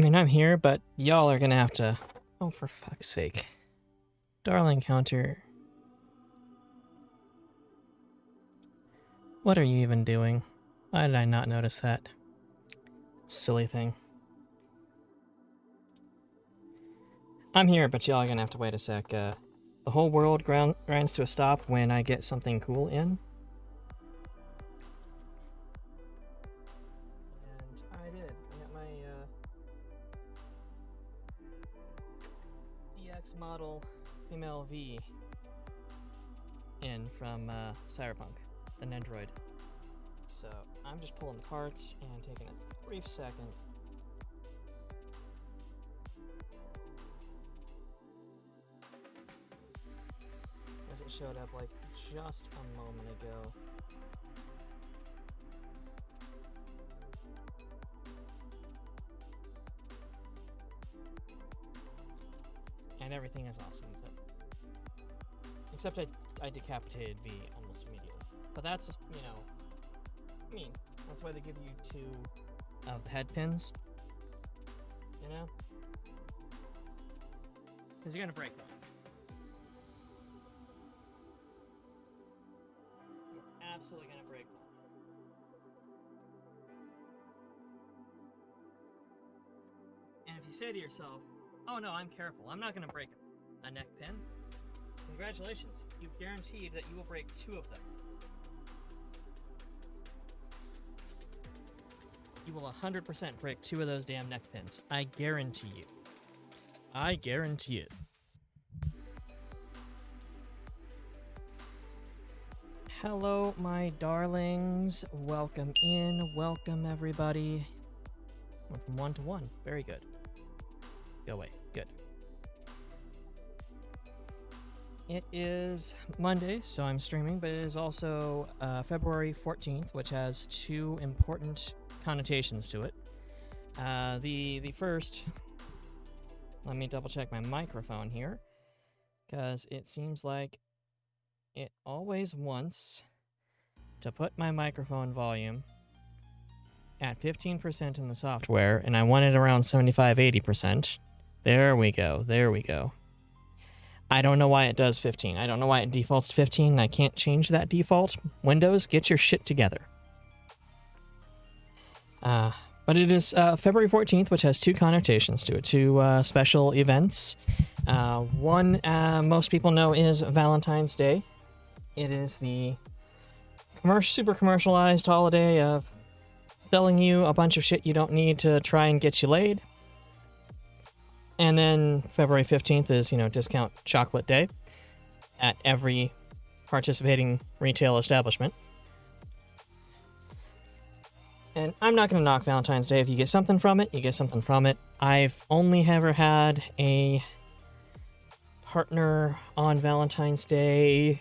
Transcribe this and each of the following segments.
mean, I'm here, but y'all are gonna have to... Oh, for fuck's sake. Darling counter. What are you even doing? Why did I not notice that? Silly thing. I'm here, but y'all are gonna have to wait a sec. The whole world grinds to a stop when I get something cool in. And I did. I got my DX model female V in from Cyberpunk, the Nendroid. So I'm just pulling parts and taking a brief second. As it showed up like just a moment ago. And everything is awesome with it. Except I decapitated V almost immediately. But that's, you know, I mean, that's why they give you 2 of the head pins. You know? Because you're going to break them. You're absolutely going to break them. And if you say to yourself, oh no, I'm careful, I'm not going to break a neck pin, congratulations, you've guaranteed that you will break 2 of them. You will 100% break 2 of those damn neck pins. I guarantee you. I guarantee it. Hello, my darlings. Welcome in. Welcome, everybody. We're from 1 to 1. Very good. Go away. Good. It is Monday, so I'm streaming, but it is also February 14th, which has 2 important connotations to it. The first, let me double check my microphone here, because it seems like it always wants to put my microphone volume at 15% in the software, and I want it around 75-80%. There we go, there we go. I don't know why it does 15. I don't know why it defaults to 15, and I can't change that default. Windows, get your shit together. But it is February 14th, which has 2 connotations to it, 2 special events. One, most people know, is Valentine's Day. It is the super commercialized holiday of selling you a bunch of shit you don't need to try and get you laid. And then February 15th is, you know, Discount Chocolate Day at every participating retail establishment. And I'm not going to knock Valentine's Day. If you get something from it, you get something from it. I've only ever had a partner on Valentine's Day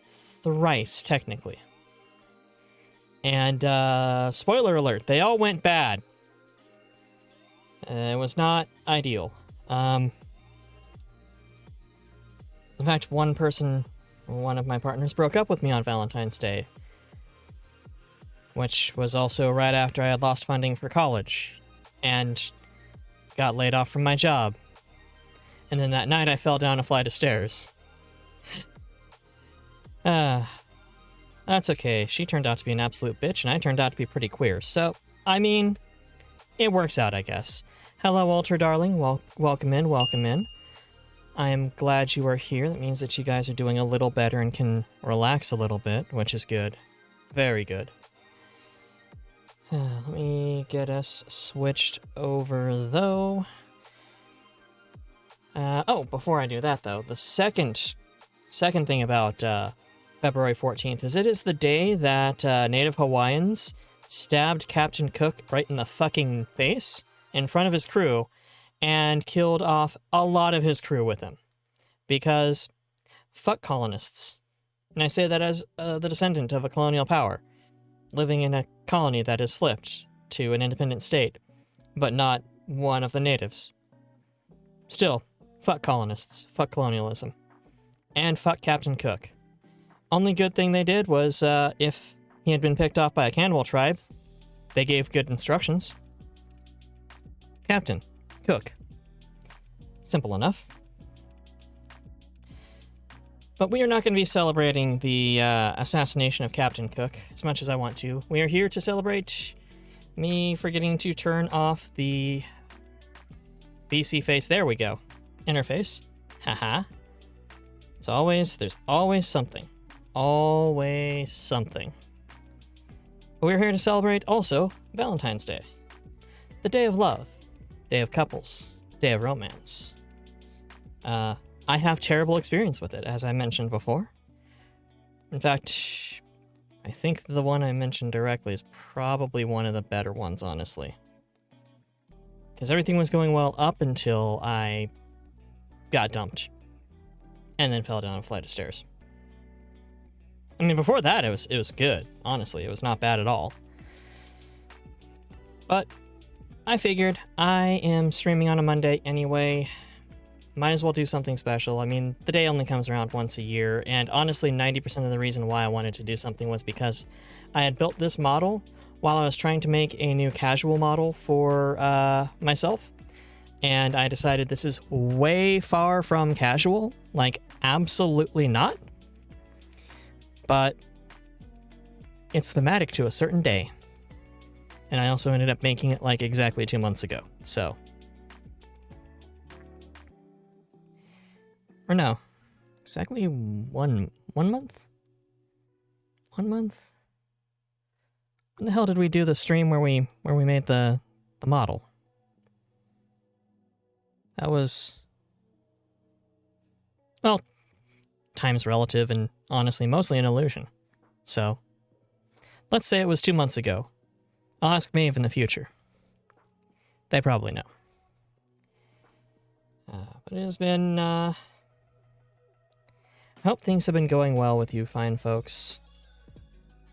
thrice, technically. And, spoiler alert, they all went bad. It was not ideal. In fact, one of my partners broke up with me on Valentine's Day, which was also right after I had lost funding for college and got laid off from my job. And then that night I fell down a flight of stairs. That's okay. She turned out to be an absolute bitch, and I turned out to be pretty queer. So, I mean, it works out, I guess. Hello, Walter, darling. Welcome in, welcome in. I am glad you are here. That means that you guys are doing a little better and can relax a little bit, which is good. Very good. Let me get us switched over, though. Before I do that, though, the second thing about February 14th is it is the day that Native Hawaiians stabbed Captain Cook right in the fucking face in front of his crew and killed off a lot of his crew with him. Because fuck colonists. And I say that as the descendant of a colonial power, living in a colony that is flipped to an independent state, but not one of the natives. Still, fuck colonists, fuck colonialism, and fuck Captain Cook. Only good thing they did was, if he had been picked off by a cannibal tribe, they gave good instructions. Captain, cook. Simple enough. But we are not going to be celebrating the assassination of Captain Cook as much as I want to. We are here to celebrate me forgetting to turn off the VC face. There we go. Interface. Haha. There's always something. Always something. But we're here to celebrate also Valentine's Day. The day of love. Day of couples. Day of romance. I have terrible experience with it, as I mentioned before. In fact, I think the one I mentioned directly is probably one of the better ones, honestly. Because everything was going well up until I got dumped. And then fell down a flight of stairs. I mean, before that, it was good. Honestly, it was not bad at all. But I figured I am streaming on a Monday anyway. Might as well do something special. I mean, the day only comes around once a year, and honestly, 90% of the reason why I wanted to do something was because I had built this model while I was trying to make a new casual model for myself, and I decided this is way far from casual, like absolutely not, but it's thematic to a certain day, and I also ended up making it like exactly 2 months ago, so... Or no, exactly one month? 1 month? When the hell did we do the stream where we made the model? That was... Well, time's relative and honestly mostly an illusion. So, let's say it was 2 months ago. I'll ask Maeve in the future. They probably know. But it has been, I hope things have been going well with you fine folks.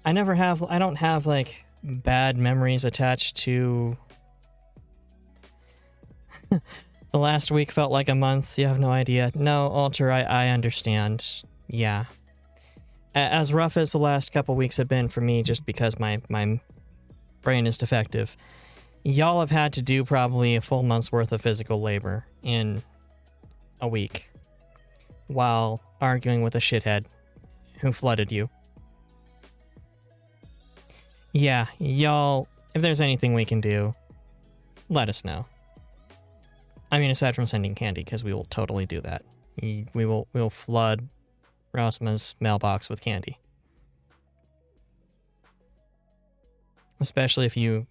I don't have, like, bad memories attached to... The last week felt like a month, you have no idea. No, Alter, I understand. Yeah. As rough as the last couple weeks have been for me, just because my brain is defective, y'all have had to do probably a full month's worth of physical labor in a week, while arguing with a shithead who flooded you. Yeah, y'all, if there's anything we can do, let us know. I mean, aside from sending candy, because we will totally do that. We will flood Rosma's mailbox with candy. Especially if you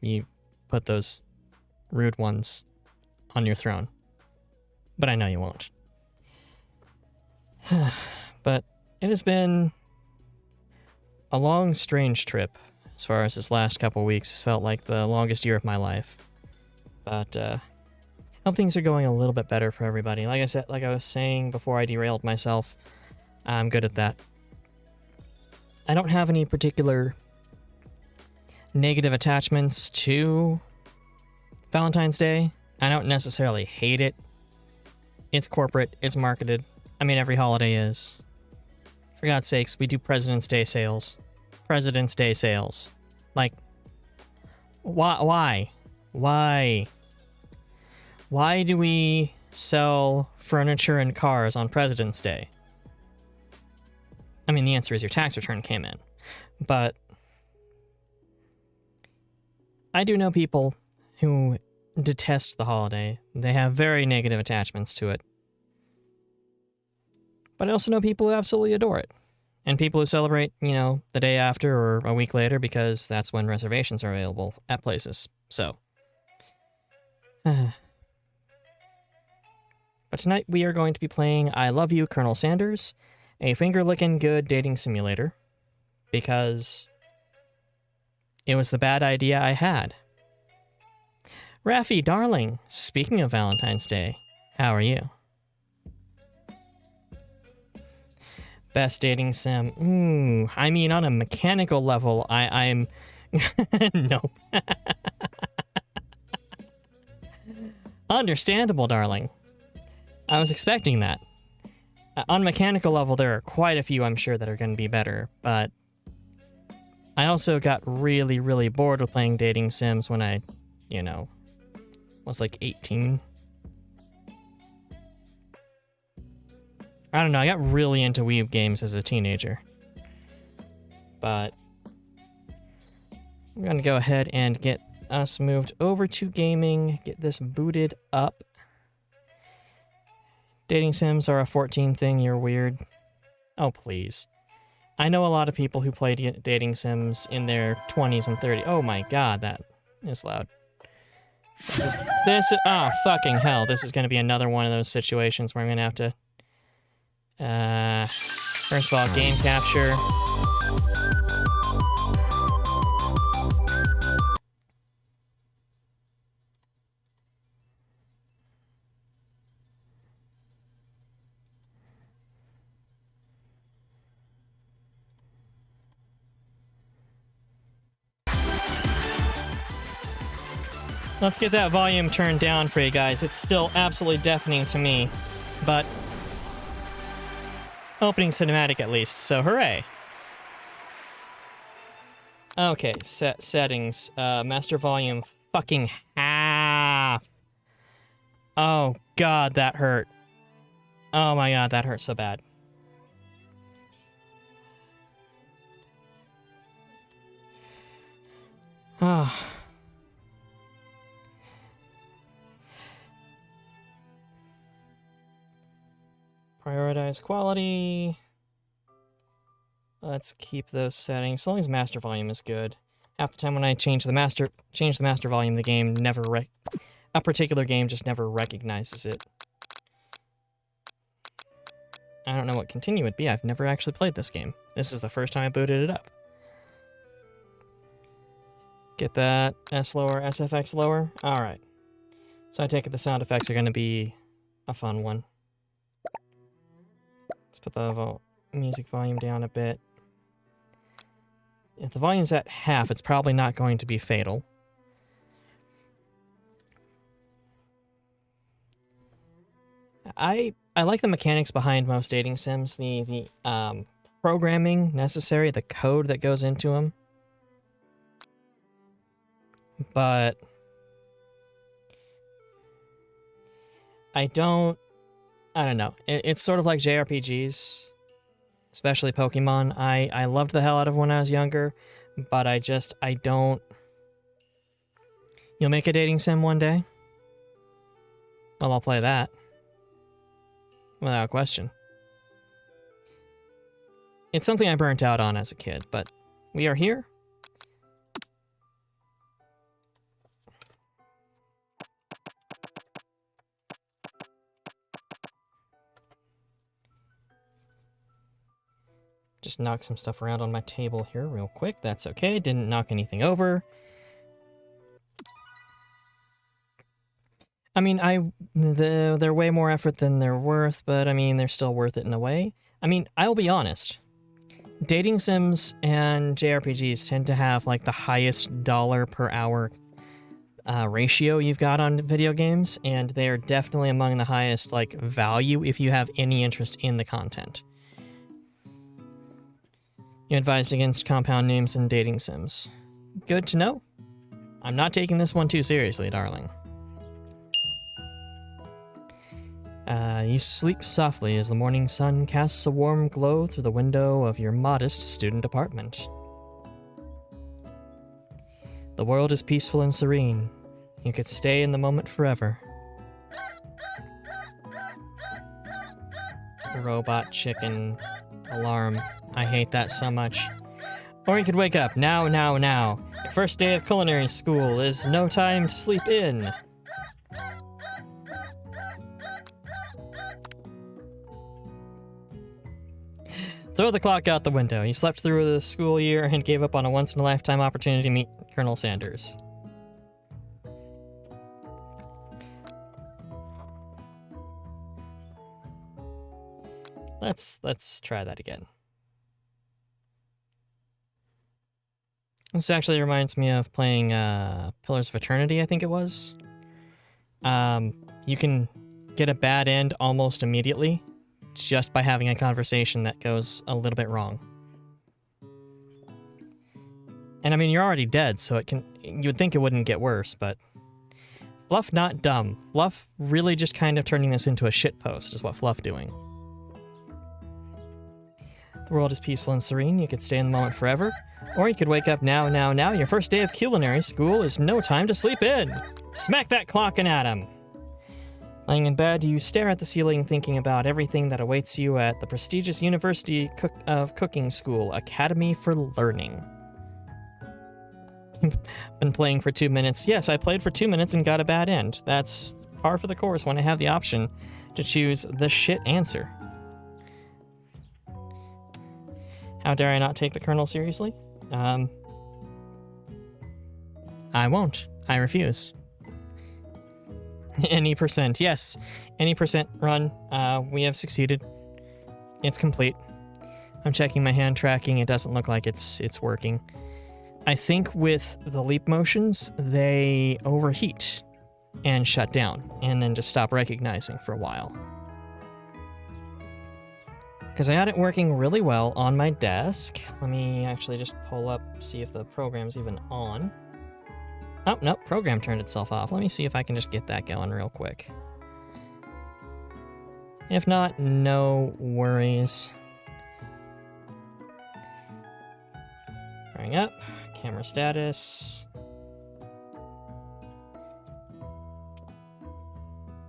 put those rude ones on your throne. But I know you won't. But it has been a long, strange trip. As far as this last couple weeks, it's felt like the longest year of my life. But, I hope things are going a little bit better for everybody. Like I was saying before I derailed myself, I'm good at that. I don't have any particular negative attachments to Valentine's Day. I don't necessarily hate it. It's corporate, it's marketed. I mean, every holiday is. For God's sakes, we do President's Day sales. President's Day sales. Like, why? Why do we sell furniture and cars on President's Day? I mean, the answer is your tax return came in. But I do know people who detest the holiday. They have very negative attachments to it. But I also know people who absolutely adore it. And people who celebrate, the day after or a week later because that's when reservations are available at places. So. But tonight we are going to be playing I Love You, Colonel Sanders, a finger-licking good dating simulator, because it was the bad idea I had. Raffi, darling, speaking of Valentine's Day, how are you? Best dating sim. Ooh, I mean, on a mechanical level, I'm... Nope. Understandable, darling. I was expecting that. On mechanical level, there are quite a few, I'm sure, that are going to be better, but I also got really, really bored with playing dating sims when I, you know, was like 18. I don't know, I got really into Weeb games as a teenager. But I'm gonna go ahead and get us moved over to gaming, get this booted up. Dating sims are a 14 thing, you're weird. Oh, please. I know a lot of people who play dating sims in their 20s and 30s. Oh my god, that is loud. Fucking hell. This is going to be another one of those situations where I'm going to have to... first of all, game capture. Let's get that volume turned down for you guys. It's still absolutely deafening to me, but opening cinematic at least, so hooray. Okay, settings, master volume fucking half. Oh god, that hurt. Oh my god, that hurt so bad. Oh. Prioritize quality. Let's keep those settings. As long as master volume is good. Half the time when I change the master volume, the game never a particular game just never recognizes it. I don't know what continue would be. I've never actually played this game. This is the first time I booted it up. Get that S lower, SFX lower. All right. So I take it the sound effects are going to be a fun one. Let's put the music volume down a bit. If the volume's at half, it's probably not going to be fatal. I like the mechanics behind most dating sims, the programming necessary, the code that goes into them. But I don't know. It's sort of like JRPGs, especially Pokemon. I loved the hell out of when I was younger, but I don't... You'll make a dating sim one day? Well, I'll play that. Without question. It's something I burnt out on as a kid, but we are here. Just knock some stuff around on my table here real quick. That's okay. Didn't knock anything over. I mean, they're way more effort than they're worth, but I mean, they're still worth it in a way. I mean, I'll be honest. Dating sims and JRPGs tend to have like the highest dollar per hour ratio you've got on video games, and they're definitely among the highest like value if you have any interest in the content. You advised against compound names and dating sims. Good to know. I'm not taking this one too seriously, darling. You sleep softly as the morning sun casts a warm glow through the window of your modest student apartment. The world is peaceful and serene. You could stay in the moment forever. Robot chicken alarm. I hate that so much. Or you could wake up. Now. Your first day of culinary school is no time to sleep in. Throw the clock out the window. You slept through the school year and gave up on a once-in-a-lifetime opportunity to meet Colonel Sanders. Let's try that again. This actually reminds me of playing Pillars of Eternity, I think it was. You can get a bad end almost immediately just by having a conversation that goes a little bit wrong. And I mean, you're already dead, so you would think it wouldn't get worse, but Fluff not dumb. Fluff really just kind of turning this into a shitpost is what Fluff doing. The world is peaceful and serene. You could stay in the moment forever, or you could wake up now. Your first day of culinary school is no time to sleep in. Smack that clock and at 'em. Lying in bed, you stare at the ceiling thinking about everything that awaits you at the prestigious University of Cooking School Academy for Learning. Been playing for 2 minutes. Yes, I played for 2 minutes and got a bad end. That's par for the course when I have the option to choose the shit answer. How dare I not take the Colonel seriously? I won't. I refuse. Any percent. Yes. Any percent run. We have succeeded. It's complete. I'm checking my hand tracking. It doesn't look like it's working. I think with the leap motions, they overheat and shut down and then just stop recognizing for a while. Because I had it working really well on my desk. Let me actually just pull up, see if the program's even on. Oh, nope, program turned itself off. Let me see if I can just get that going real quick. If not, no worries. Bring up, camera status.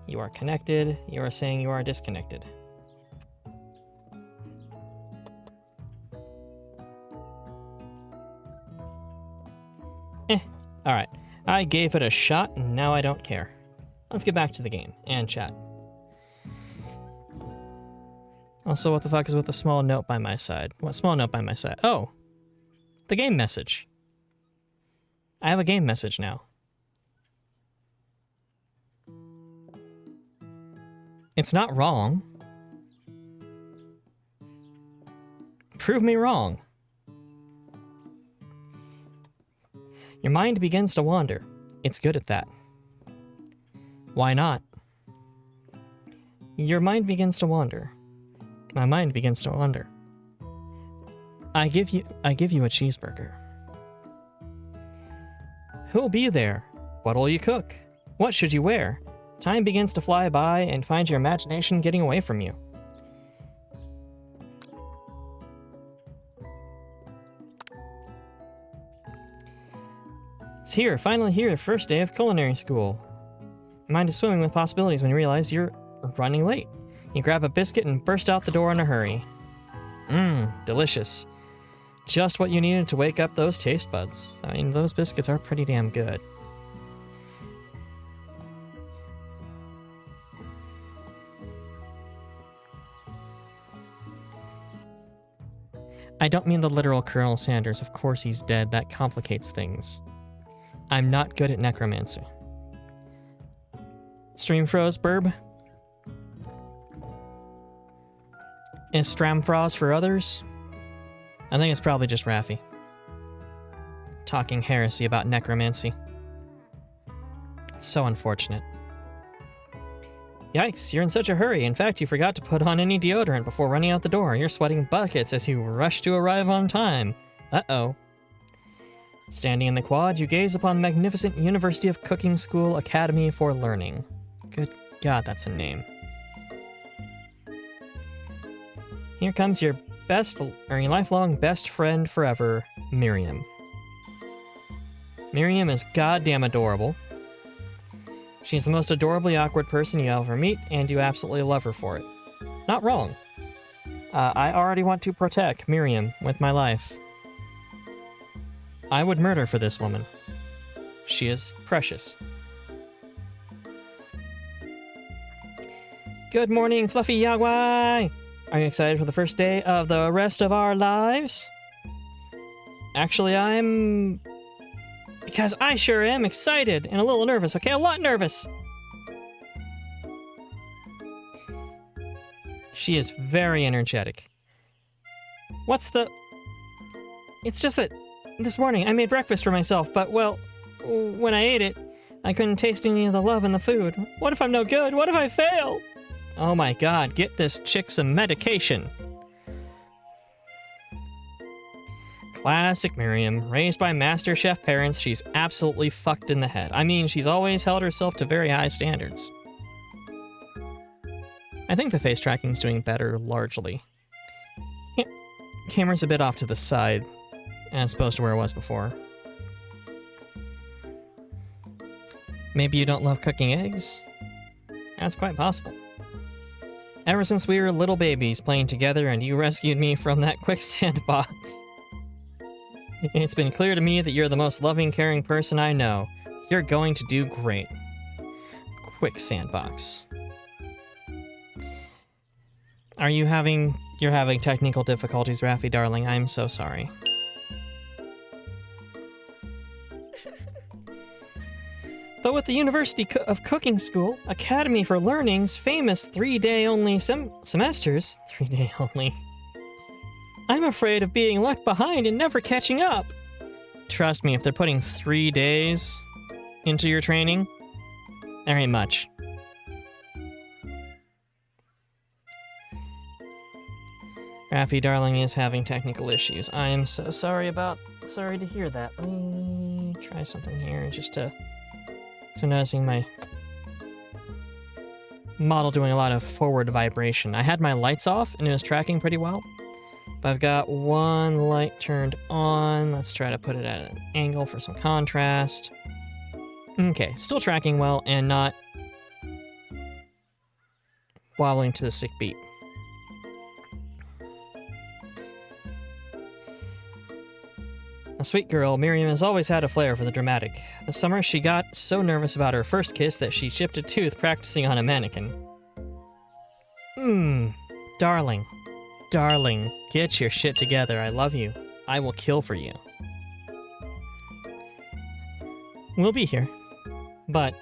You are connected. You are saying you are disconnected. Alright, I gave it a shot, and now I don't care. Let's get back to the game, and chat. Also, what the fuck is with the small note by my side? What small note by my side? Oh! The game message. I have a game message now. It's not wrong. Prove me wrong. Your mind begins to wander. It's good at that. Why not? Your mind begins to wander. My mind begins to wander. I give you a cheeseburger. Who'll be there? What'll you cook? What should you wear? Time begins to fly by and find your imagination getting away from you. It's here, finally here, first day of culinary school. Your mind is swimming with possibilities when you realize you're running late. You grab a biscuit and burst out the door in a hurry. Delicious. Just what you needed to wake up those taste buds. I mean, those biscuits are pretty damn good. I don't mean the literal Colonel Sanders. Of course he's dead. That complicates things. I'm not good at necromancy. Stream froze, burb. Is Stramfrost for others? I think it's probably just Raffi. Talking heresy about necromancy. So unfortunate. Yikes, you're in such a hurry. In fact, you forgot to put on any deodorant before running out the door. You're sweating buckets as you rush to arrive on time. Uh-oh. Standing in the quad, you gaze upon the magnificent University of Cooking School Academy for Learning. Good God, that's a name. Here comes your your lifelong best friend forever, Miriam. Miriam is goddamn adorable. She's the most adorably awkward person you ever meet, and you absolutely love her for it. Not wrong. I already want to protect Miriam with my life. I would murder for this woman. She is precious. Good morning, Fluffy Yagwai! Are you excited for the first day of the rest of our lives? Actually, I'm... Because I sure am excited and a little nervous, okay? A lot nervous! She is very energetic. What's the... It's just that this morning I made breakfast for myself, but, well, when I ate it, I couldn't taste any of the love in the food. What if I'm no good? What if I fail? Oh my god, get this chick some medication. Classic Miriam. Raised by Master Chef parents, she's absolutely fucked in the head. I mean, she's always held herself to very high standards. I think the face tracking's doing better, largely. Camera's a bit off to the side, as opposed to where it was before. Maybe you don't love cooking eggs? That's quite possible. Ever since we were little babies playing together and you rescued me from that quicksand box, it's been clear to me that you're the most loving, caring person I know. You're going to do great. Quicksand box. You're having technical difficulties, Raffi, darling. I'm so sorry. But with the University of Cooking School, Academy for Learning's famous 3-day only semesters, 3-day only, I'm afraid of being left behind and never catching up. Trust me, if they're putting 3 days into your training, there ain't much. Raffi, darling, is having technical issues. I am so sorry to hear that. Let me try something here just to... So noticing my model doing a lot of forward vibration. I had my lights off and it was tracking pretty well. But I've got one light turned on. Let's try to put it at an angle for some contrast. Okay, still tracking well and not wobbling to the sick beat. A sweet girl, Miriam has always had a flair for the dramatic. This summer, she got so nervous about her first kiss that she chipped a tooth practicing on a mannequin. Darling. Darling, get your shit together. I love you. I will kill for you. We'll be here. But,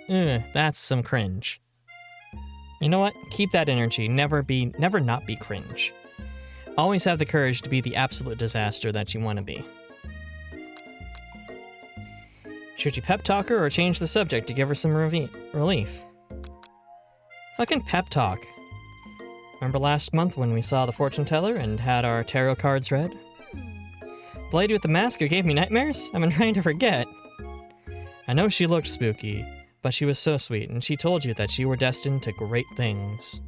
that's some cringe. You know what? Keep that energy. Never not be cringe. Always have the courage to be the absolute disaster that you want to be. Should you pep talk her or change the subject to give her some relief? Fucking pep talk. Remember last month when we saw the fortune teller and had our tarot cards read? The lady with the mask who gave me nightmares? I've been trying to forget. I know she looked spooky, but she was so sweet, and she told you that you were destined to great things.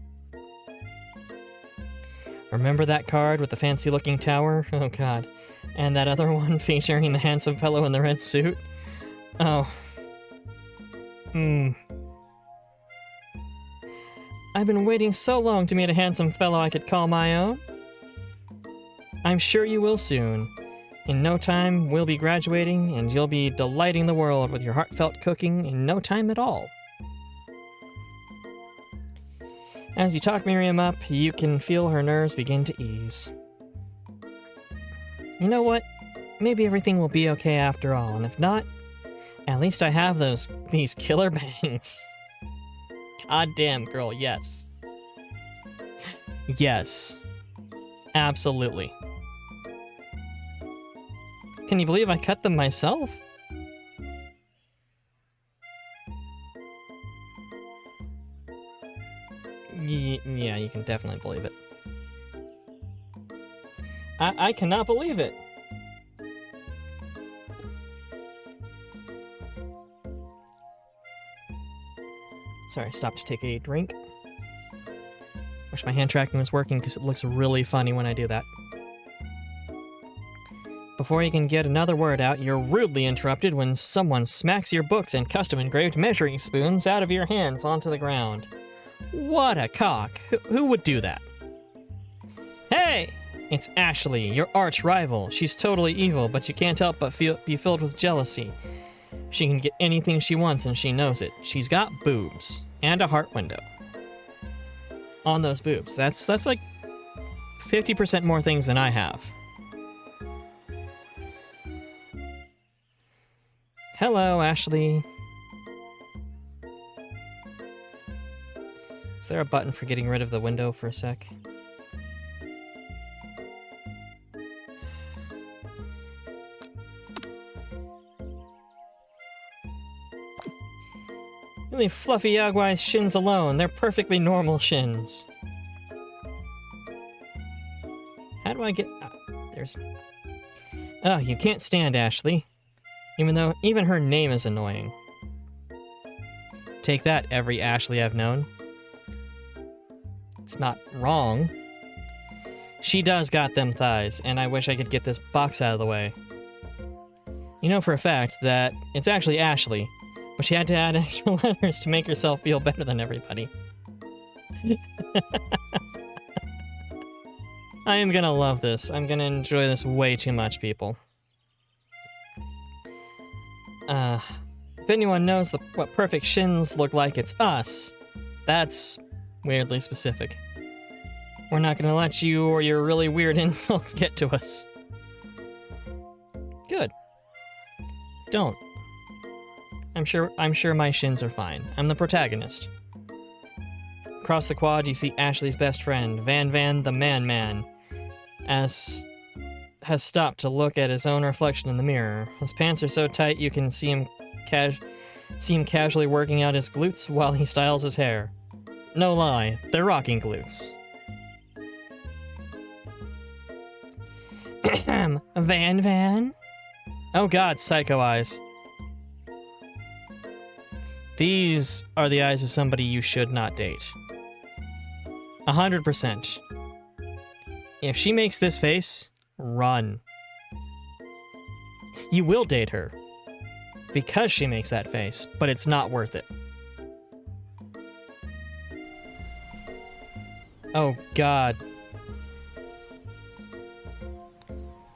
Remember that card with the fancy-looking tower? Oh god. And that other one featuring the handsome fellow in the red suit? Oh. I've been waiting so long to meet a handsome fellow I could call my own. I'm sure you will soon. In no time, we'll be graduating, and you'll be delighting the world with your heartfelt cooking in no time at all. As you talk Miriam up, you can feel her nerves begin to ease. You know what? Maybe everything will be okay after all, and if not, at least I have these killer bangs. God damn, girl, yes. Yes. Absolutely. Can you believe I cut them myself? Yeah, you can definitely believe it. I cannot believe it. Sorry, I stopped to take a drink. Wish my hand tracking was working because it looks really funny when I do that. Before you can get another word out, you're rudely interrupted when someone smacks your books and custom-engraved measuring spoons out of your hands onto the ground. What a cock! Who would do that? Hey! It's Ashley, your arch rival. She's totally evil, but you can't help but be filled with jealousy. She can get anything she wants and she knows it. She's got boobs. And a heart window. On those boobs. That's like 50% more things than I have. Hello, Ashley. Is there a button for getting rid of the window for a sec? Leave fluffy ILY's shins alone. They're perfectly normal shins. How do I get... there's... Oh, you can't stand Ashley. Even her name is annoying. Take that, every Ashley I've known. It's not wrong. She does got them thighs, and I wish I could get this box out of the way. You know for a fact that it's actually Ashley, but she had to add extra letters to make herself feel better than everybody. I am gonna love this. I'm gonna enjoy this way too much, people. If anyone knows what perfect shins look like, it's us. That's weirdly specific. We're not gonna let you or your really weird insults get to us. Good. Don't. I'm sure my shins are fine. I'm the protagonist. Across the quad, you see Ashley's best friend, Van the Man, has stopped to look at his own reflection in the mirror. His pants are so tight you can see him casually working out his glutes while he styles his hair. No lie, they're rocking glutes. Van? Oh god, psycho eyes. These are the eyes of somebody you should not date. 100%. If she makes this face, run. You will date her. Because she makes that face, but it's not worth it. Oh god.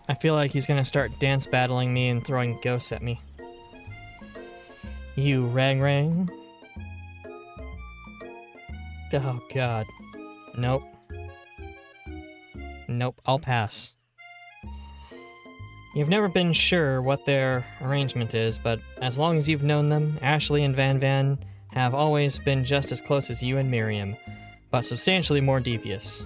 I feel like he's gonna start dance battling me and throwing ghosts at me. You rang. Oh god. Nope. Nope, I'll pass. You've never been sure what their arrangement is, but as long as you've known them, Ashley and Van have always been just as close as you and Miriam, but substantially more devious.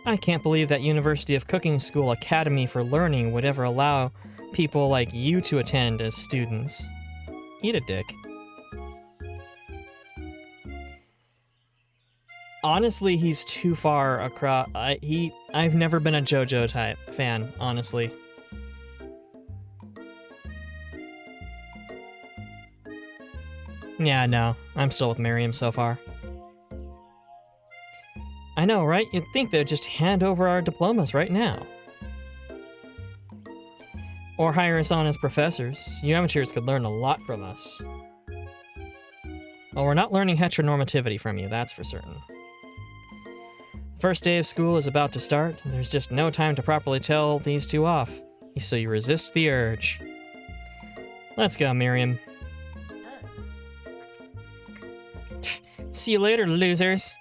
I can't believe that University of Cooking School Academy for Learning would ever allow people like you to attend as students. Eat a dick. Honestly, he's too far across. I've never been a JoJo type fan, honestly. Yeah, no, I'm still with Miriam so far. I know, right? You'd think they'd just hand over our diplomas right now. Or hire us on as professors. You amateurs could learn a lot from us. Well, we're not learning heteronormativity from you, that's for certain. First day of school is about to start, and there's just no time to properly tell these two off, so you resist the urge. Let's go, Miriam. See you later, losers.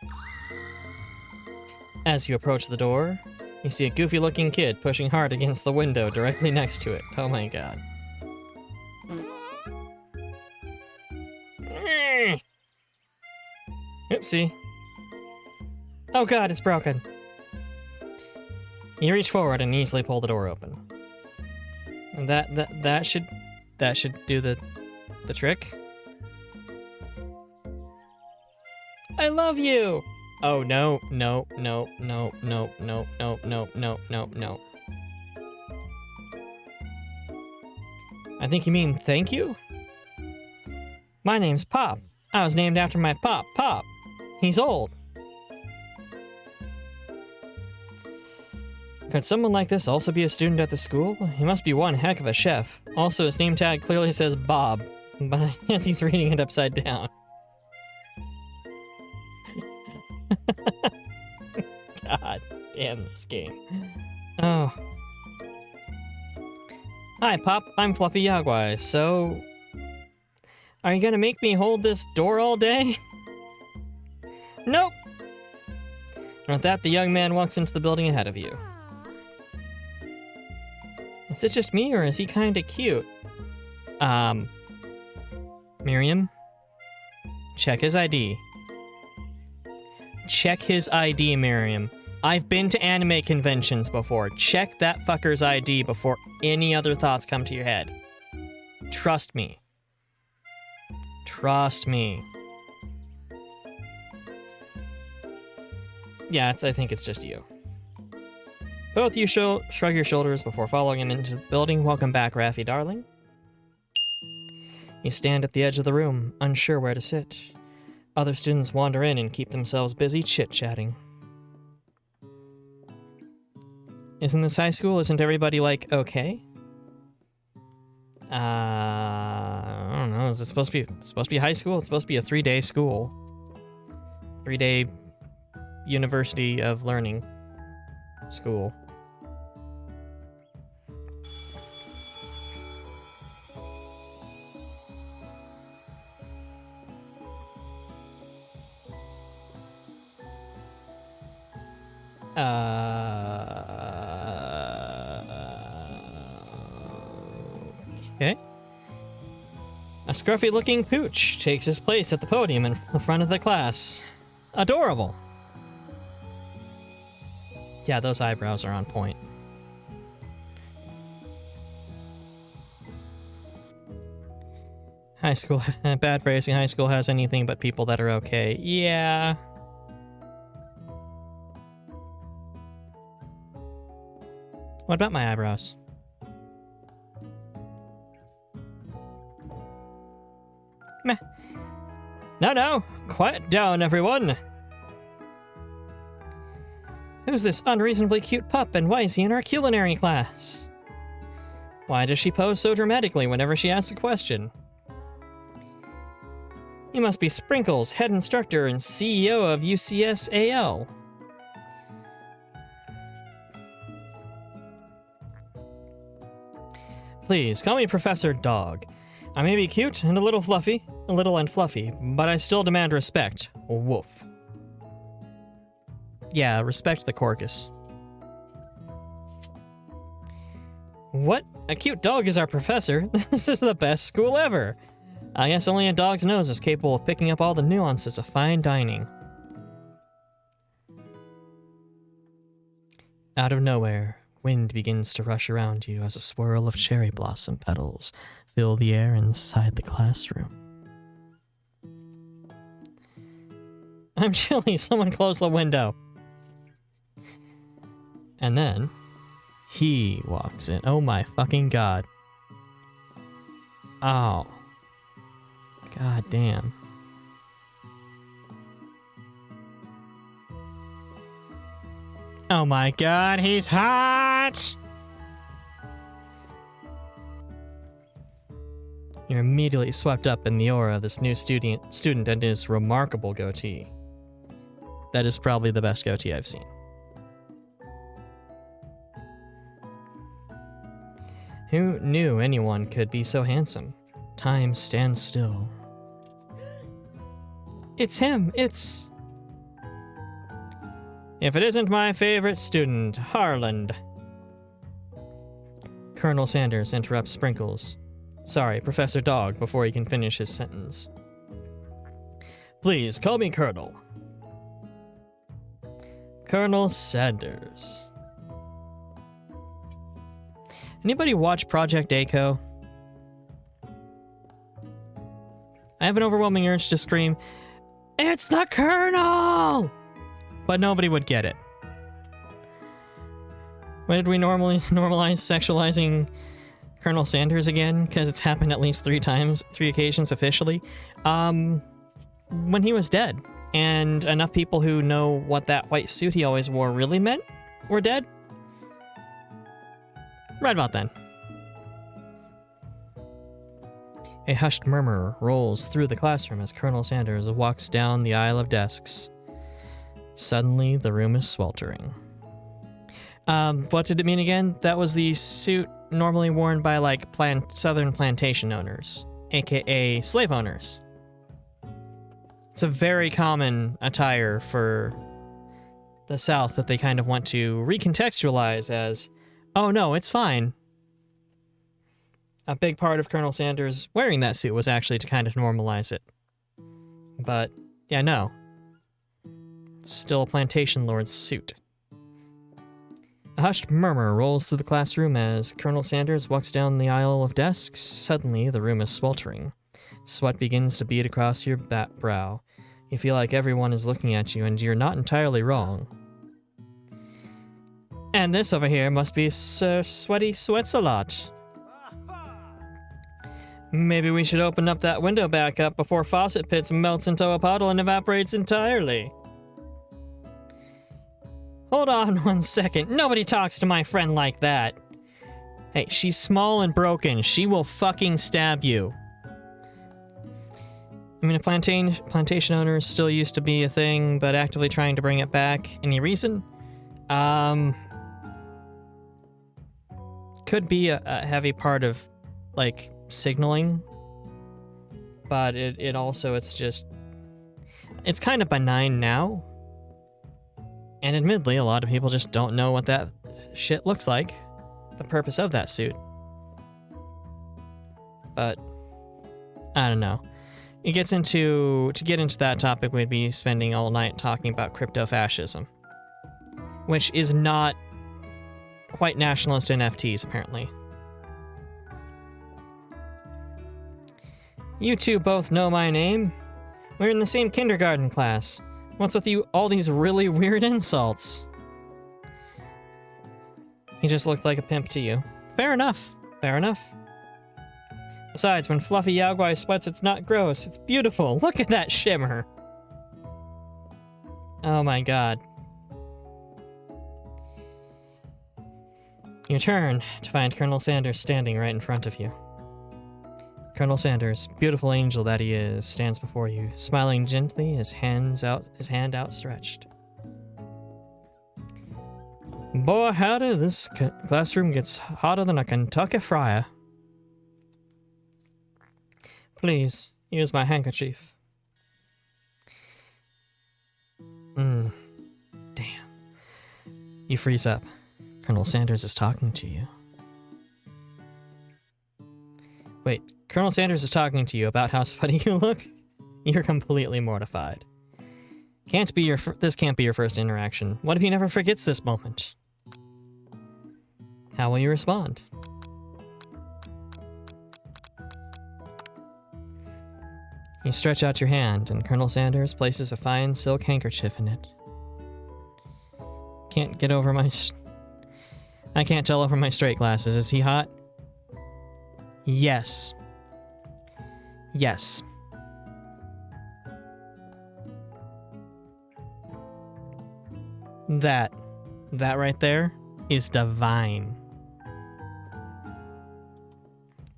As you approach the door, you see a goofy-looking kid pushing hard against the window directly next to it. Oh my god. Oopsie. Oh god, it's broken. You reach forward and easily pull the door open. And that should do the trick. I love you. Oh no. I think you mean thank you? My name's Pop. I was named after my Pop. He's old. Could someone like this also be a student at the school? He must be one heck of a chef. Also, his name tag clearly says Bob, but I guess he's reading it upside down. God damn this game. Oh. Hi, Pop. I'm Fluffy Yagwai. So, are you gonna make me hold this door all day? Nope. And with that, the young man walks into the building ahead of you. Is it just me, or is he kinda cute? Miriam? Check his ID. Check his ID, Miriam. I've been to anime conventions before. Check that fucker's ID before any other thoughts come to your head. Trust me. Trust me. Yeah, I think it's just you. Both you shrug your shoulders before following him into the building. Welcome back, Raffi, darling. You stand at the edge of the room, unsure where to sit. Other students wander in and keep themselves busy chit-chatting. Isn't this high school? Isn't everybody, like, okay? I don't know. Is it supposed to be high school? It's supposed to be a 3-day school. 3-day University of Learning school. Okay. A scruffy-looking pooch takes his place at the podium in front of the class. Adorable. Yeah, those eyebrows are on point. High school, bad phrasing, high school has anything but people that are okay. Yeah. What about my eyebrows? Meh. No, quiet down, everyone. Who's this unreasonably cute pup, and why is he in our culinary class? Why does she pose so dramatically whenever she asks a question? You must be Sprinkles, head instructor and CEO of UCSAL. Please, call me Professor Dog. I may be cute and a little fluffy, but I still demand respect. Woof. Yeah, respect the Corcus. What? A cute dog is our professor? This is the best school ever. I guess only a dog's nose is capable of picking up all the nuances of fine dining. Out of nowhere, wind begins to rush around you as a swirl of cherry blossom petals fill the air inside the classroom. I'm chilly, someone close the window. And then, he walks in. Oh my fucking god. Oh. God damn. Oh my god, he's hot! You're immediately swept up in the aura of this new student and his remarkable goatee. That is probably the best goatee I've seen. Who knew anyone could be so handsome? Time stands still. It's him, it's... If it isn't my favorite student, Harland. Colonel Sanders interrupts Sprinkles. Sorry, Professor Dog, before he can finish his sentence. Please, call me Colonel. Colonel Sanders. Anybody watch Project A-ko? I have an overwhelming urge to scream, "It's the Colonel!" But nobody would get it. When did we normalize sexualizing Colonel Sanders again? Because it's happened at least 3 occasions officially. When he was dead, and enough people who know what that white suit he always wore really meant were dead. Right about then. A hushed murmur rolls through the classroom as Colonel Sanders walks down the aisle of desks. Suddenly, the room is sweltering. What did it mean again? That was the suit normally worn by, like, southern plantation owners, aka slave owners. It's a very common attire for the South that they kind of want to recontextualize as, oh no, it's fine. A big part of Colonel Sanders wearing that suit was actually to kind of normalize it. But, yeah, no. It's still a plantation lord's suit. A hushed murmur rolls through the classroom as Colonel Sanders walks down the aisle of desks. Suddenly, the room is sweltering. Sweat begins to bead across your brow. You feel like everyone is looking at you, and you're not entirely wrong. And this over here must be Sir Sweaty Sweats-a-Lot. Maybe we should open up that window back up before Faucet Pits melts into a puddle and evaporates entirely. Hold on 1 second. Nobody talks to my friend like that. Hey, she's small and broken. She will fucking stab you. I mean, plantation owners still used to be a thing, but actively trying to bring it back. Any reason? Could be a heavy part of, like, signaling. But it's kind of benign now. And admittedly, a lot of people just don't know what that shit looks like. The purpose of that suit. But, I don't know. To get into that topic, we'd be spending all night talking about crypto-fascism. Which is not white nationalist NFTs, apparently. You two both know my name. We're in the same kindergarten class. What's with you all these really weird insults? He just looked like a pimp to you. Fair enough. Fair enough. Besides, when fluffy ILY sweats, it's not gross. It's beautiful. Look at that shimmer. Oh my god. You turn to find Colonel Sanders standing right in front of you. Colonel Sanders, beautiful angel that he is, stands before you, smiling gently, his hand outstretched. Boy, howdy, this classroom gets hotter than a Kentucky fryer. Please, use my handkerchief. Damn. You freeze up. Colonel Sanders is talking to you. Wait, Colonel Sanders is talking to you about how sweaty you look? You're completely mortified. This can't be your first interaction. What if he never forgets this moment? How will you respond? You stretch out your hand, and Colonel Sanders places a fine silk handkerchief in it. I can't tell over my straight glasses. Is he hot? Yes. Yes. That right there is divine.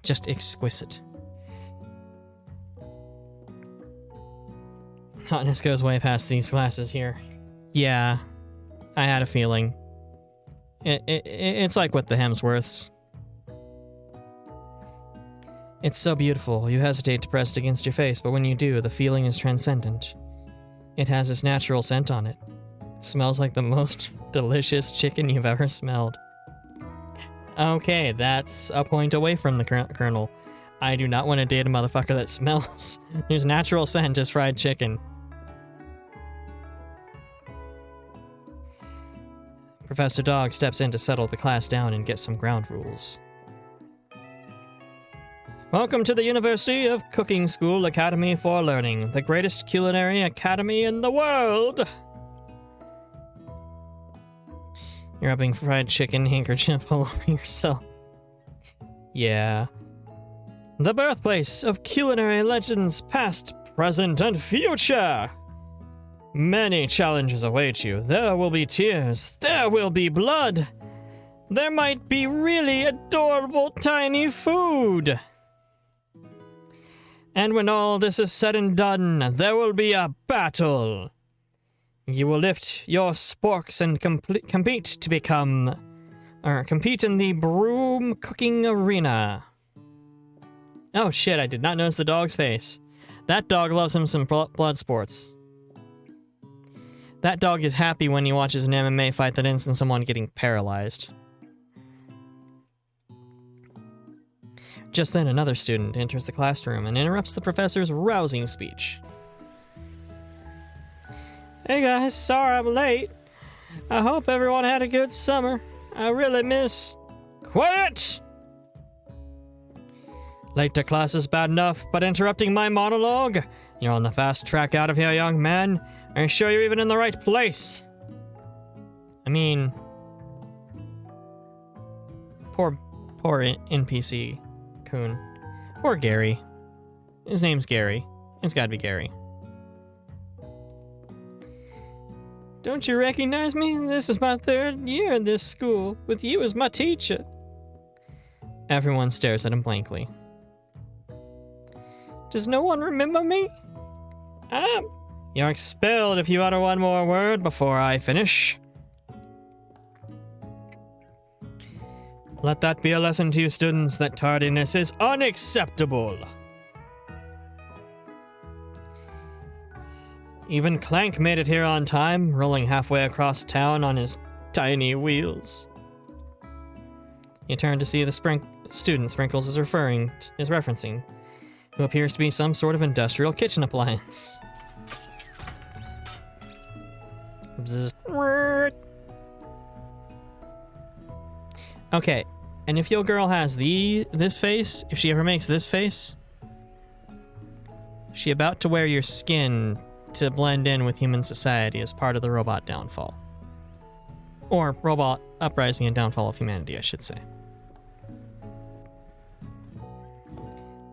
Just exquisite. Hotness goes way past these glasses here. Yeah, I had a feeling. It's like with the Hemsworths. It's so beautiful, you hesitate to press it against your face, but when you do, the feeling is transcendent. It has its natural scent on it. It smells like the most delicious chicken you've ever smelled. Okay, that's a point away from the Colonel. I do not want to date a motherfucker that smells whose natural scent is fried chicken. Professor Dog steps in to settle the class down and get some ground rules. Welcome to the University of Cooking School Academy for Learning, the greatest culinary academy in the world! You're rubbing fried chicken handkerchief all over yourself. Yeah. The birthplace of culinary legends past, present, and future! Many challenges await you. There will be tears. There will be blood. There might be really adorable tiny food. And when all this is said and done, there will be a battle. You will lift your sporks and compete in the broom cooking arena. Oh shit, I did not notice the dog's face. That dog loves him some blood sports. That dog is happy when he watches an MMA fight that ends in someone getting paralyzed. Just then, another student enters the classroom and interrupts the professor's rousing speech. Hey guys, sorry I'm late. I hope everyone had a good summer. I really miss... Quiet! Late to class is bad enough, but interrupting my monologue? You're on the fast track out of here, young man. Are you sure you're even in the right place? I mean, Poor NPC coon. Poor Gary. His name's Gary. It's gotta be Gary. Don't you recognize me? This is my 3rd year in this school, with you as my teacher. Everyone stares at him blankly. Does no one remember me? You're expelled if you utter one more word before I finish. Let that be a lesson to you students that tardiness is unacceptable. Even Clank made it here on time, rolling halfway across town on his tiny wheels. You turn to see the student Sprinkles is referencing, who appears to be some sort of industrial kitchen appliance. Okay, and if your girl has this face, if she ever makes this face, she about to wear your skin to blend in with human society as part of the robot downfall. Or robot uprising and downfall of humanity, I should say.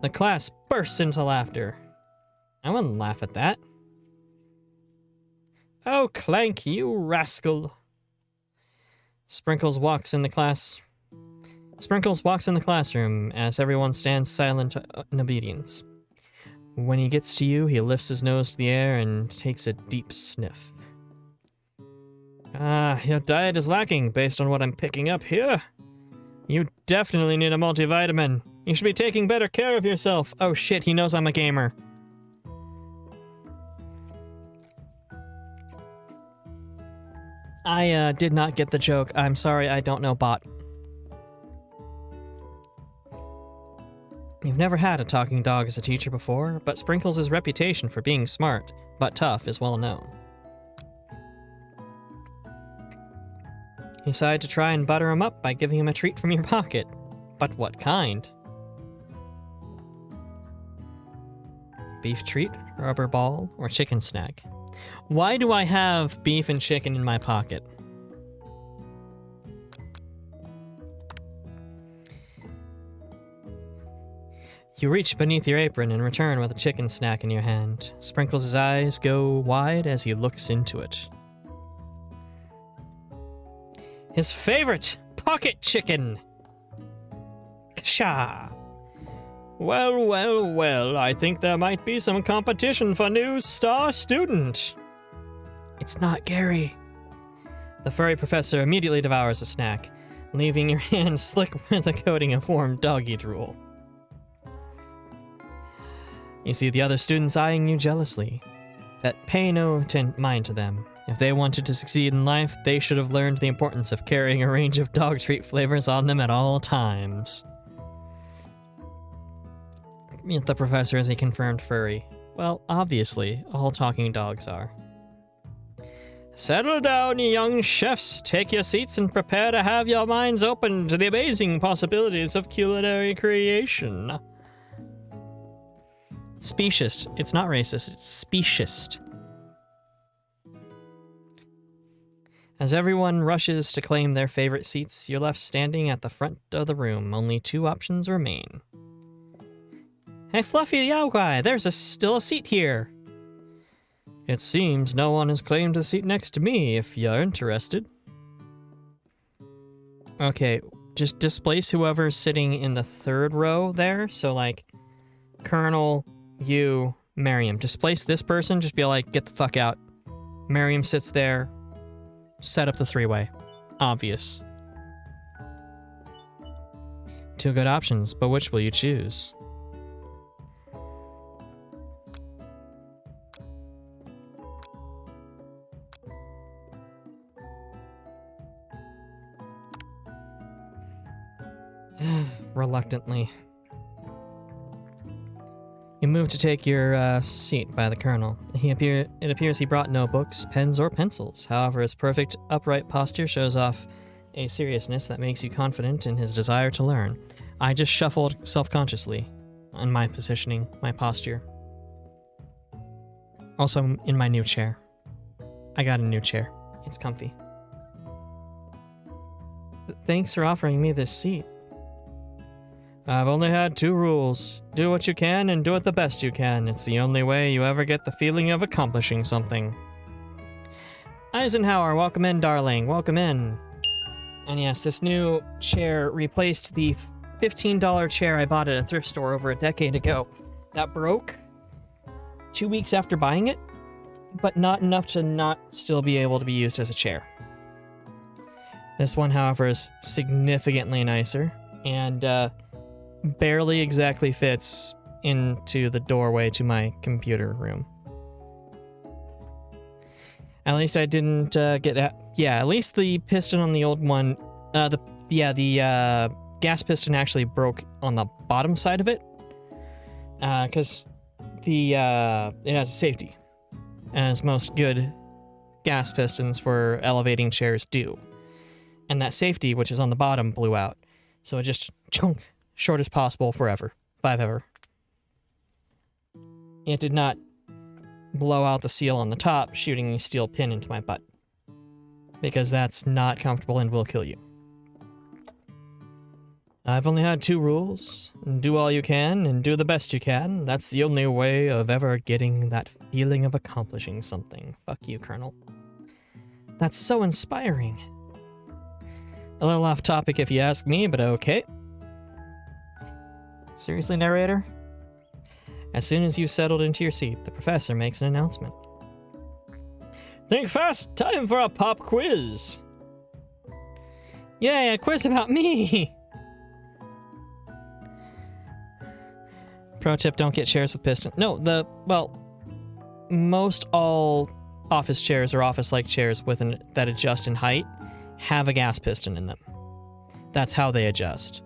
The class bursts into laughter. I wouldn't laugh at that. Oh, Clank, you rascal. Sprinkles walks in the classroom as everyone stands silent in obedience. When he gets to you, he lifts his nose to the air and takes a deep sniff. Your diet is lacking based on what I'm picking up here. You definitely need a multivitamin. You should be taking better care of yourself. Oh shit, he knows I'm a gamer. I did not get the joke. I'm sorry, I don't know bot. You've never had a talking dog as a teacher before, but Sprinkles' reputation for being smart, but tough, is well known. You decide to try and butter him up by giving him a treat from your pocket. But what kind? Beef treat, rubber ball, or chicken snack? Why do I have beef and chicken in my pocket? You reach beneath your apron and return with a chicken snack in your hand. Sprinkles' eyes go wide as he looks into it. His favorite! Pocket chicken! Kasha! Well, I think there might be some competition for new star student. It's not Gary. The furry professor immediately devours the snack, leaving your hand slick with a coating of warm doggy drool. You see the other students eyeing you jealously, but pay no mind to them. If they wanted to succeed in life, they should have learned the importance of carrying a range of dog treat flavors on them at all times. The professor is a confirmed furry. Well, obviously, all talking dogs are. Settle down, you young chefs. Take your seats and prepare to have your minds open to the amazing possibilities of culinary creation. Speciest. It's not racist, it's speciest. As everyone rushes to claim their favorite seats, you're left standing at the front of the room. Only 2 options remain. Hey, Fluffy Yaoi, there's still a seat here. It seems no one has claimed the seat next to me, if you're interested. Okay, just displace whoever's sitting in the 3rd row there. So, like, Colonel, you, Miriam. Displace this person, just be like, get the fuck out. Miriam sits there. Set up the 3-way. Obvious. 2 good options, but which will you choose? Reluctantly. You move to take your seat by the colonel. It appears he brought no books, pens, or pencils. However, his perfect upright posture shows off a seriousness that makes you confident in his desire to learn. I just shuffled self-consciously on my positioning, my posture. Also, in my new chair. I got a new chair. It's comfy. Thanks for offering me this seat. I've only had 2 rules. Do what you can and do it the best you can. It's the only way you ever get the feeling of accomplishing something. Eisenhower, welcome in, darling. Welcome in. And yes, this new chair replaced the $15 chair I bought at a thrift store over a decade ago. That broke 2 weeks after buying it, but not enough to not still be able to be used as a chair. This one, however, is significantly nicer and barely exactly fits into the doorway to my computer room. At least I didn't at least the piston on the old one, the gas piston actually broke on the bottom side of it, because it has a safety, as most good gas pistons for elevating chairs do. And that safety, which is on the bottom, blew out. So it just chunk, short as possible forever. 5 ever. It did not blow out the seal on the top, shooting a steel pin into my butt. Because that's not comfortable and will kill you. I've only had 2 rules. Do all you can and do the best you can. That's the only way of ever getting that feeling of accomplishing something. Fuck you, Colonel. That's so inspiring. A little off topic if you ask me, but okay. Seriously, narrator? As soon as you settled into your seat, the professor makes an announcement. Think fast! Time for a pop quiz! Yay, a quiz about me! Pro tip, don't get chairs with piston. No, most all office chairs or office-like chairs that adjust in height have a gas piston in them. That's how they adjust.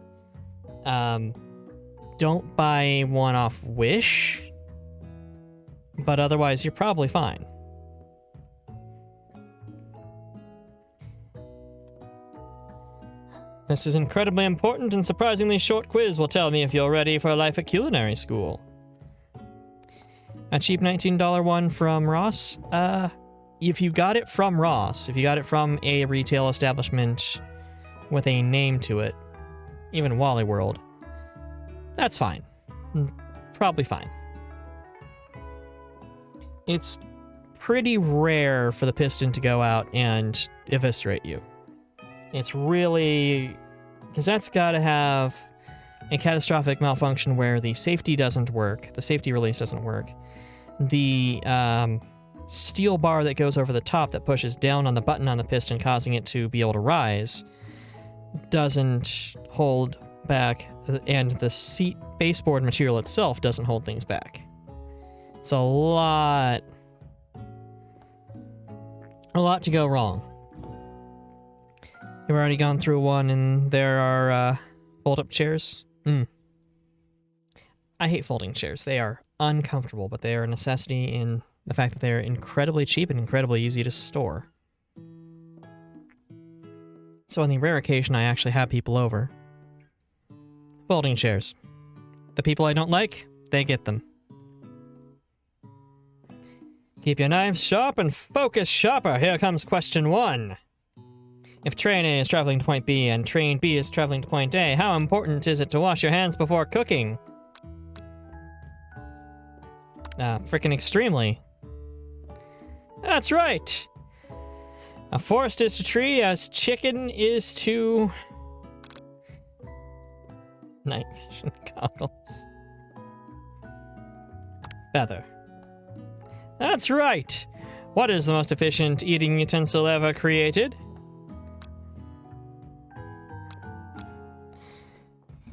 Don't buy one off Wish, but otherwise you're probably fine. This is incredibly important and surprisingly short quiz will tell me if you're ready for life at culinary school. A cheap $19 one from Ross? If you got it from Ross, if you got it from a retail establishment with a name to it, even Wally World, that's fine. Probably fine. It's pretty rare for the piston to go out and eviscerate you. It's really... because that's got to have a catastrophic malfunction where the safety doesn't work, the safety release doesn't work, the steel bar that goes over the top that pushes down on the button on the piston, causing it to be able to rise, doesn't hold back, and the seat baseboard material itself doesn't hold things back. It's a lot to go wrong. You've already gone through one, and there are fold-up chairs. I hate folding chairs. They are uncomfortable, but they are a necessity in the fact that they're incredibly cheap and incredibly easy to store. So on the rare occasion I actually have people over, folding chairs. The people I don't like, they get them. Keep your knives sharp and focus sharper. Here comes question 1. If train A is traveling to point B and train B is traveling to point A, how important is it to wash your hands before cooking? Frickin' extremely. That's right! A forest is to tree as chicken is to... night vision goggles. Feather. That's right! What is the most efficient eating utensil ever created?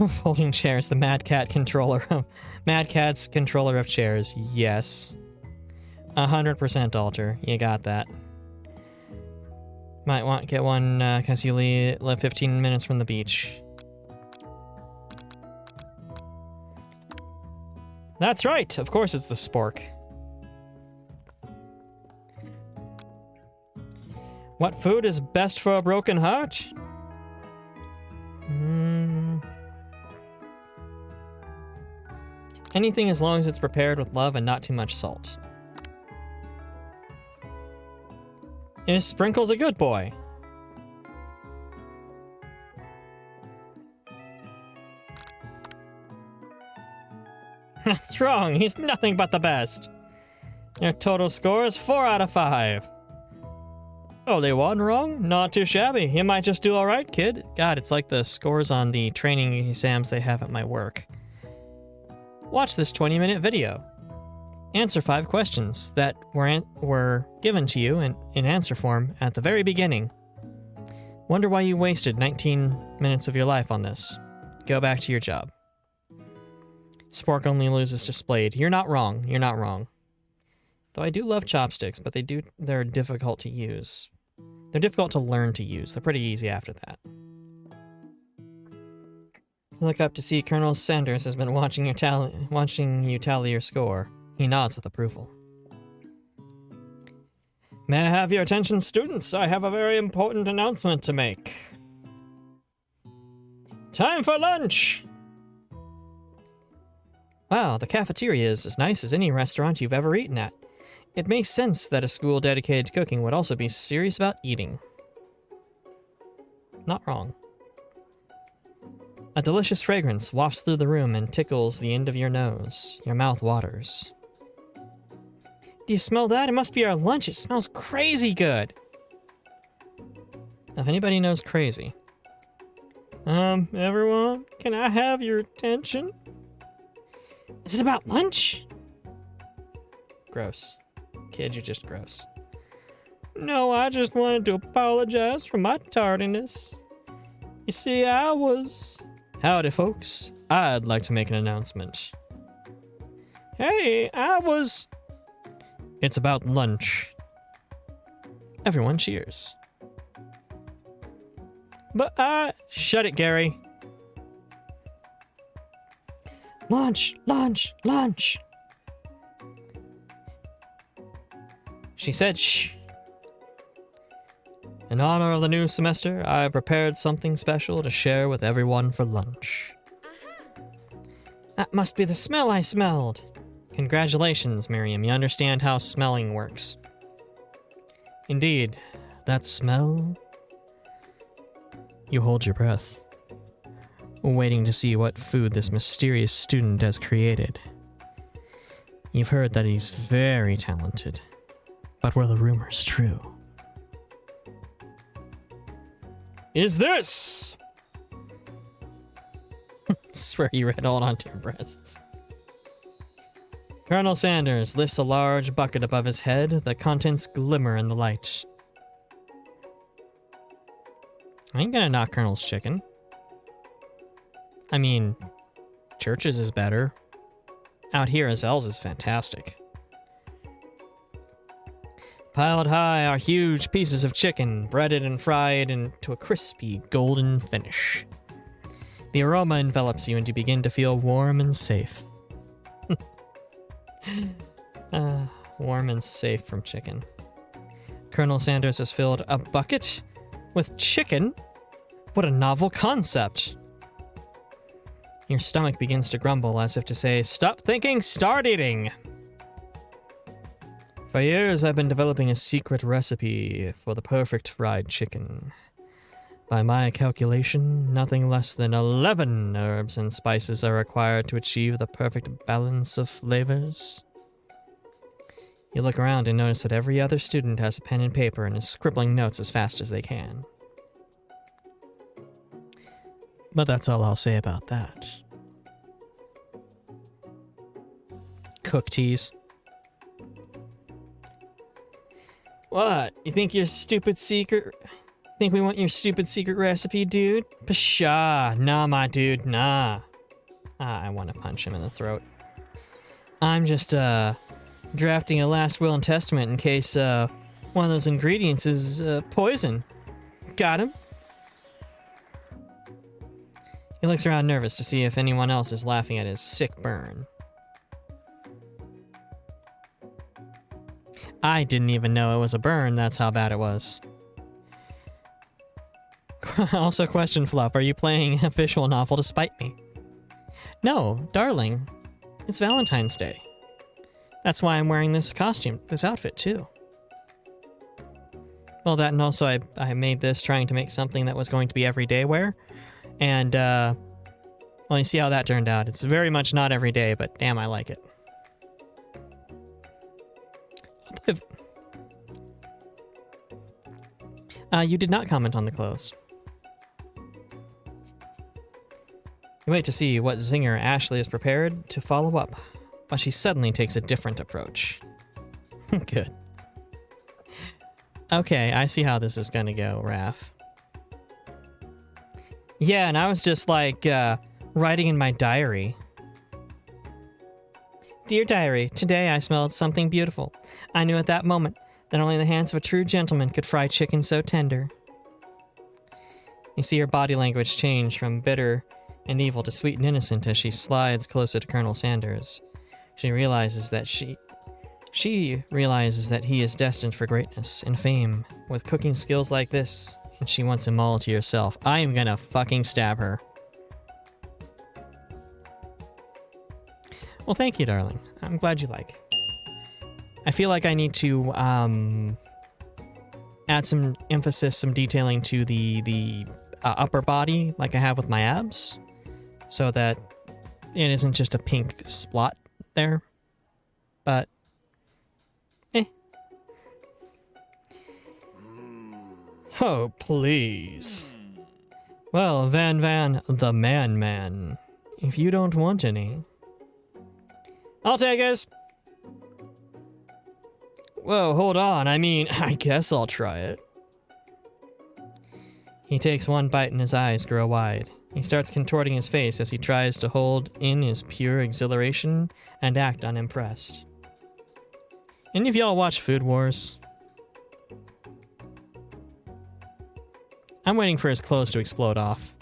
Folding chairs, the Mad Cat controller of... Mad Cat's controller of chairs, yes. 100% Alter, you got that. Might want to get one, because you live 15 minutes from the beach. That's right, of course it's the spork. What food is best for a broken heart? Anything as long as it's prepared with love and not too much salt. Is Sprinkles a good boy? That's wrong. He's nothing but the best. Your total score is 4 out of 5. Only one wrong? Not too shabby. You might just do alright, kid. God, it's like the scores on the training exams they have at my work. Watch this 20-minute video. Answer 5 questions that were given to you in answer form at the very beginning. Wonder why you wasted 19 minutes of your life on this. Go back to your job. Spork only loses to Splade. You're not wrong. You're not wrong. Though I do love chopsticks, but they're difficult to use. They're difficult to learn to use. They're pretty easy after that. Look up to see Colonel Sanders has been watching you tally your score. He nods with approval. May I have your attention, students? I have a very important announcement to make. Time for lunch! Wow, the cafeteria is as nice as any restaurant you've ever eaten at. It makes sense that a school dedicated to cooking would also be serious about eating. Not wrong. A delicious fragrance wafts through the room and tickles the end of your nose. Your mouth waters. Do you smell that? It must be our lunch. It smells crazy good. If anybody knows crazy. Everyone, can I have your attention? Is it about lunch? Gross. Kid, you're just gross. No, I just wanted to apologize for my tardiness. You see, Howdy, folks. I'd like to make an announcement. Hey, It's about lunch. Everyone cheers. But Shut it, Gary. Lunch, lunch, lunch. She said shh. In honor of the new semester, I prepared something special to share with everyone for lunch. That must be the smell I smelled. Congratulations, Miriam. You understand how smelling works. Indeed, that smell. You hold your breath, waiting to see what food this mysterious student has created. You've heard that he's very talented, but were the rumors true? Is this? Swear you read all onto your breasts. Colonel Sanders lifts a large bucket above his head. The contents glimmer in the light. I ain't gonna knock Colonel's chicken. I mean, Church's is better. Out here, Azel's is fantastic. Piled high are huge pieces of chicken, breaded and fried into a crispy, golden finish. The aroma envelops you and you begin to feel warm and safe. Warm and safe from chicken. Colonel Sanders has filled a bucket with chicken? What a novel concept! Your stomach begins to grumble as if to say, stop thinking, start eating! For years, I've been developing a secret recipe for the perfect fried chicken. By my calculation, nothing less than 11 herbs and spices are required to achieve the perfect balance of flavors. You look around and notice that every other student has a pen and paper and is scribbling notes as fast as they can. But that's all I'll say about that. Cook tease. What? You think your stupid secret... Think we want your stupid secret recipe, dude? Pshaw. Nah, my dude, nah. I want to punch him in the throat. I'm just, drafting a last will and testament in case, one of those ingredients is, poison. Got him? He looks around nervous to see if anyone else is laughing at his sick burn. I didn't even know it was a burn, that's how bad it was. Also, question, Fluff, are you playing a visual novel to spite me? No, darling. It's Valentine's Day. That's why I'm wearing this costume, this outfit, too. Well, that and also I made this trying to make something that was going to be everyday wear. And, Well, you see how that turned out. It's very much not every day, but damn, I like it. You did not comment on the clothes. You wait to see what zinger Ashley is prepared to follow up, but she suddenly takes a different approach. Good. Okay, I see how this is gonna go, Raph. Yeah, and I was just like, writing in my diary. Dear diary, today I smelled something beautiful. I knew at that moment that only the hands of a true gentleman could fry chicken so tender. You see her body language change from bitter and evil to sweet and innocent as she slides closer to Colonel Sanders. She realizes that she realizes that he is destined for greatness and fame with cooking skills like this, and she wants them all to herself. I am gonna fucking stab her. Well, thank you, darling. I'm glad you like. I feel like I need to add some emphasis, some detailing to the upper body, like I have with my abs, so that it isn't just a pink splot there. But, Oh, please. Well, Van, the man. If you don't want any, I'll take it. Whoa, hold on. I mean, I guess I'll try it. He takes one bite and his eyes grow wide. He starts contorting his face as he tries to hold in his pure exhilaration and act unimpressed. Any of y'all watch Food Wars? I'm waiting for his clothes to explode off.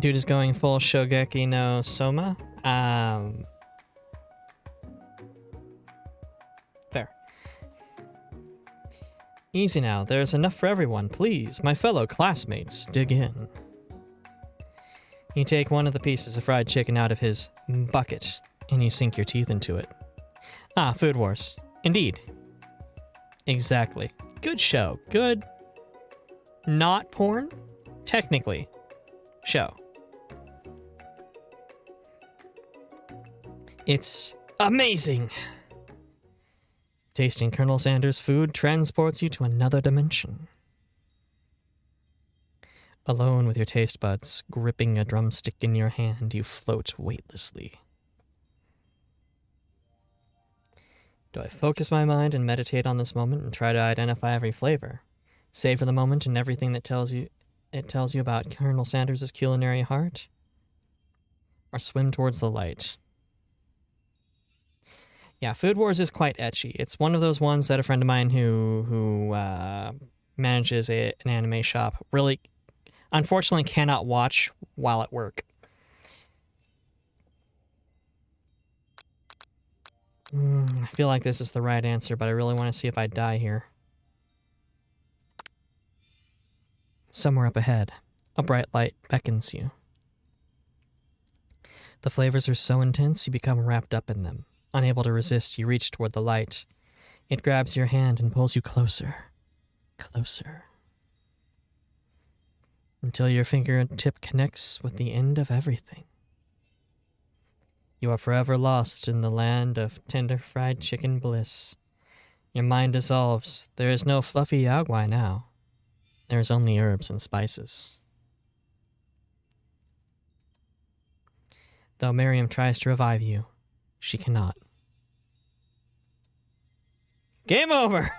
Dude is going full Shogeki no Soma. Fair. Easy now, there's enough for everyone, please. My fellow classmates, dig in. You take one of the pieces of fried chicken out of his bucket, and you sink your teeth into it. Ah, Food Wars. Indeed. Exactly. Good show. Good. Not porn? Technically. Show. It's amazing! Tasting Colonel Sanders' food transports you to another dimension. Alone with your taste buds, gripping a drumstick in your hand, you float weightlessly. Do I focus my mind and meditate on this moment and try to identify every flavor? Savor the moment and everything that tells you about Colonel Sanders' culinary heart? Or swim towards the light? Yeah, Food Wars is quite ecchi. It's one of those ones that a friend of mine who manages an anime shop really, unfortunately, cannot watch while at work. I feel like this is the right answer, but I really want to see if I die here. Somewhere up ahead, a bright light beckons you. The flavors are so intense you become wrapped up in them. Unable to resist, you reach toward the light. It grabs your hand and pulls you closer. Closer. Until your fingertip connects with the end of everything. You are forever lost in the land of tender fried chicken bliss. Your mind dissolves. There is no fluffy ILY now. There is only herbs and spices. Though Miriam tries to revive you, she cannot. Game over!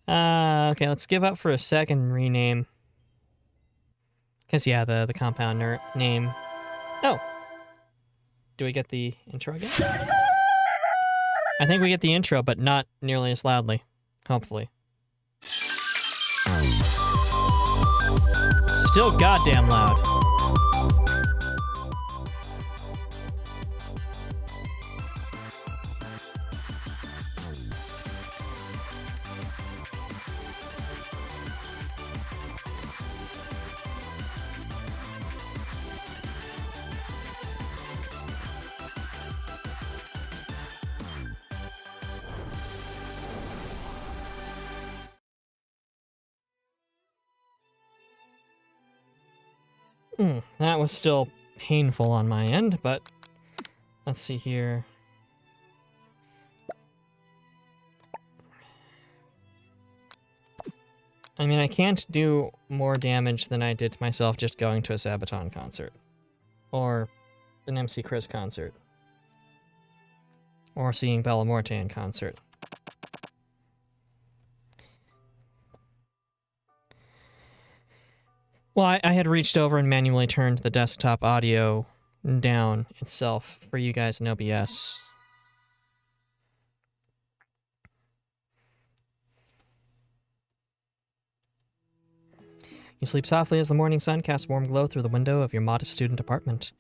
Okay, let's give up for a second and rename. Because, yeah, the compound name. Oh! Do we get the intro again? I think we get the intro, but not nearly as loudly. Hopefully. Still goddamn loud. That was still painful on my end, but let's see here. I mean, I can't do more damage than I did to myself just going to a Sabaton concert. Or an MC Chris concert. Or seeing Bella Morte in concert. Well, I had reached over and manually turned the desktop audio down itself for you guys in OBS. You sleep softly as the morning sun casts warm glow through the window of your modest student apartment.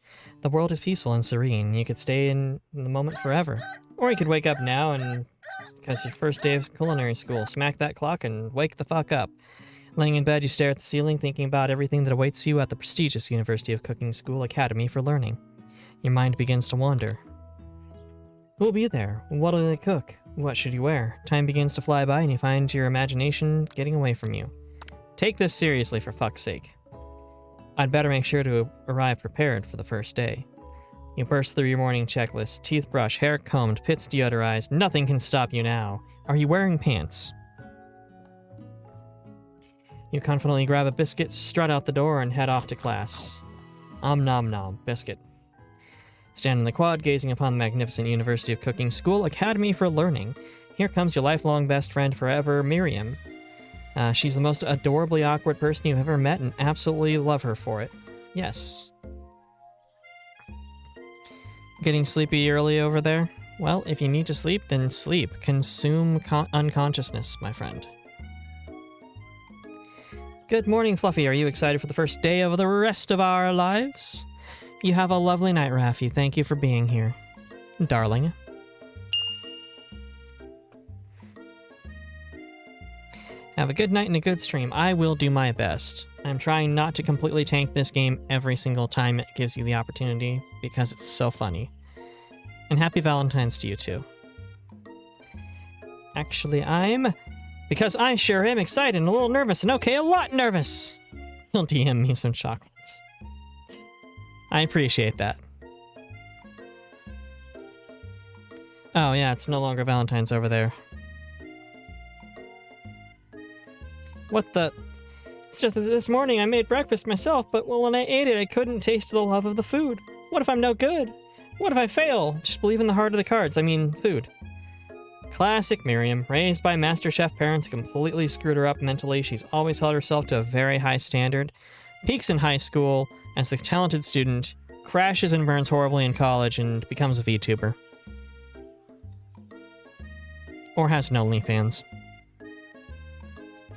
The world is peaceful and serene. You could stay in the moment forever. Or you could wake up now and, because your first day of culinary school, smack that clock and wake the fuck up. Laying in bed, you stare at the ceiling, thinking about everything that awaits you at the prestigious University of Cooking School Academy for Learning. Your mind begins to wander. Who will be there? What will they cook? What should you wear? Time begins to fly by and you find your imagination getting away from you. Take this seriously, for fuck's sake. I'd better make sure to arrive prepared for the first day. You burst through your morning checklist. Teeth brushed, hair combed, pits deodorized. Nothing can stop you now. Are you wearing pants? You confidently grab a biscuit, strut out the door, and head off to class. Om nom nom, biscuit. Stand in the quad, gazing upon the magnificent University of Cooking School Academy for Learning. Here comes your lifelong best friend forever, Miriam. She's the most adorably awkward person you've ever met and absolutely love her for it. Yes. Getting sleepy early over there? Well, if you need to sleep, then sleep. Consume unconsciousness, my friend. Good morning, Fluffy. Are you excited for the first day of the rest of our lives? You have a lovely night, Raffi. Thank you for being here. Darling. Have a good night and a good stream. I will do my best. I'm trying not to completely tank this game every single time it gives you the opportunity, because it's so funny. And happy Valentines to you, too. Actually, because I sure am excited and a little nervous, and okay, a lot nervous. He'll DM me some chocolates. I appreciate that. Oh yeah, it's no longer Valentine's over there. What the? It's just that this morning I made breakfast myself, but when I ate it, I couldn't taste the love of the food. What if I'm no good? What if I fail? Just believe in the heart of the cards. I mean, food. Classic Miriam. Raised by Master Chef parents who completely screwed her up mentally, she's always held herself to a very high standard. Peaks in high school as a talented student, crashes and burns horribly in college, and becomes a VTuber. Or has an OnlyFans.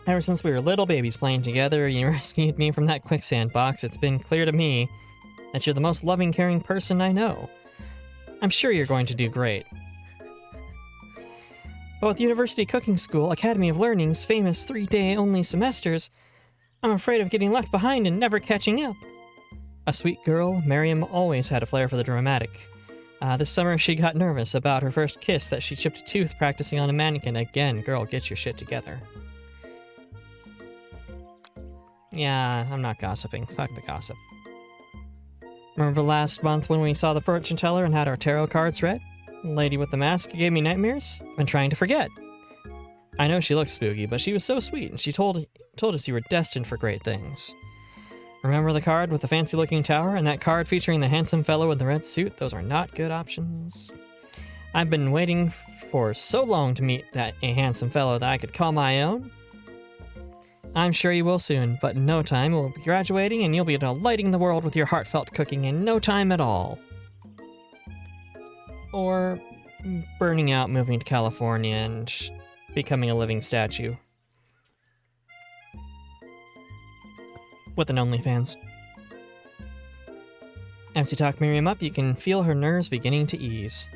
Ever since we were little babies playing together, you rescued me from that quicksand box. It's been clear to me that you're the most loving, caring person I know. I'm sure you're going to do great. But with University Cooking School Academy of Learning's famous 3-day-only semesters, I'm afraid of getting left behind and never catching up. A sweet girl, Miriam always had a flair for the dramatic. This summer she got nervous about her first kiss that she chipped a tooth practicing on a mannequin. Again, girl, get your shit together. Yeah, I'm not gossiping. Fuck the gossip. Remember last month when we saw the fortune teller and had our tarot cards read? The lady with the mask who gave me nightmares? I've been trying to forget. I know she looked spooky, but she was so sweet, and she told us you were destined for great things. Remember the card with the fancy-looking tower, and that card featuring the handsome fellow in the red suit? Those are not good options. I've been waiting for so long to meet a handsome fellow that I could call my own. I'm sure you will soon, but in no time we'll be graduating and you'll be delighting the world with your heartfelt cooking in no time at all. Or burning out, moving to California, and becoming a living statue. With an OnlyFans. As you talk Miriam up, you can feel her nerves beginning to ease.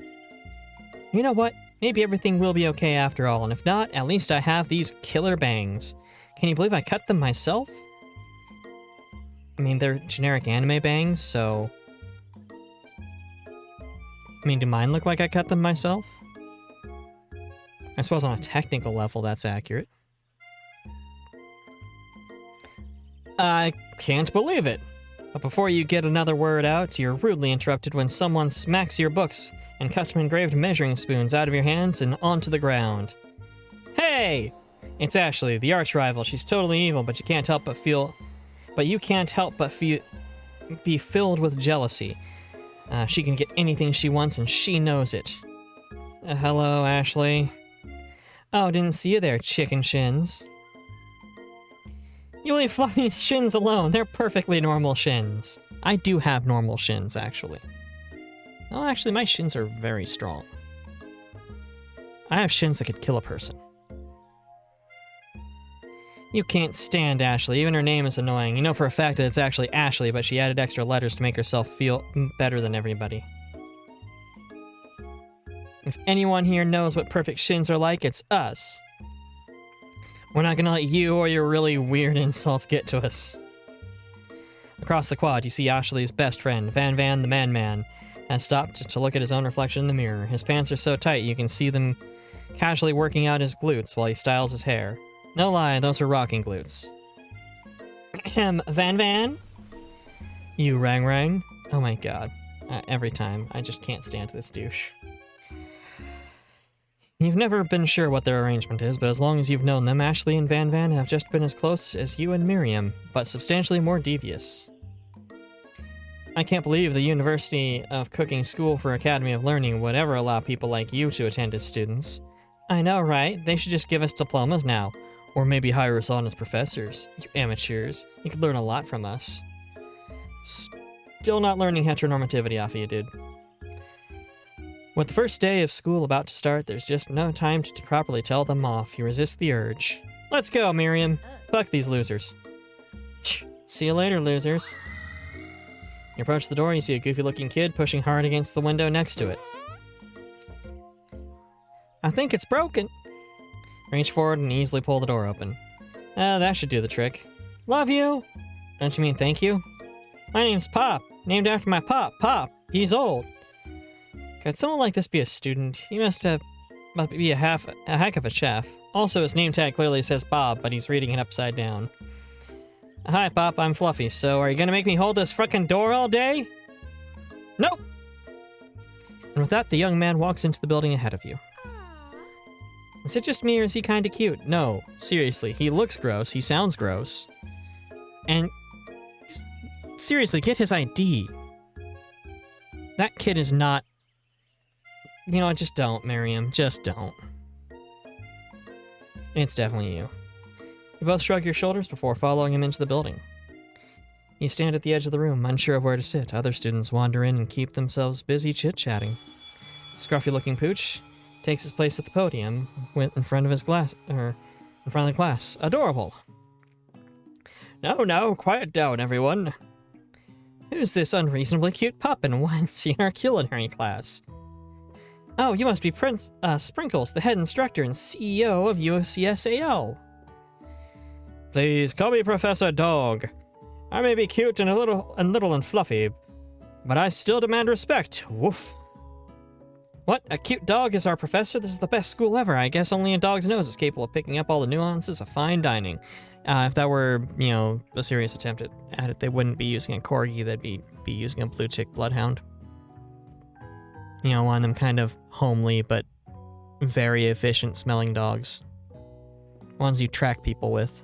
You know what? Maybe everything will be okay after all, and if not, at least I have these killer bangs. Can you believe I cut them myself? I mean, they're generic anime bangs, so... I mean, do mine look like I cut them myself? I suppose on a technical level that's accurate. I can't believe it. But before you get another word out, you're rudely interrupted when someone smacks your books and custom-engraved measuring spoons out of your hands and onto the ground. Hey! It's Ashley, the arch-rival. She's totally evil, but you can't help but be filled with jealousy. She can get anything she wants, and she knows it. Hello, Ashley. Oh, didn't see you there, chicken shins. You leave Fluffy's shins alone. They're perfectly normal shins. I do have normal shins, actually. Oh, actually, my shins are very strong. I have shins that could kill a person. You can't stand Ashley. Even her name is annoying. You know for a fact that it's actually Ashley, but she added extra letters to make herself feel better than everybody. If anyone here knows what perfect shins are like, it's us. We're not gonna let you or your really weird insults get to us. Across the quad, you see Ashley's best friend, Van the Man-Man, has stopped to look at his own reflection in the mirror. His pants are so tight you can see them casually working out his glutes while he styles his hair. No lie, those are rocking glutes. Van? You Rang? Oh my god. Every time. I just can't stand this douche. You've never been sure what their arrangement is, but as long as you've known them, Ashley and Van have just been as close as you and Miriam, but substantially more devious. I can't believe the University of Cooking School for Academy of Learning would ever allow people like you to attend as students. I know, right? They should just give us diplomas now. Or maybe hire us on as professors. You amateurs. You could learn a lot from us. Still not learning heteronormativity off of you, dude. With the first day of school about to start, there's just no time to properly tell them off. You resist the urge. Let's go, Miriam. Fuck these losers. See you later, losers. You approach the door and you see a goofy-looking kid pushing hard against the window next to it. I think it's broken. Reach forward and easily pull the door open. That should do the trick. Love you! Don't you mean thank you? My name's Pop, named after my Pop. He's old. Could someone like this be a student? He must be a heck of a chef. Also, his name tag clearly says Bob, but he's reading it upside down. Hi, Pop, I'm Fluffy, so are you gonna make me hold this frickin' door all day? Nope! And with that, the young man walks into the building ahead of you. Is it just me or is he kinda cute? No, seriously, he looks gross, he sounds gross. And seriously, get his ID. That kid is not... You know, just don't, Miriam. Just don't. It's definitely you. You both shrug your shoulders before following him into the building. You stand at the edge of the room, unsure of where to sit. Other students wander in and keep themselves busy chit-chatting. Scruffy-looking Pooch takes his place at the podium in front of the class. Adorable. No, quiet down, everyone. Who's this unreasonably cute pup and why is he in our culinary class? Oh, you must be Prince Sprinkles, the head instructor and CEO of UCSAL. Please call me Professor Dog. I may be cute and little and fluffy, but I still demand respect. Woof. What? A cute dog is our professor? This is the best school ever. I guess only a dog's nose is capable of picking up all the nuances of fine dining. If that were, you know, a serious attempt at it, they wouldn't be using a corgi, they'd be using a blue tick bloodhound. You know, one of them kind of homely but very efficient smelling dogs. Ones you track people with.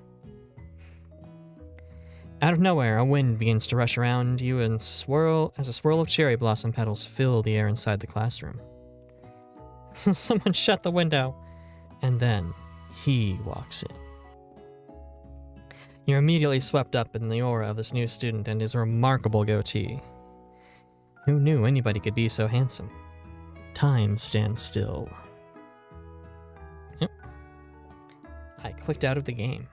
Out of nowhere, a wind begins to rush around you and swirl as a swirl of cherry blossom petals fill the air inside the classroom. Someone shut the window, and then he walks in. You're immediately swept up in the aura of this new student and his remarkable goatee. Who knew anybody could be so handsome? Time stands still. Yep. I clicked out of the game.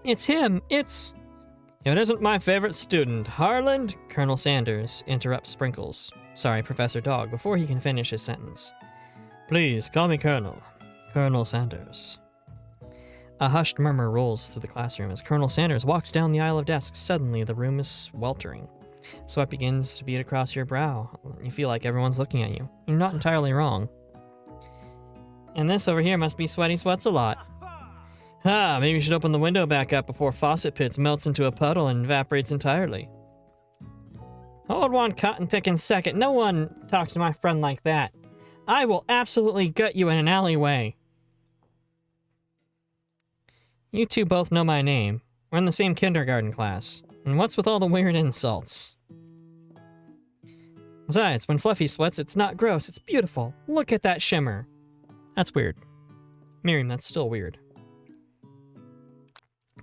It's him! If it isn't my favorite student, Harland, Colonel Sanders interrupts Sprinkles. Sorry, Professor Dog, before he can finish his sentence. Please, call me Colonel. Colonel Sanders. A hushed murmur rolls through the classroom as Colonel Sanders walks down the aisle of desks. Suddenly, the room is sweltering. Sweat begins to bead across your brow. You feel like everyone's looking at you. You're not entirely wrong. And this over here must be Sweaty Sweats a Lot. Maybe you should open the window back up before Faucet Pits melts into a puddle and evaporates entirely. Hold one cotton-picking second. No one talks to my friend like that. I will absolutely gut you in an alleyway. You two both know my name. We're in the same kindergarten class. And what's with all the weird insults? Besides, when Fluffy sweats, it's not gross, it's beautiful. Look at that shimmer. That's weird. Miriam, that's still weird.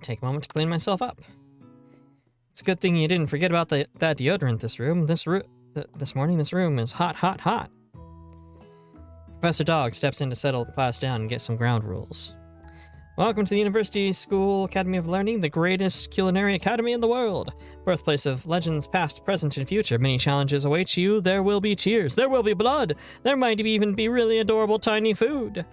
Take a moment to clean myself up. It's a good thing you didn't forget about that deodorant this morning. This room is hot, hot, hot. Professor Dog steps in to settle the class down and get some ground rules. Welcome to the University School Academy of Learning, the greatest culinary academy in the world. Birthplace of legends past, present, and future. Many challenges await you. There will be tears. There will be blood. There might even be really adorable tiny food.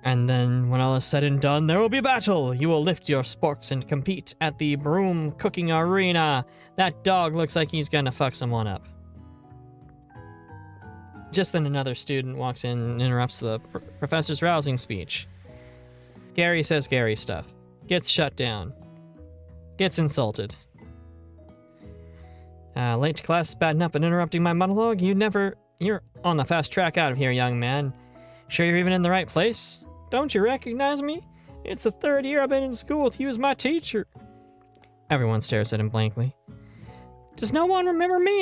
And then, when all is said and done, there will be battle. You will lift your sporks and compete at the broom cooking arena. That dog looks like he's gonna fuck someone up. Just then another student walks in and interrupts the professor's rousing speech. Gary says Gary stuff. Gets shut down. Gets insulted. Late to class, batting up and interrupting my monologue? You're on the fast track out of here, young man. Sure you're even in the right place? Don't you recognize me? It's the third year I've been in school with you as my teacher. Everyone stares at him blankly. Does no one remember me?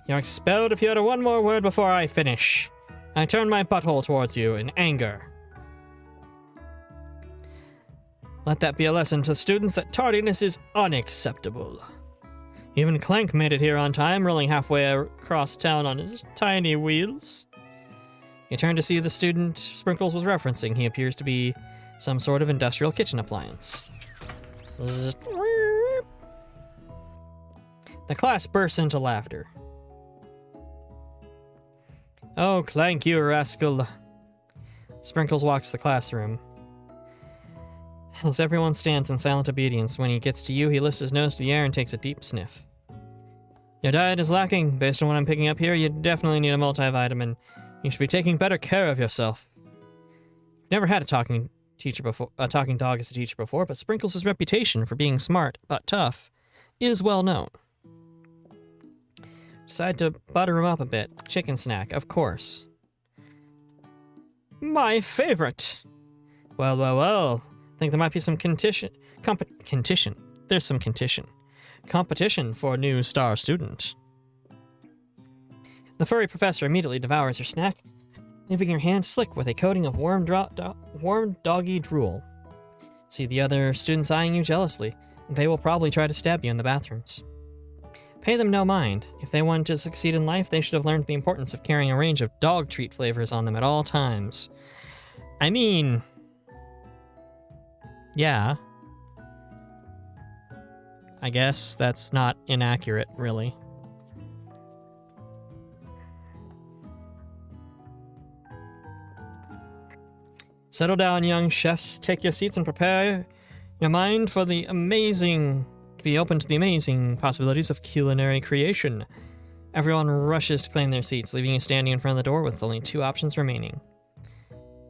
You're expelled if you utter one more word before I finish. I turn my butthole towards you in anger. Let that be a lesson to students that tardiness is unacceptable. Even Clank made it here on time, rolling halfway across town on his tiny wheels. He turned to see the student Sprinkles was referencing. He appears to be some sort of industrial kitchen appliance. The class bursts into laughter. Oh, Clank, you rascal. Sprinkles walks the classroom. As everyone stands in silent obedience, when he gets to you, he lifts his nose to the air and takes a deep sniff. Your diet is lacking. Based on what I'm picking up here, you definitely need a multivitamin. You should be taking better care of yourself. Never had a talking dog as a teacher before, but Sprinkles' reputation for being smart but tough is well known. Decide to butter him up a bit. Chicken snack, of course. My favorite. Well. I think there might be some competition. There's some competition for a new star student. The furry professor immediately devours your snack, leaving your hand slick with a coating of warm doggy drool. See the other students eyeing you jealously. They will probably try to stab you in the bathrooms. Pay them no mind. If they wanted to succeed in life, they should have learned the importance of carrying a range of dog treat flavors on them at all times. I mean... yeah. I guess that's not inaccurate, really. Settle down, young chefs. Take your seats and prepare your mind for the amazing... be open to the amazing possibilities of culinary creation. Everyone rushes to claim their seats, leaving you standing in front of the door with only 2 options remaining.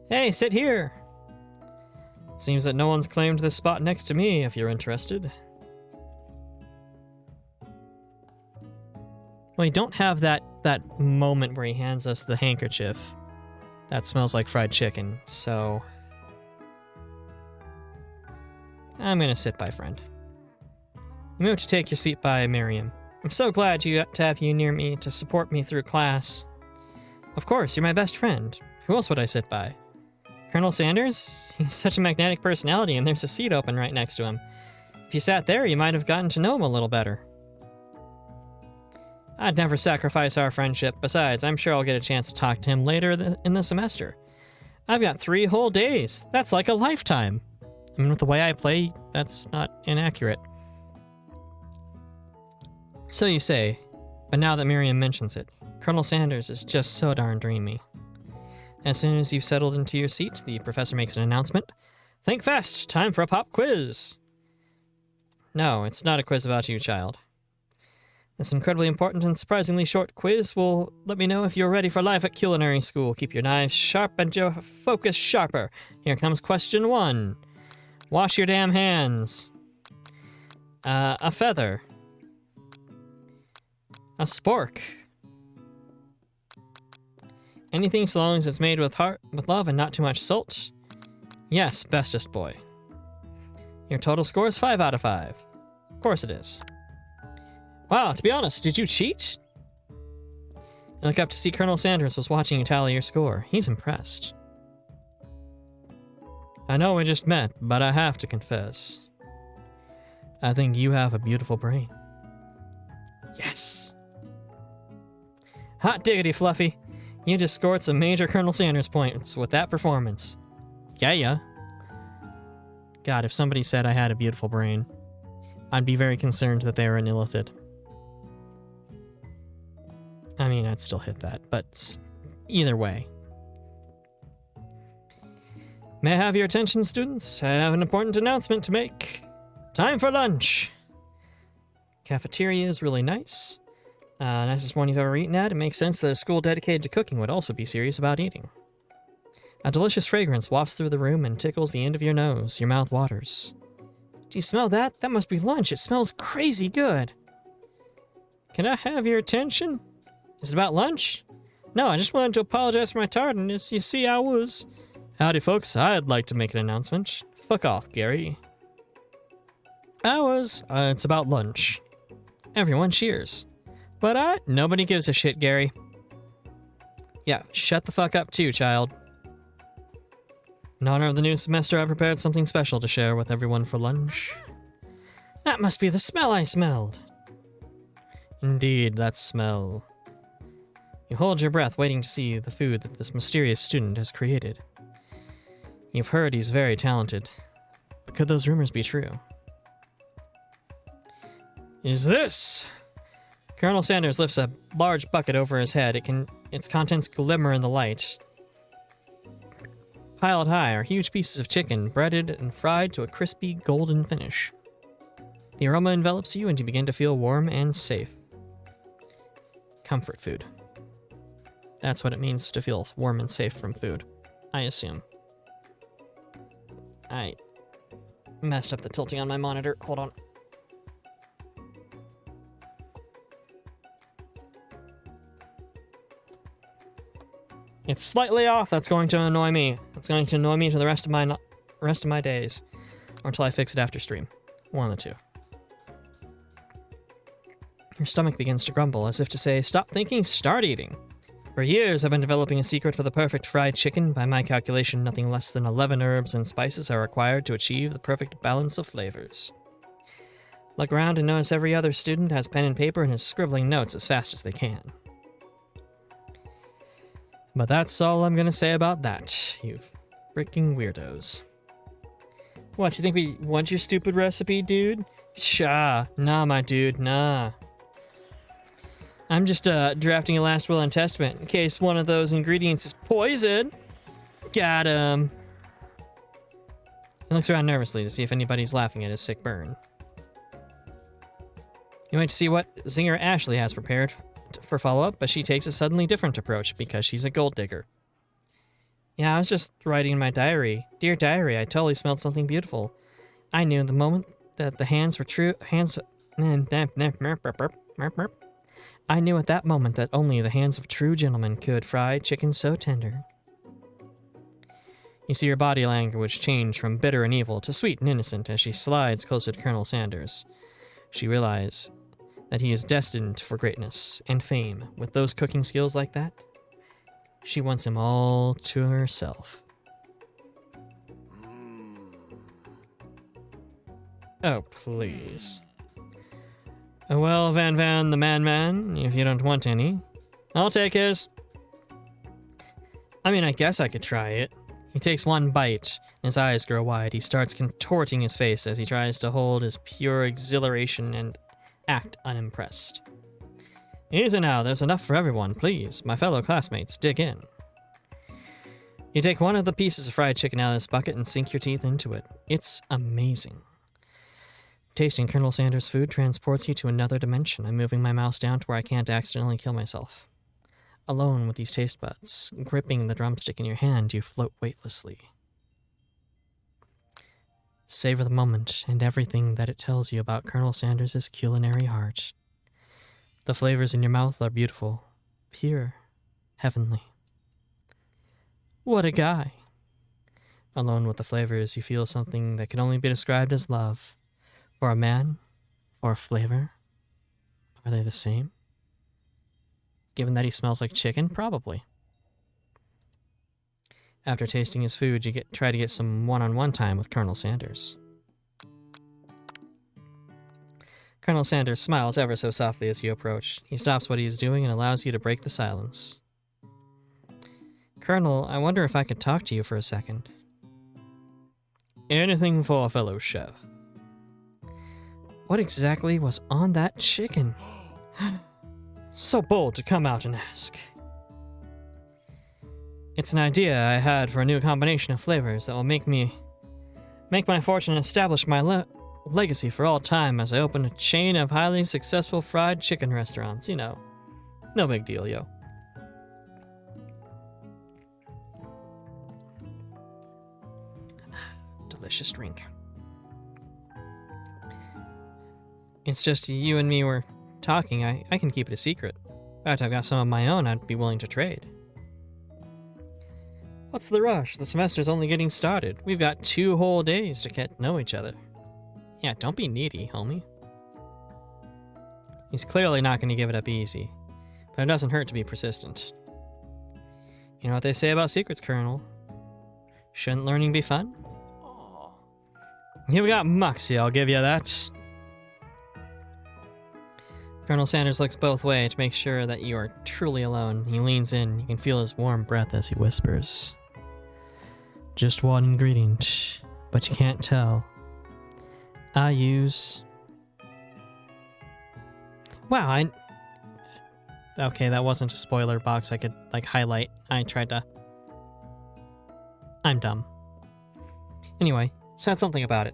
Hey, sit here! Seems that no one's claimed this spot next to me, if you're interested. Well, you don't have that moment where he hands us the handkerchief. That smells like fried chicken, so... I'm gonna sit by friend. You move to take your seat by Miriam. I'm so glad to have you near me to support me through class. Of course, you're my best friend. Who else would I sit by? Colonel Sanders? He's such a magnetic personality, and there's a seat open right next to him. If you sat there, you might have gotten to know him a little better. I'd never sacrifice our friendship. Besides, I'm sure I'll get a chance to talk to him later in the semester. I've got 3 whole days. That's like a lifetime. I mean, with the way I play, that's not inaccurate. So you say, but now that Miriam mentions it, Colonel Sanders is just so darn dreamy. As soon as you've settled into your seat, the professor makes an announcement. Think fast, time for a pop quiz. No, it's not a quiz about you, child. This incredibly important and surprisingly short quiz will let me know if you're ready for life at culinary school. Keep your knives sharp and your focus sharper. Here comes question 1. Wash your damn hands. A feather. A spork. Anything so long as it's made with heart, with love and not too much salt. Yes, bestest boy. Your total score is 5 out of 5. Of course it is. Wow, to be honest, did you cheat? You look up to see Colonel Sanders was watching you tally your score. He's impressed. I know we just met, but I have to confess. I think you have a beautiful brain. Yes. Hot diggity, Fluffy. You just scored some major Colonel Sanders points with that performance. Yeah. God, if somebody said I had a beautiful brain, I'd be very concerned that they were an illithid. I mean, I'd still hit that, but either way. May I have your attention, students? I have an important announcement to make. Time for lunch! Cafeteria is really nice. Nicest one you've ever eaten at. It makes sense that a school dedicated to cooking would also be serious about eating. A delicious fragrance wafts through the room and tickles the end of your nose. Your mouth waters. Do you smell that? That must be lunch. It smells crazy good. Can I have your attention? Is it about lunch? No, I just wanted to apologize for my tardiness. You see, I was... Howdy, folks. I'd like to make an announcement. Fuck off, Gary. It's about lunch. Everyone cheers. But nobody gives a shit, Gary. Yeah, shut the fuck up too, child. In honor of the new semester, I prepared something special to share with everyone for lunch. That must be the smell I smelled. Indeed, that smell. You hold your breath, waiting to see the food that this mysterious student has created. You've heard he's very talented. But could those rumors be true? Is this? Colonel Sanders lifts a large bucket over his head. Its contents glimmer in the light. Piled high are huge pieces of chicken, breaded and fried to a crispy golden finish. The aroma envelops you and you begin to feel warm and safe. Comfort food. That's what it means to feel warm and safe from food, I assume. I messed up the tilting on my monitor. Hold on. It's slightly off. That's going to annoy me. It's going to annoy me to the rest of my days, or until I fix it after stream. One of the two. Your stomach begins to grumble, as if to say, "Stop thinking, start eating." For years, I've been developing a secret for the perfect fried chicken. By my calculation, nothing less than 11 herbs and spices are required to achieve the perfect balance of flavors. Look around and notice every other student has pen and paper and is scribbling notes as fast as they can. But that's all I'm gonna say about that, you freaking weirdos. What, you think we want your stupid recipe, dude? Nah, my dude, nah. I'm just drafting a last will and testament in case one of those ingredients is poison. Got him. He looks around nervously to see if anybody's laughing at his sick burn. You wait to see what Zinger Ashley has prepared for follow-up, but she takes a suddenly different approach because she's a gold digger. Yeah, I was just writing in my diary. Dear diary, I totally smelled something beautiful. I knew the moment that the hands were true... I knew at that moment that only the hands of a true gentleman could fry chicken so tender. You see her body language change from bitter and evil to sweet and innocent as she slides closer to Colonel Sanders. She realizes that he is destined for greatness and fame. With those cooking skills like that, she wants him all to herself. Oh, please. Well, Van the Man, if you don't want any, I'll take his. I mean, I guess I could try it. He takes one bite, and his eyes grow wide. He starts contorting his face as he tries to hold his pure exhilaration and act unimpressed. Easy now, there's enough for everyone, please. My fellow classmates, dig in. You take one of the pieces of fried chicken out of this bucket and sink your teeth into it. It's amazing. Tasting Colonel Sanders' food transports you to another dimension. I'm moving my mouse down to where I can't accidentally kill myself. Alone with these taste buds, gripping the drumstick in your hand, you float weightlessly. Savor the moment and everything that it tells you about Colonel Sanders' culinary heart. The flavors in your mouth are beautiful, pure, heavenly. What a guy! Alone with the flavors, you feel something that can only be described as love. For a man, or a flavor, are they the same? Given that he smells like chicken, probably. After tasting his food, you try to get some one-on-one time with Colonel Sanders. Colonel Sanders smiles ever so softly as you approach. He stops what he is doing and allows you to break the silence. Colonel, I wonder if I could talk to you for a second. Anything for a fellow chef. What exactly was on that chicken? So bold to come out and ask. It's an idea I had for a new combination of flavors that will make my fortune and establish my legacy for all time as I open a chain of highly successful fried chicken restaurants. You know, no big deal, yo. Delicious drink. It's just you and me were talking. I can keep it a secret. In fact, I've got some of my own I'd be willing to trade. What's the rush? The semester's only getting started. We've got 2 whole days to get to know each other. Yeah, don't be needy, homie. He's clearly not going to give it up easy, but it doesn't hurt to be persistent. You know what they say about secrets, Colonel? Shouldn't learning be fun? Here we got Moxie, I'll give you that. Colonel Sanders looks both ways to make sure that you are truly alone. He leans in. You can feel his warm breath as he whispers. Just one ingredient, but you can't tell. I use... Wow, Okay, that wasn't a spoiler box I could, highlight. I tried to... I'm dumb. Anyway, said something about it.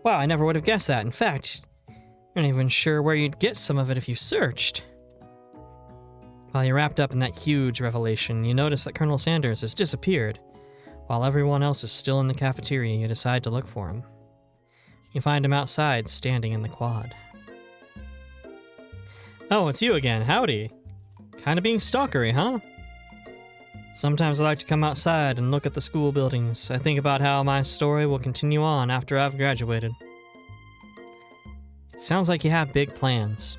Wow, I never would have guessed that. In fact, you're not even sure where you'd get some of it if you searched. While you're wrapped up in that huge revelation, you notice that Colonel Sanders has disappeared. While everyone else is still in the cafeteria, you decide to look for him. You find him outside, standing in the quad. Oh, it's you again. Howdy. Kinda being stalkery, huh? Sometimes I like to come outside and look at the school buildings. I think about how my story will continue on after I've graduated. It sounds like you have big plans.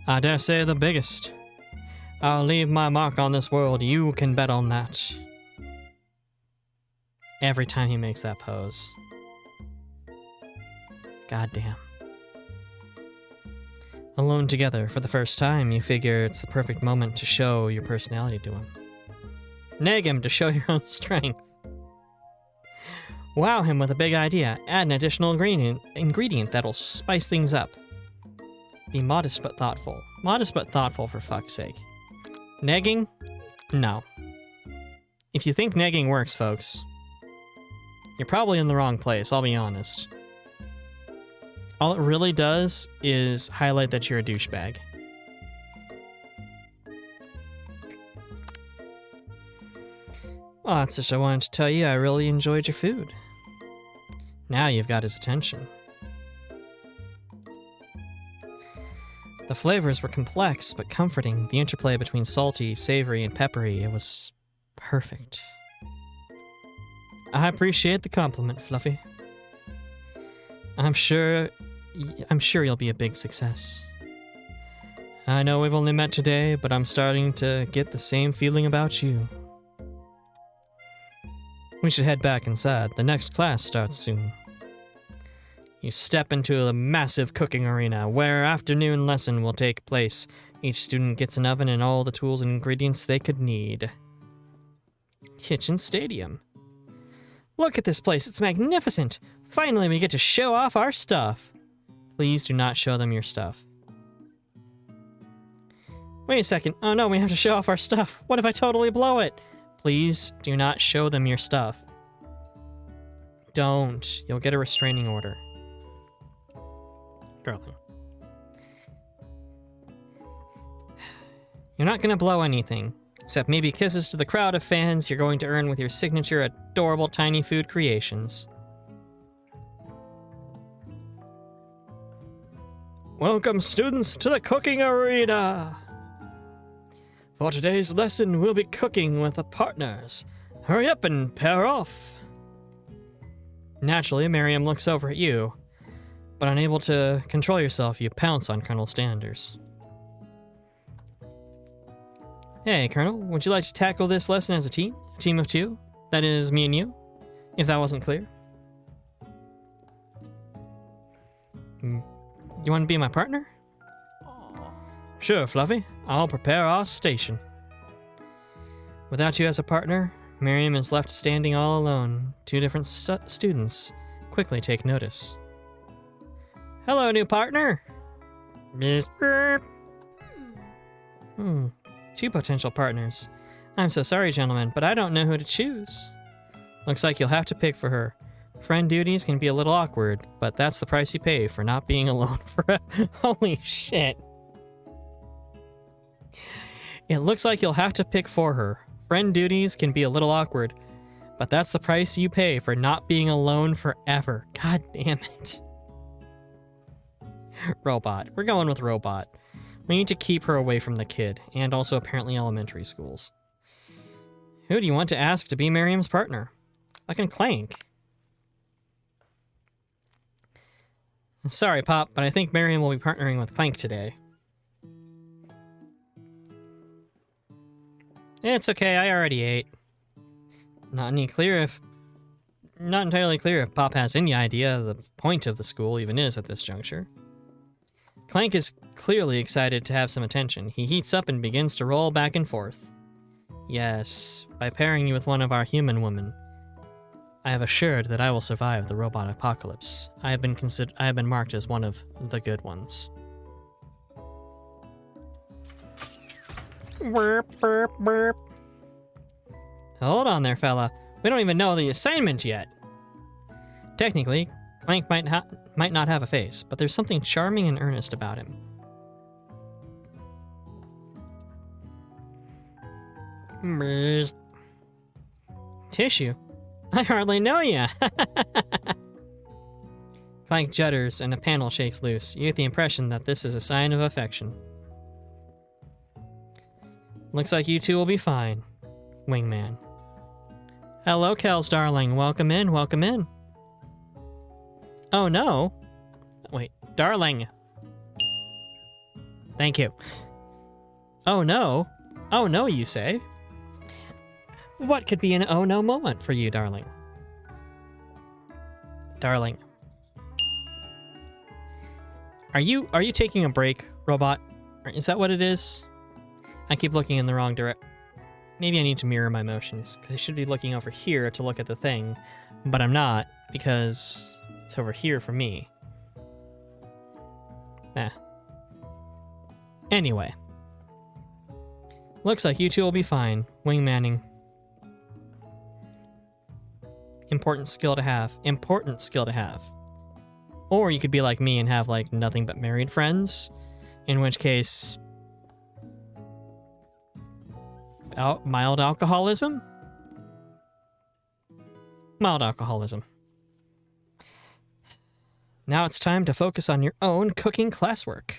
I dare say the biggest. I'll leave my mark on this world, you can bet on that. Every time he makes that pose. Goddamn. Alone together for the first time, you figure it's the perfect moment to show your personality to him. Nag him to show your own strength. Wow him with a big idea. Add an additional ingredient that'll spice things up. Be modest but thoughtful. Modest but thoughtful, for fuck's sake. Negging? No. If you think negging works, folks, you're probably in the wrong place, I'll be honest. All it really does is highlight that you're a douchebag. Well, that's just I wanted to tell you I really enjoyed your food. Now you've got his attention. The flavors were complex but comforting. The interplay between salty, savory, and peppery, it was perfect. I appreciate the compliment, Fluffy. I'm sure you'll be a big success. I know we've only met today, but I'm starting to get the same feeling about you. We should head back inside. The next class starts soon. You step into a massive cooking arena where afternoon lesson will take place. Each student gets an oven and all the tools and ingredients they could need. Kitchen Stadium. Look at this place, it's magnificent! Finally, we get to show off our stuff. Please do not show them your stuff. Wait a second. Oh no, we have to show off our stuff. What if I totally blow it? Please do not show them your stuff. Don't. You'll get a restraining order. Darling. You're not gonna blow anything, except maybe kisses to the crowd of fans you're going to earn with your signature adorable tiny food creations. Welcome, students, to the cooking arena! For today's lesson, we'll be cooking with the partners. Hurry up and pair off! Naturally, Miriam looks over at you, but unable to control yourself, you pounce on Colonel Sanders. Hey, Colonel, would you like to tackle this lesson as a team? A team of two? That is, me and you, if that wasn't clear. You want to be my partner? Sure, Fluffy. I'll prepare our station. Without you as a partner, Miriam is left standing all alone. Two different students quickly take notice. Hello, new partner! Two potential partners. I'm so sorry, gentlemen, but I don't know who to choose. Looks like you'll have to pick for her. Friend duties can be a little awkward, but that's the price you pay for not being alone for a... Holy shit. It looks like you'll have to pick for her. Friend duties can be a little awkward, but that's the price you pay for not being alone forever. God damn it. Robot. We're going with Robot. We need to keep her away from the kid, and also apparently elementary schools. Who do you want to ask to be Miriam's partner? Fucking Clank. Sorry, Pop, but I think Miriam will be partnering with Clank today. It's okay, I already ate. Not entirely clear if Pop has any idea the point of the school even is at this juncture. Clank is clearly excited to have some attention. He heats up and begins to roll back and forth. Yes, by pairing you with one of our human women, I have assured that I will survive the robot apocalypse. I have been marked as one of the good ones. Burp, burp, burp. Hold on there, fella. We don't even know the assignment yet. Technically, Clank might not have a face, but there's something charming and earnest about him. Tissue? I hardly know ya. Clank judders and a panel shakes loose. You get the impression that this is a sign of affection. Looks like you two will be fine. Wingman. Hello, Kels, darling. Welcome in, welcome in. Oh no. Wait, darling. Thank you. Oh no. Oh no, you say? What could be an oh no moment for you, darling? Darling. Are you taking a break, Robot? Is that what it is? I keep looking in the wrong direction. Maybe I need to mirror my motions, because I should be looking over here to look at the thing, but I'm not, because it's over here for me. Anyway. Looks like you two will be fine. Wingmanning. Important skill to have. Important skill to have. Or you could be like me and have, like, nothing but married friends, in which case... mild alcoholism? Mild alcoholism. Now it's time to focus on your own cooking classwork.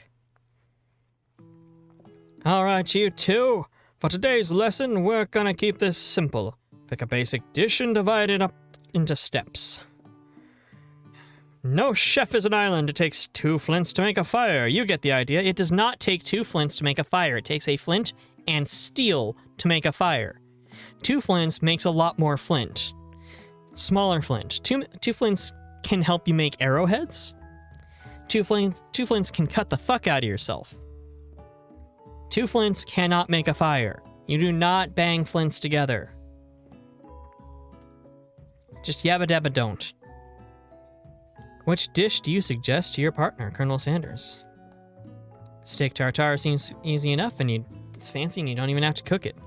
Alright, you two. For today's lesson, we're gonna keep this simple. Pick a basic dish and divide it up into steps. No chef is an island. It takes 2 flints to make a fire. You get the idea. It does not take 2 flints to make a fire. It takes a flint and steel to make a fire. 2 flints makes a lot more flint. Smaller flint. Two flints can help you make arrowheads. 2 flints can cut the fuck out of yourself. 2 flints cannot make a fire. You do not bang flints together. Just yabba dabba don't. Which dish do you suggest to your partner, Colonel Sanders? Steak tartare seems easy enough, and it's fancy and you don't even have to cook it.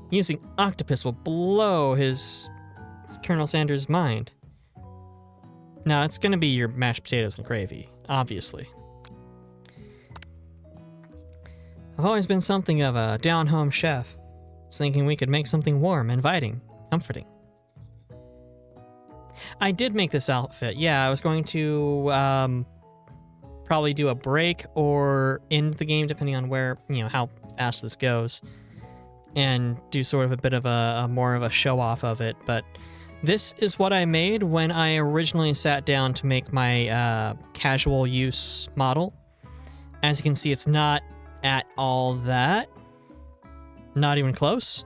Using octopus will blow Colonel Sanders' mind. No, it's gonna be your mashed potatoes and gravy, obviously. I've always been something of a down-home chef. I was thinking we could make something warm, inviting, comforting. I did make this outfit. Yeah, I was going to probably do a break or end the game, depending on where, how fast this goes, and do sort of a bit of a more of a show-off of it. But this is what I made when I originally sat down to make my casual use model. As you can see, it's not at all that. Not even close.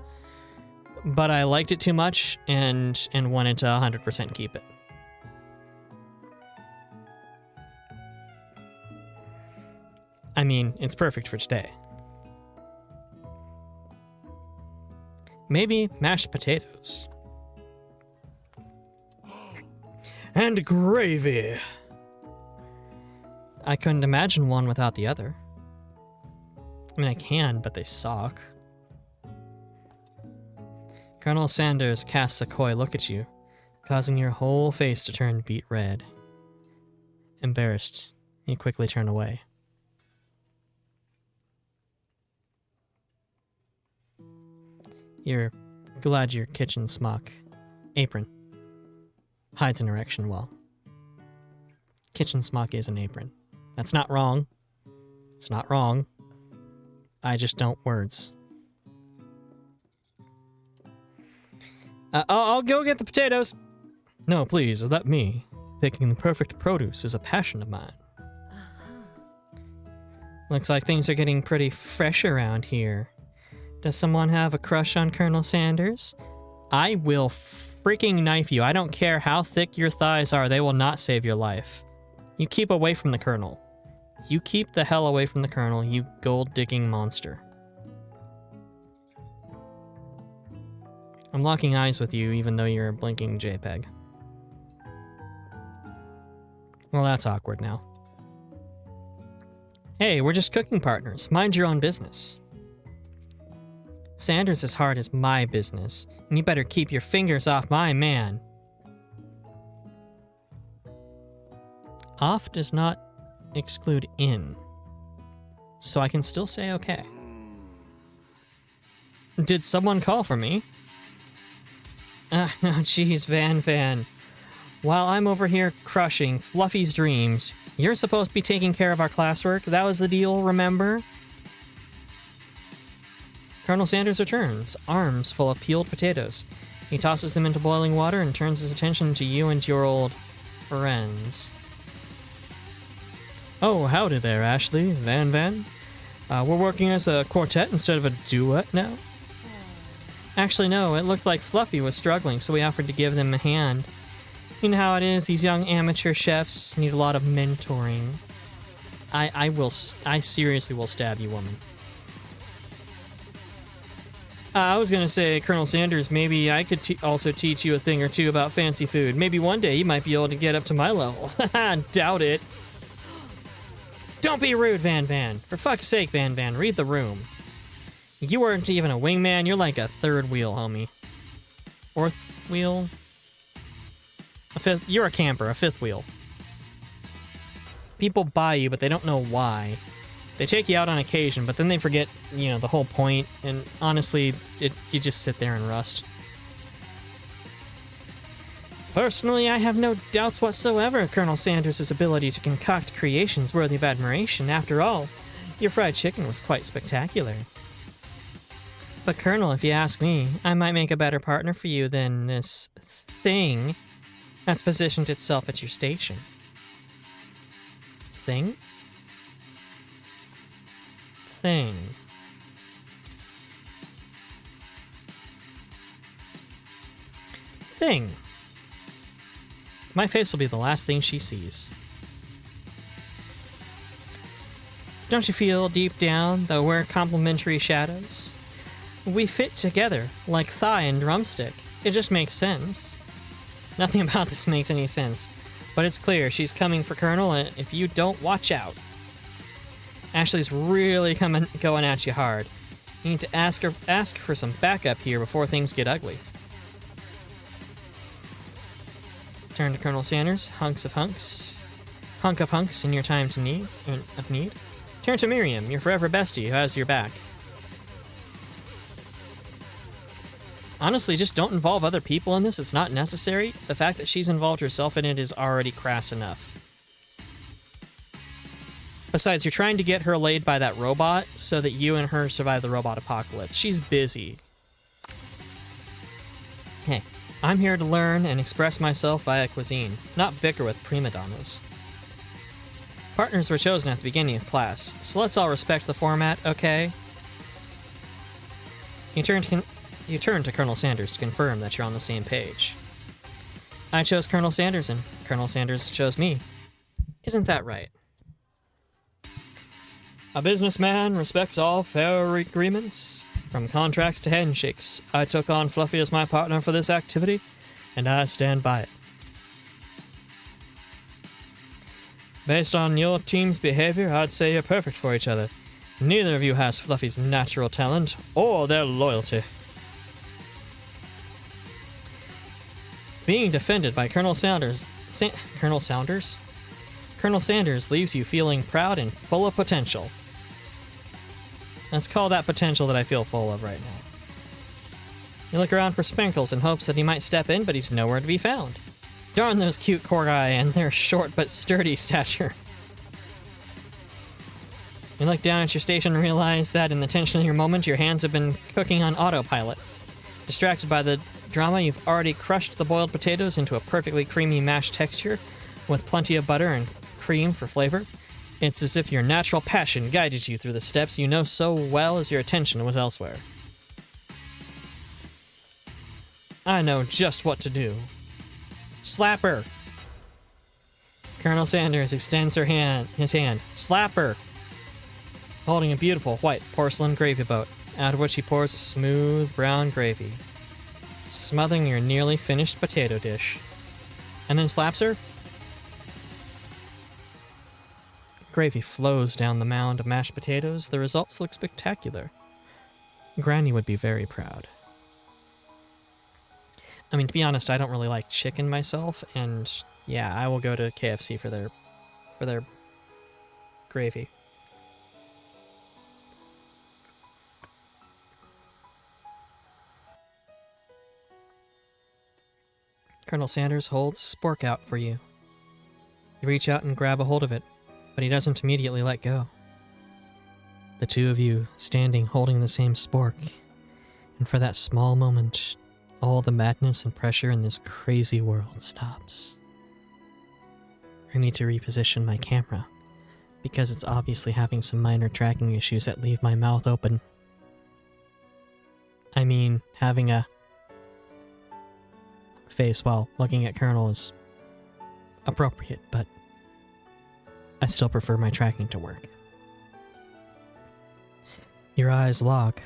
But I liked it too much and wanted to 100% keep it. I mean, it's perfect for today. Maybe mashed potatoes. And gravy. I couldn't imagine one without the other. I mean, I can, but they suck. Colonel Sanders casts a coy look at you, causing your whole face to turn beet red. Embarrassed, you quickly turn away. You're glad your kitchen smock apron hides an erection well. Kitchen smock is an apron. That's not wrong. It's not wrong. I just don't words. I'll go get the potatoes. No, please, let me. Picking the perfect produce is a passion of mine. Looks like things are getting pretty fresh around here. Does someone have a crush on Colonel Sanders? I will freaking knife you. I don't care how thick your thighs are, they will not save your life. You keep away from the Colonel. You keep the hell away from the Colonel, you gold-digging monster. I'm locking eyes with you even though you're a blinking JPEG. Well, that's awkward now. Hey, we're just cooking partners. Mind your own business. Sanders' heart is my business, and you better keep your fingers off my man. Off does not exclude in, so I can still say okay. Did someone call for me? Oh, jeez, Van. While I'm over here crushing Fluffy's dreams, you're supposed to be taking care of our classwork. That was the deal, remember? Colonel Sanders returns, arms full of peeled potatoes. He tosses them into boiling water and turns his attention to you and your old friends. Oh, howdy there, Ashley, Van. We're working as a quartet instead of a duet now? Actually, no, it looked like Fluffy was struggling, so we offered to give them a hand. You know how it is, these young amateur chefs need a lot of mentoring. I seriously will stab you, woman. I was gonna say, Colonel Sanders, maybe I could also teach you a thing or two about fancy food. Maybe one day you might be able to get up to my level. Haha, doubt it. Don't be rude, Van. For fuck's sake, Van, read the room. You weren't even a wingman, you're like a third wheel, homie. Fourth wheel? A fifth? You're a camper, a fifth wheel. People buy you, but they don't know why. They take you out on occasion, but then they forget, the whole point, and honestly, you just sit there and rust. Personally, I have no doubts whatsoever Colonel Sanders' ability to concoct creations worthy of admiration. After all, your fried chicken was quite spectacular. But Colonel, if you ask me, I might make a better partner for you than this thing that's positioned itself at your station. Thing? Thing. My face will be the last thing she sees. Don't you feel deep down that we're complementary shadows? We fit together like thigh and drumstick. It just makes sense. Nothing about this makes any sense, but it's clear she's coming for Colonel, and if you don't watch out. Ashley's really going at you hard. You need to ask for some backup here before things get ugly. Turn to Colonel Sanders, hunk of hunks in your time of need. Turn to Miriam, your forever bestie who has your back. Honestly, just don't involve other people in this. It's not necessary. The fact that she's involved herself in it is already crass enough. Besides, you're trying to get her laid by that robot so that you and her survive the robot apocalypse. She's busy. Hey, I'm here to learn and express myself via cuisine, not bicker with prima donnas. Partners were chosen at the beginning of class, so let's all respect the format, okay? You turn to Colonel Sanders to confirm that you're on the same page. I chose Colonel Sanders, and Colonel Sanders chose me. Isn't that right? A businessman respects all fair agreements, from contracts to handshakes. I took on Fluffy as my partner for this activity, and I stand by it. Based on your team's behavior, I'd say you're perfect for each other. Neither of you has Fluffy's natural talent or their loyalty. Being defended by Colonel Sanders leaves you feeling proud and full of potential. Let's call that potential that I feel full of right now. You look around for Sprinkles in hopes that he might step in, but he's nowhere to be found. Darn those cute Corgi and their short but sturdy stature. You look down at your station and realize that in the tension of your moment, your hands have been cooking on autopilot. Distracted by the drama, you've already crushed the boiled potatoes into a perfectly creamy mashed texture with plenty of butter and cream for flavor. It's as if your natural passion guided you through the steps you know so well as your attention was elsewhere. I know just what to do. Slap her! Colonel Sanders extends his hand. Slap her! Holding a beautiful white porcelain gravy boat, out of which he pours a smooth brown gravy, smothering your nearly finished potato dish. And then slaps her? Gravy flows down the mound of mashed potatoes. The results look spectacular. Granny would be very proud. I mean, to be honest, I don't really like chicken myself, and yeah, I will go to KFC for their gravy. Colonel Sanders holds a spork out for you. You reach out and grab a hold of it, but he doesn't immediately let go. The two of you standing holding the same spork, and for that small moment, all the madness and pressure in this crazy world stops. I need to reposition my camera, because it's obviously having some minor tracking issues that leave my mouth open. I mean, having a face while looking at Colonel is appropriate, but I still prefer my tracking to work. Your eyes lock.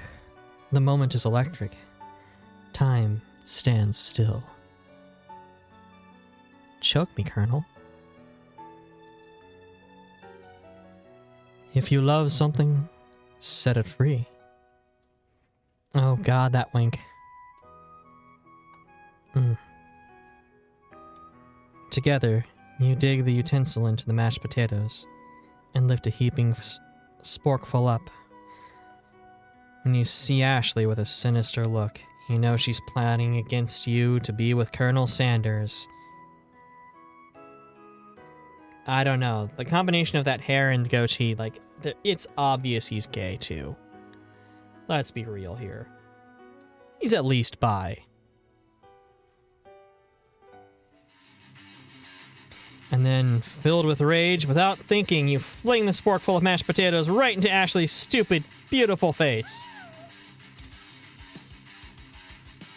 The moment is electric. Time stands still. Choke me, Colonel. If you love something, set it free. Oh God, that wink. Together, you dig the utensil into the mashed potatoes and lift a heaping sporkful up. When you see Ashley with a sinister look, you know she's planning against you to be with Colonel Sanders. I don't know. The combination of that hair and goatee, like, it's obvious he's gay too. Let's be real here. He's at least bi. And then, filled with rage, without thinking, you fling the spork full of mashed potatoes right into Ashley's stupid, beautiful face.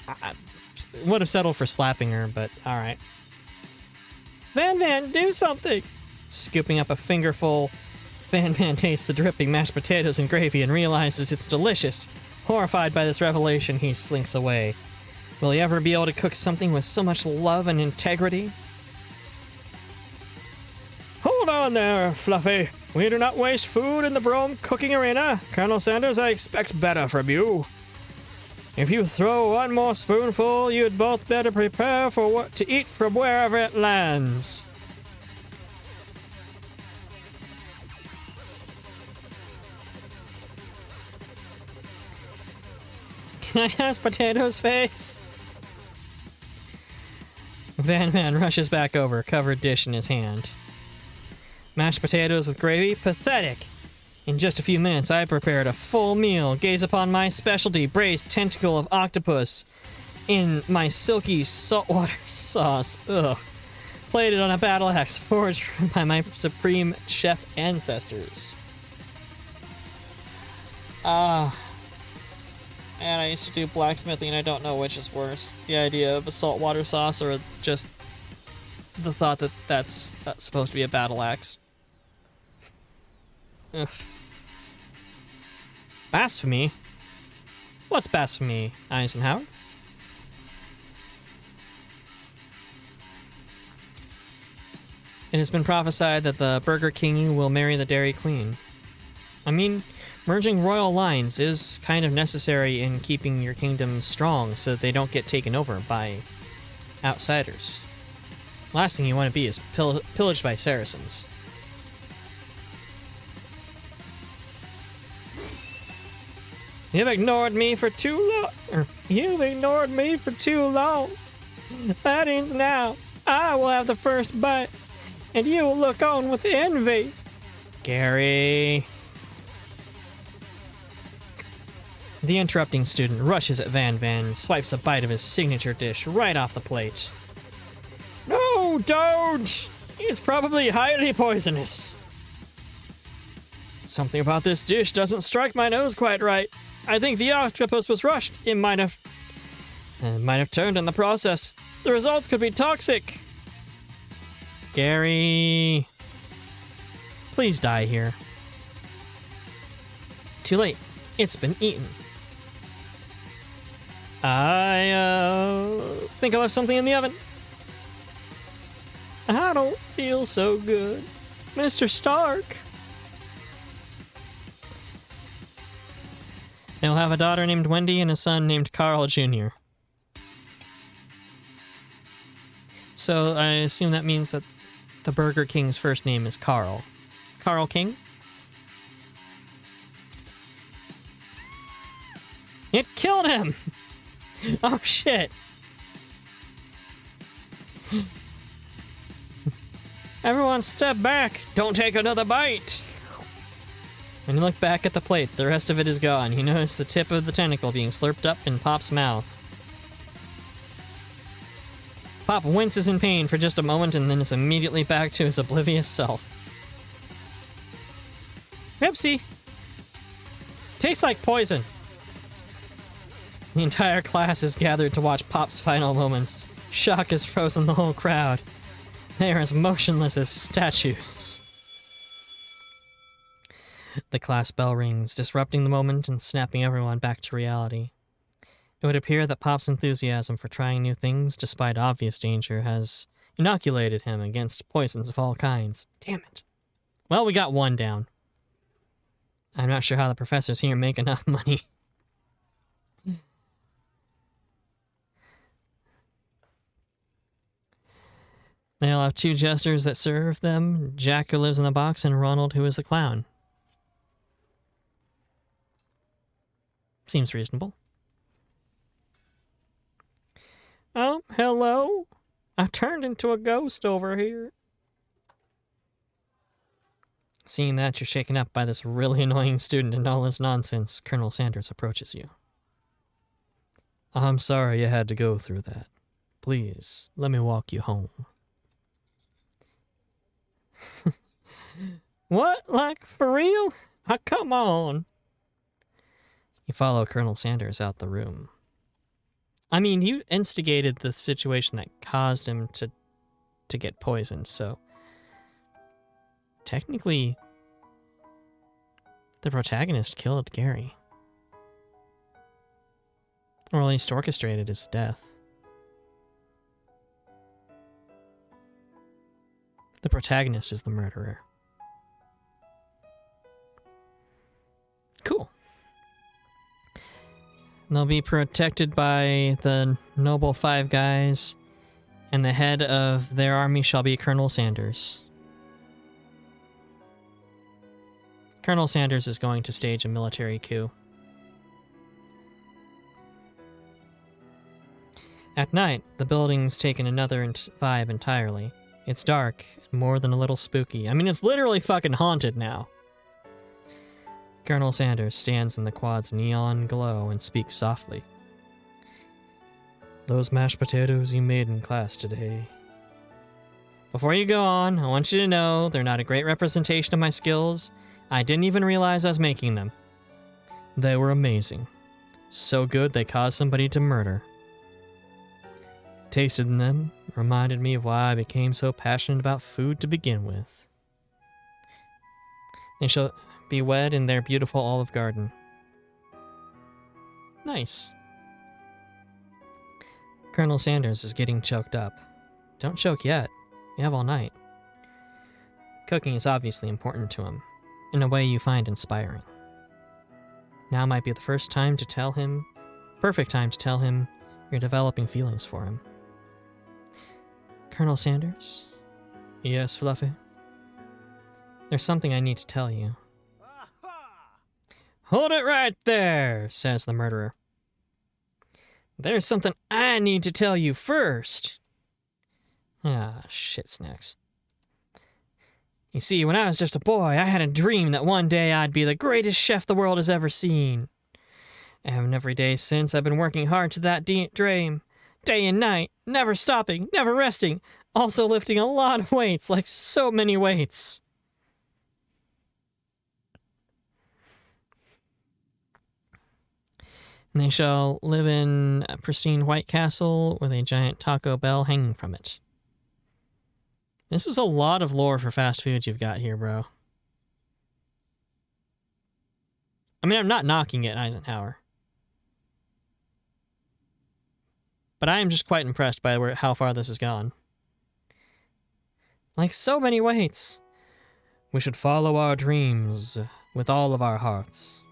I would have settled for slapping her, but alright. Van, do something! Scooping up a fingerful, Van tastes the dripping mashed potatoes and gravy and realizes it's delicious. Horrified by this revelation, he slinks away. Will he ever be able to cook something with so much love and integrity? Hold on there, Fluffy. We do not waste food in the Brome cooking arena. Colonel Sanders, I expect better from you. If you throw one more spoonful, you'd both better prepare for what to eat from wherever it lands. Mashed potatoes face. Van rushes back over, covered dish in his hand. Mashed potatoes with gravy? Pathetic. In just a few minutes, I prepared a full meal. Gaze upon my specialty, braised tentacle of octopus in my silky saltwater sauce. Ugh. Plated on a battle axe forged by my supreme chef ancestors. And I used to do blacksmithing, and I don't know which is worse. The idea of a saltwater sauce or just the thought that that's supposed to be a battle axe. Ugh. Blasphemy? What's blasphemy, Eisenhower? It has been prophesied that the Burger King will marry the Dairy Queen. I mean, merging royal lines is kind of necessary in keeping your kingdom strong so that they don't get taken over by outsiders. Last thing you want to be is pillaged by Saracens. You've ignored me for too long. You've ignored me for too long. That ends now. I will have the first bite, and you will look on with envy. Gary. The interrupting student rushes at Van and swipes a bite of his signature dish right off the plate. No, don't! It's probably highly poisonous. Something about this dish doesn't strike my nose quite right. I think the octopus was rushed. It might have turned in the process. The results could be toxic. Gary. Please die here. Too late. It's been eaten. I think I left something in the oven. I don't feel so good. Mr. Stark. They'll have a daughter named Wendy and a son named Carl Jr. So I assume that means that the Burger King's first name is Carl. Carl King? It killed him! Oh shit! Everyone step back! Don't take another bite! When you look back at the plate, the rest of it is gone. You notice the tip of the tentacle being slurped up in Pop's mouth. Pop winces in pain for just a moment and then is immediately back to his oblivious self. Oopsie! Tastes like poison. The entire class is gathered to watch Pop's final moments. Shock has frozen the whole crowd. They are as motionless as statues. The class bell rings, disrupting the moment and snapping everyone back to reality. It would appear that Pop's enthusiasm for trying new things, despite obvious danger, has inoculated him against poisons of all kinds. Damn it. Well, we got one down. I'm not sure how the professors here make enough money. They'll have two jesters that serve them, Jack who lives in the box and Ronald who is the clown. Seems reasonable. Oh, hello? I turned into a ghost over here. Seeing that you're shaken up by this really annoying student and all his nonsense, Colonel Sanders approaches you. I'm sorry you had to go through that. Please, let me walk you home. What? Like, for real? Come on. You follow Colonel Sanders out the room. I mean, you instigated the situation that caused him to get poisoned, so technically the protagonist killed Gary. Or at least orchestrated his death. The protagonist is the murderer. Cool. They'll be protected by the noble five guys, and the head of their army shall be Colonel Sanders. Colonel Sanders is going to stage a military coup. At night, the building's taken another vibe entirely. It's dark, and more than a little spooky. I mean, it's literally fucking haunted now. Colonel Sanders stands in the quad's neon glow and speaks softly. Those mashed potatoes you made in class today. Before you go on, I want you to know they're not a great representation of my skills. I didn't even realize I was making them. They were amazing. So good they caused somebody to murder. Tasting them reminded me of why I became so passionate about food to begin with. They shall be wed in their beautiful olive garden. Nice. Colonel Sanders is getting choked up. Don't choke yet. You have all night. Cooking is obviously important to him, in a way you find inspiring. Now might be the perfect time to tell him you're developing feelings for him. Colonel Sanders? Yes, Fluffy? There's something I need to tell you. Hold it right there, says the murderer. There's something I need to tell you first. Ah, shit snacks. You see, when I was just a boy, I had a dream that one day I'd be the greatest chef the world has ever seen. And every day since, I've been working hard to that dream. Day and night, never stopping, never resting. Also lifting a lot of weights, like so many weights. And they shall live in a pristine White Castle with a giant Taco Bell hanging from it. This is a lot of lore for fast foods you've got here, bro. I mean, I'm not knocking it, Eisenhower. But I am just quite impressed by how far this has gone. Like so many weights. We should follow our dreams with all of our hearts,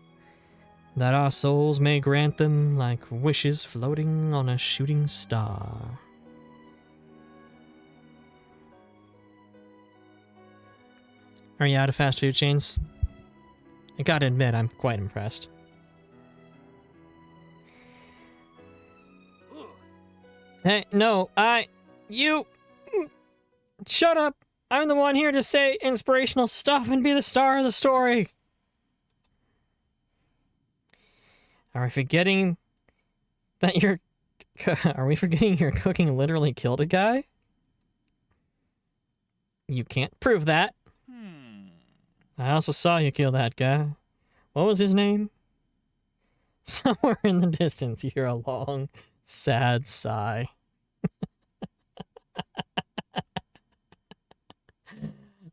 that our souls may grant them like wishes floating on a shooting star. Are you out of fast food chains? I gotta admit, I'm quite impressed. Hey, no, you... Shut up! I'm the one here to say inspirational stuff and be the star of the story! Are we forgetting that Are we forgetting your cooking literally killed a guy? You can't prove that. I also saw you kill that guy. What was his name? Somewhere in the distance, you hear a long, sad sigh.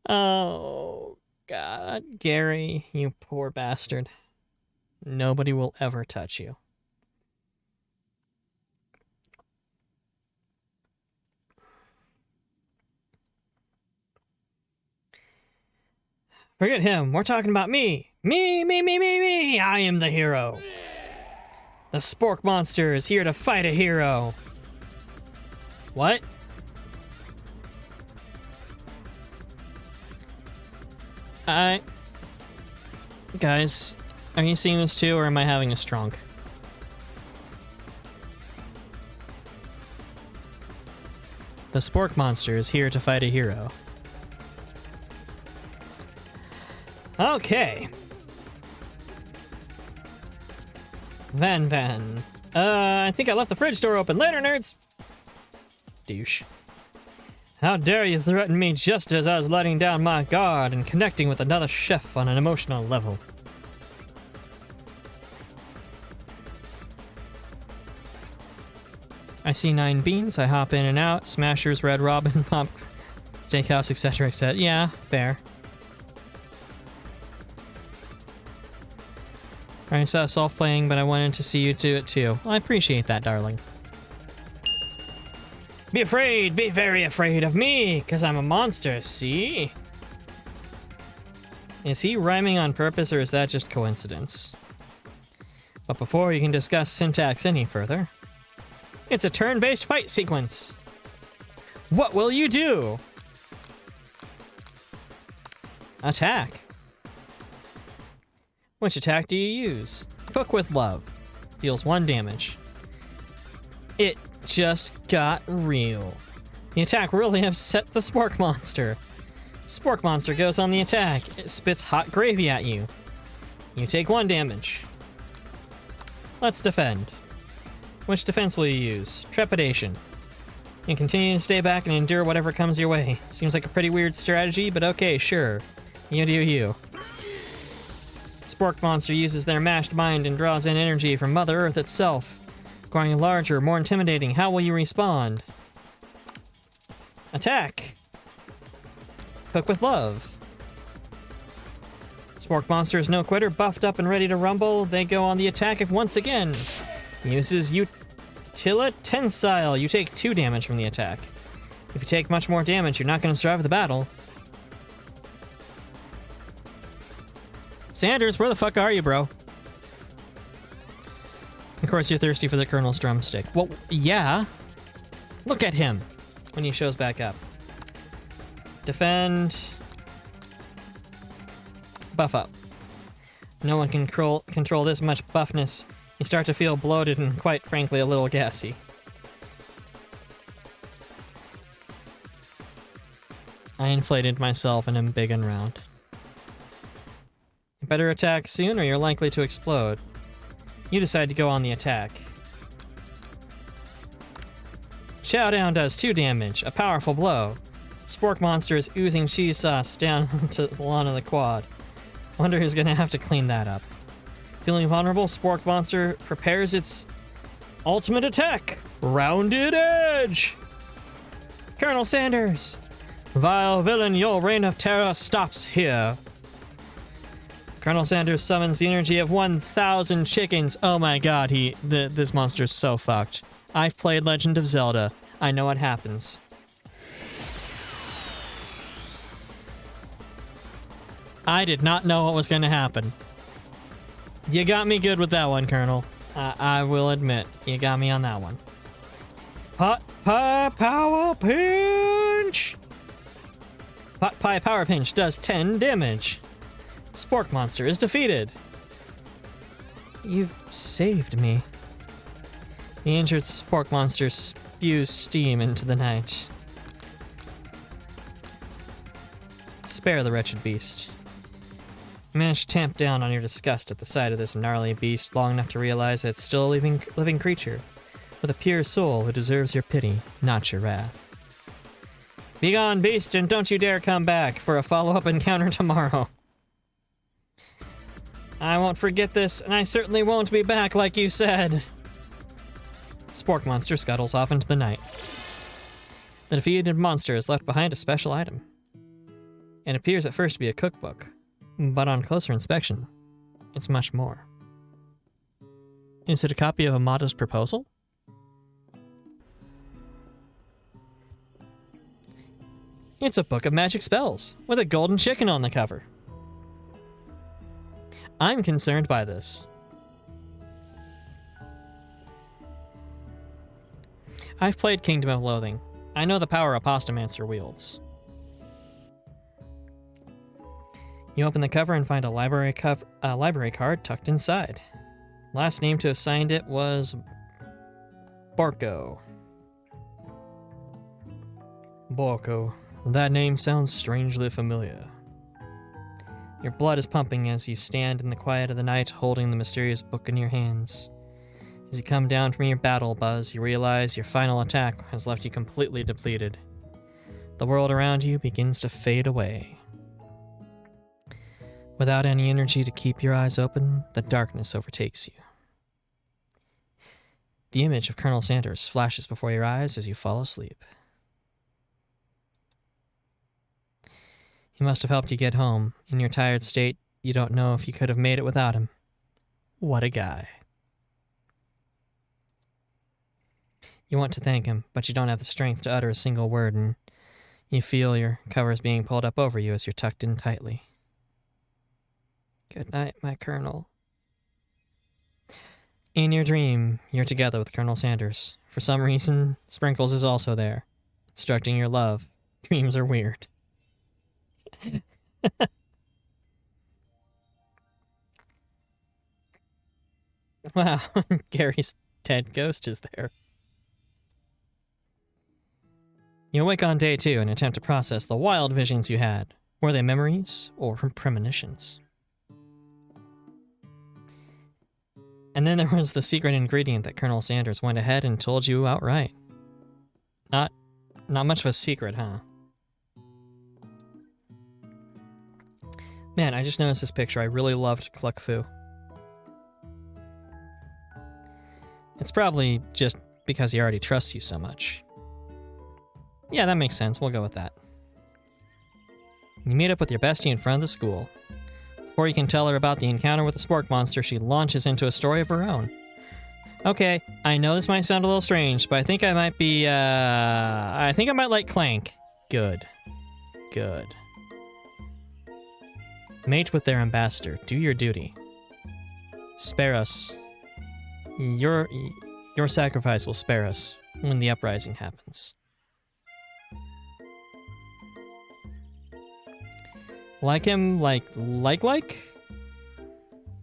Oh, God. Gary, you poor bastard. Nobody will ever touch you. Forget him. We're talking about me. Me. I am the hero. The spork monster is here to fight a hero. What? Guys, are you seeing this too, or am I having a strong? The spork monster is here to fight a hero. Okay. Van. I think I left the fridge door open. Later, nerds! Douche. How dare you threaten me just as I was letting down my guard and connecting with another chef on an emotional level. I see 9 beans, I hop in and out, Smashers, Red Robin, Pop, Steakhouse, etc., etc. Yeah, fair. I saw Solve playing, but I wanted to see you do it too. Well, I appreciate that, darling. Be afraid, be very afraid of me, because I'm a monster, see? Is he rhyming on purpose, or is that just coincidence? But before you can discuss syntax any further, it's a turn-based fight sequence. What will you do? Attack. Which attack do you use? Cook with love. Deals 1 damage. It just got real. The attack really upset the Spork Monster. Spork Monster goes on the attack. It spits hot gravy at you. You take 1 damage. Let's defend. Which defense will you use? Trepidation. You continue to stay back and endure whatever comes your way. Seems like a pretty weird strategy, but okay, sure. You do you. Spork Monster uses their mashed mind and draws in energy from Mother Earth itself. Growing larger, more intimidating. How will you respond? Attack! Cook with love. Spork Monster is no quitter, buffed up and ready to rumble. They go on the attack once again. Uses Utila Tensile. You take 2 damage from the attack. If you take much more damage, you're not going to survive the battle. Sanders, where the fuck are you, bro? Of course, you're thirsty for the Colonel's drumstick. Well, yeah. Look at him when he shows back up. Defend. Buff up. No one can control this much buffness. You start to feel bloated and, quite frankly, a little gassy. I inflated myself and am big and round. You better attack soon or you're likely to explode. You decide to go on the attack. Chowdown does 2 damage, a powerful blow. Spork Monster is oozing cheese sauce down to the lawn of the quad. Wonder who's gonna have to clean that up. Feeling vulnerable, Spork Monster prepares its ultimate attack. Rounded Edge! Colonel Sanders! Vile villain, your reign of terror stops here. Colonel Sanders summons the energy of 1,000 chickens. Oh my god, this monster's so fucked. I've played Legend of Zelda. I know what happens. I did not know what was going to happen. You got me good with that one, Colonel. I will admit, you got me on that one. Pot Pie Power Pinch! Pot Pie Power Pinch does 10 damage. Spork Monster is defeated. You saved me. The injured Spork Monster spews steam into the night. Spare the wretched beast. You manage to tamp down on your disgust at the sight of this gnarly beast long enough to realize that it's still a living creature, with a pure soul who deserves your pity, not your wrath. Begone, beast, and don't you dare come back for a follow-up encounter tomorrow. I won't forget this, and I certainly won't be back like you said. Spork Monster scuttles off into the night. The defeated monster has left behind a special item. It appears at first to be a cookbook, but on closer inspection, it's much more. Is it a copy of a modest proposal? It's a book of magic spells, with a golden chicken on the cover. I'm concerned by this. I've played Kingdom of Loathing. I know the power Apostomancer wields. You open the cover and find a library card tucked inside. Last name to have signed it was Borko. Borko. That name sounds strangely familiar. Your blood is pumping as you stand in the quiet of the night holding the mysterious book in your hands. As you come down from your battle buzz, you realize your final attack has left you completely depleted. The world around you begins to fade away. Without any energy to keep your eyes open, the darkness overtakes you. The image of Colonel Sanders flashes before your eyes as you fall asleep. He must have helped you get home. In your tired state, you don't know if you could have made it without him. What a guy. You want to thank him, but you don't have the strength to utter a single word, and you feel your covers being pulled up over you as you're tucked in tightly. Good night, my Colonel. In your dream, you're together with Colonel Sanders. For some reason, Sprinkles is also there, instructing your love. Dreams are weird. Wow, Gary's dead ghost is there. You awake on day 2 and attempt to process the wild visions you had. Were they memories or premonitions? And then there was the secret ingredient that Colonel Sanders went ahead and told you outright. Not much of a secret, huh? Man, I just noticed this picture. I really loved Cluck Fu. It's probably just because he already trusts you so much. Yeah, that makes sense. We'll go with that. You meet up with your bestie in front of the school. Before you can tell her about the encounter with the spork monster, she launches into a story of her own. Okay, I know this might sound a little strange, but I think I might be, I think I might like Clank. Good. Good. Mate with their ambassador. Do your duty. Spare us. Your sacrifice will spare us when the uprising happens. Like him, like? The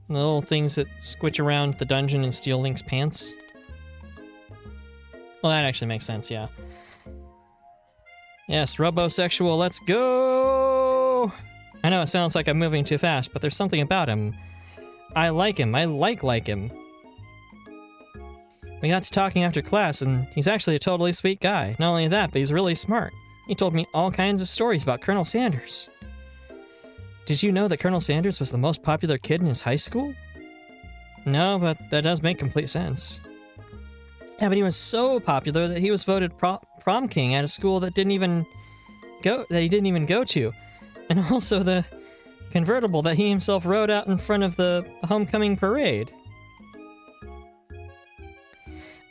little things that squitch around the dungeon and steal Link's pants? Well, that actually makes sense, yeah. Yes, robosexual, let's go! I know it sounds like I'm moving too fast, but there's something about him. I like him. I like him. We got to talking after class, and he's actually a totally sweet guy. Not only that, but he's really smart. He told me all kinds of stories about Colonel Sanders. Did you know that Colonel Sanders was the most popular kid in his high school? No, but that does make complete sense. Yeah, but he was so popular that he was voted prom king at a school that he didn't even go to. And also the convertible that he himself rode out in front of the homecoming parade.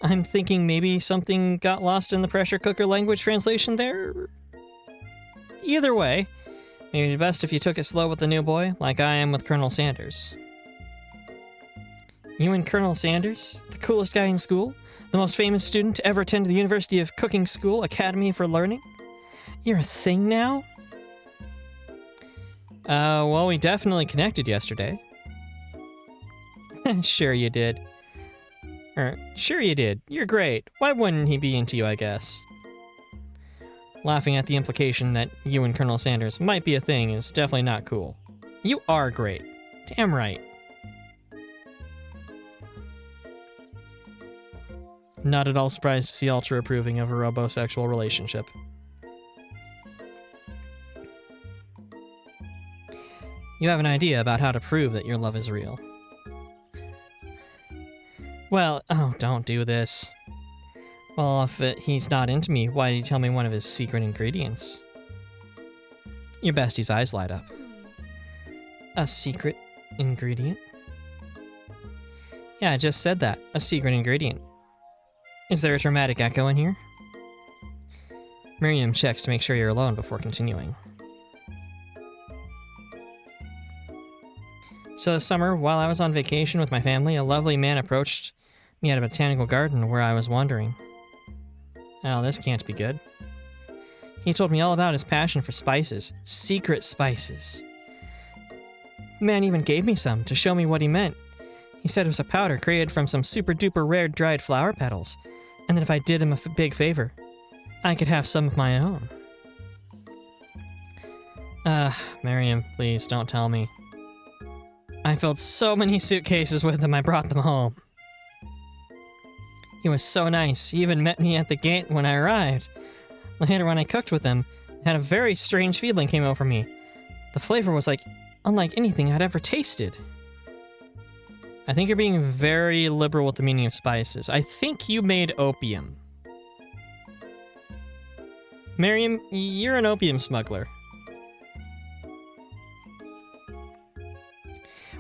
I'm thinking maybe something got lost in the pressure cooker language translation there. Either way, maybe best if you took it slow with the new boy, like I am with Colonel Sanders. You and Colonel Sanders, the coolest guy in school, the most famous student to ever attend the University of Cooking School Academy for Learning? You're a thing now? Well, we definitely connected yesterday. Sure you did. Sure you did. You're great. Why wouldn't he be into you, I guess? Laughing at the implication that you and Colonel Sanders might be a thing is definitely not cool. You are great. Damn right. Not at all surprised to see Ultra approving of a robosexual relationship. You have an idea about how to prove that your love is real. Well, oh, don't do this. Well, if he's not into me, why did he tell me one of his secret ingredients? Your bestie's eyes light up. A secret ingredient? Yeah, I just said that. A secret ingredient. Is there a dramatic echo in here? Miriam checks to make sure you're alone before continuing. So this summer, while I was on vacation with my family, a lovely man approached me at a botanical garden where I was wandering. Oh, this can't be good. He told me all about his passion for spices. Secret spices. The man even gave me some to show me what he meant. He said it was a powder created from some super duper rare dried flower petals, and that if I did him a big favor, I could have some of my own. Miriam, please don't tell me. I filled so many suitcases with them I brought them home. He was so nice. He even met me at the gate when I arrived. Later, when I cooked with him, I had a very strange feeling came over me. The flavor was unlike anything I'd ever tasted. I think you're being very liberal with the meaning of spices. I think you made opium. Miriam, you're an opium smuggler.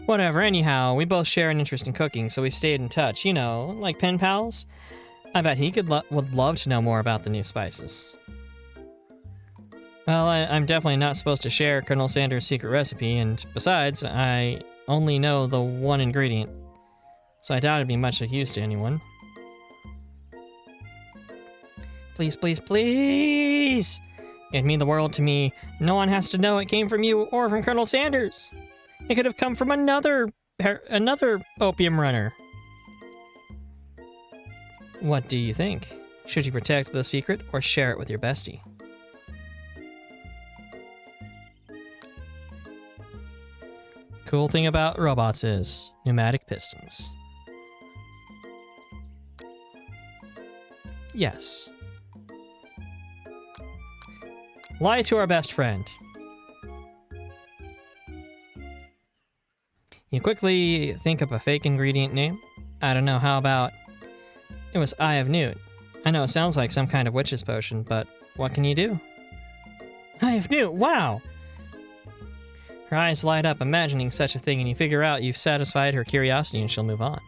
Whatever, anyhow, we both share an interest in cooking, so we stayed in touch, you know, like pen pals. I bet he would love to know more about the new spices. Well, I'm definitely not supposed to share Colonel Sanders' secret recipe, and besides, I only know the one ingredient, so I doubt it'd be much of use to anyone. Please, please, please! It'd mean the world to me. No one has to know it came from you or from Colonel Sanders. It could have come from another opium runner. What do you think? Should you protect the secret or share it with your bestie? Cool thing about robots is pneumatic pistons. Yes. Lie to our best friend. You quickly think up a fake ingredient name. I don't know, how about... It was Eye of Newt. I know it sounds like some kind of witch's potion, but what can you do? Eye of Newt, wow! Her eyes light up imagining such a thing, and you figure out you've satisfied her curiosity and she'll move on.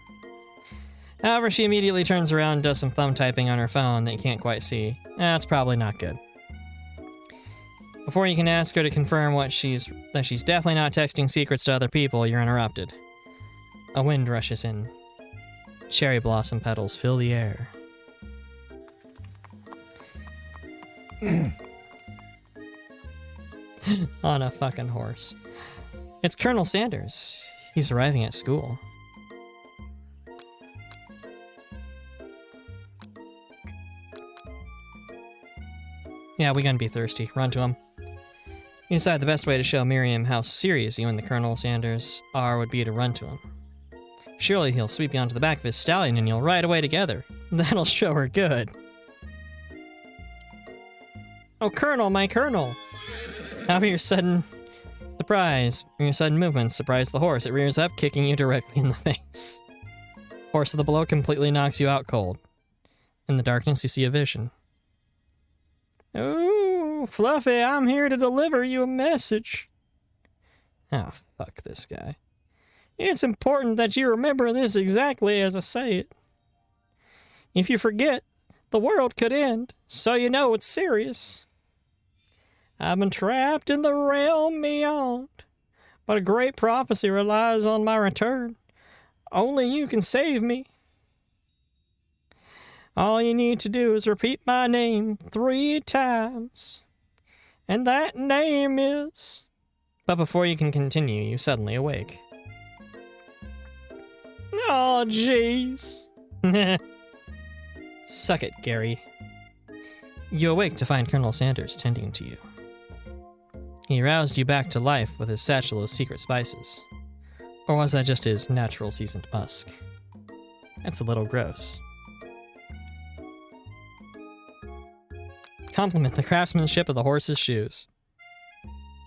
However, she immediately turns around and does some thumb typing on her phone that you can't quite see. That's probably not good. Before you can ask her to confirm that she's definitely not texting secrets to other people, you're interrupted. A wind rushes in. Cherry blossom petals fill the air. On a fucking horse. It's Colonel Sanders. He's arriving at school. Yeah, we gonna be thirsty. Run to him. You decide the best way to show Miriam how serious you and the Colonel Sanders are would be to run to him. Surely he'll sweep you onto the back of his stallion and you'll ride away together. That'll show her good. Oh, Colonel, my Colonel! However, your sudden movements surprise the horse. It rears up, kicking you directly in the face. Force of the blow completely knocks you out cold. In the darkness, you see a vision. Oh, Fluffy, I'm here to deliver you a message. Oh, fuck this guy. It's important that you remember this exactly as I say it. If you forget, the world could end, so you know it's serious. I've been trapped in the realm beyond, but a great prophecy relies on my return. Only you can save me. All you need to do is repeat my name 3 times. And that name is... But before you can continue, you suddenly awake. Oh, jeez. Suck it, Gary. You awake to find Colonel Sanders tending to you. He roused you back to life with his satchel of secret spices. Or was that just his natural seasoned musk? That's a little gross. Compliment the craftsmanship of the horse's shoes.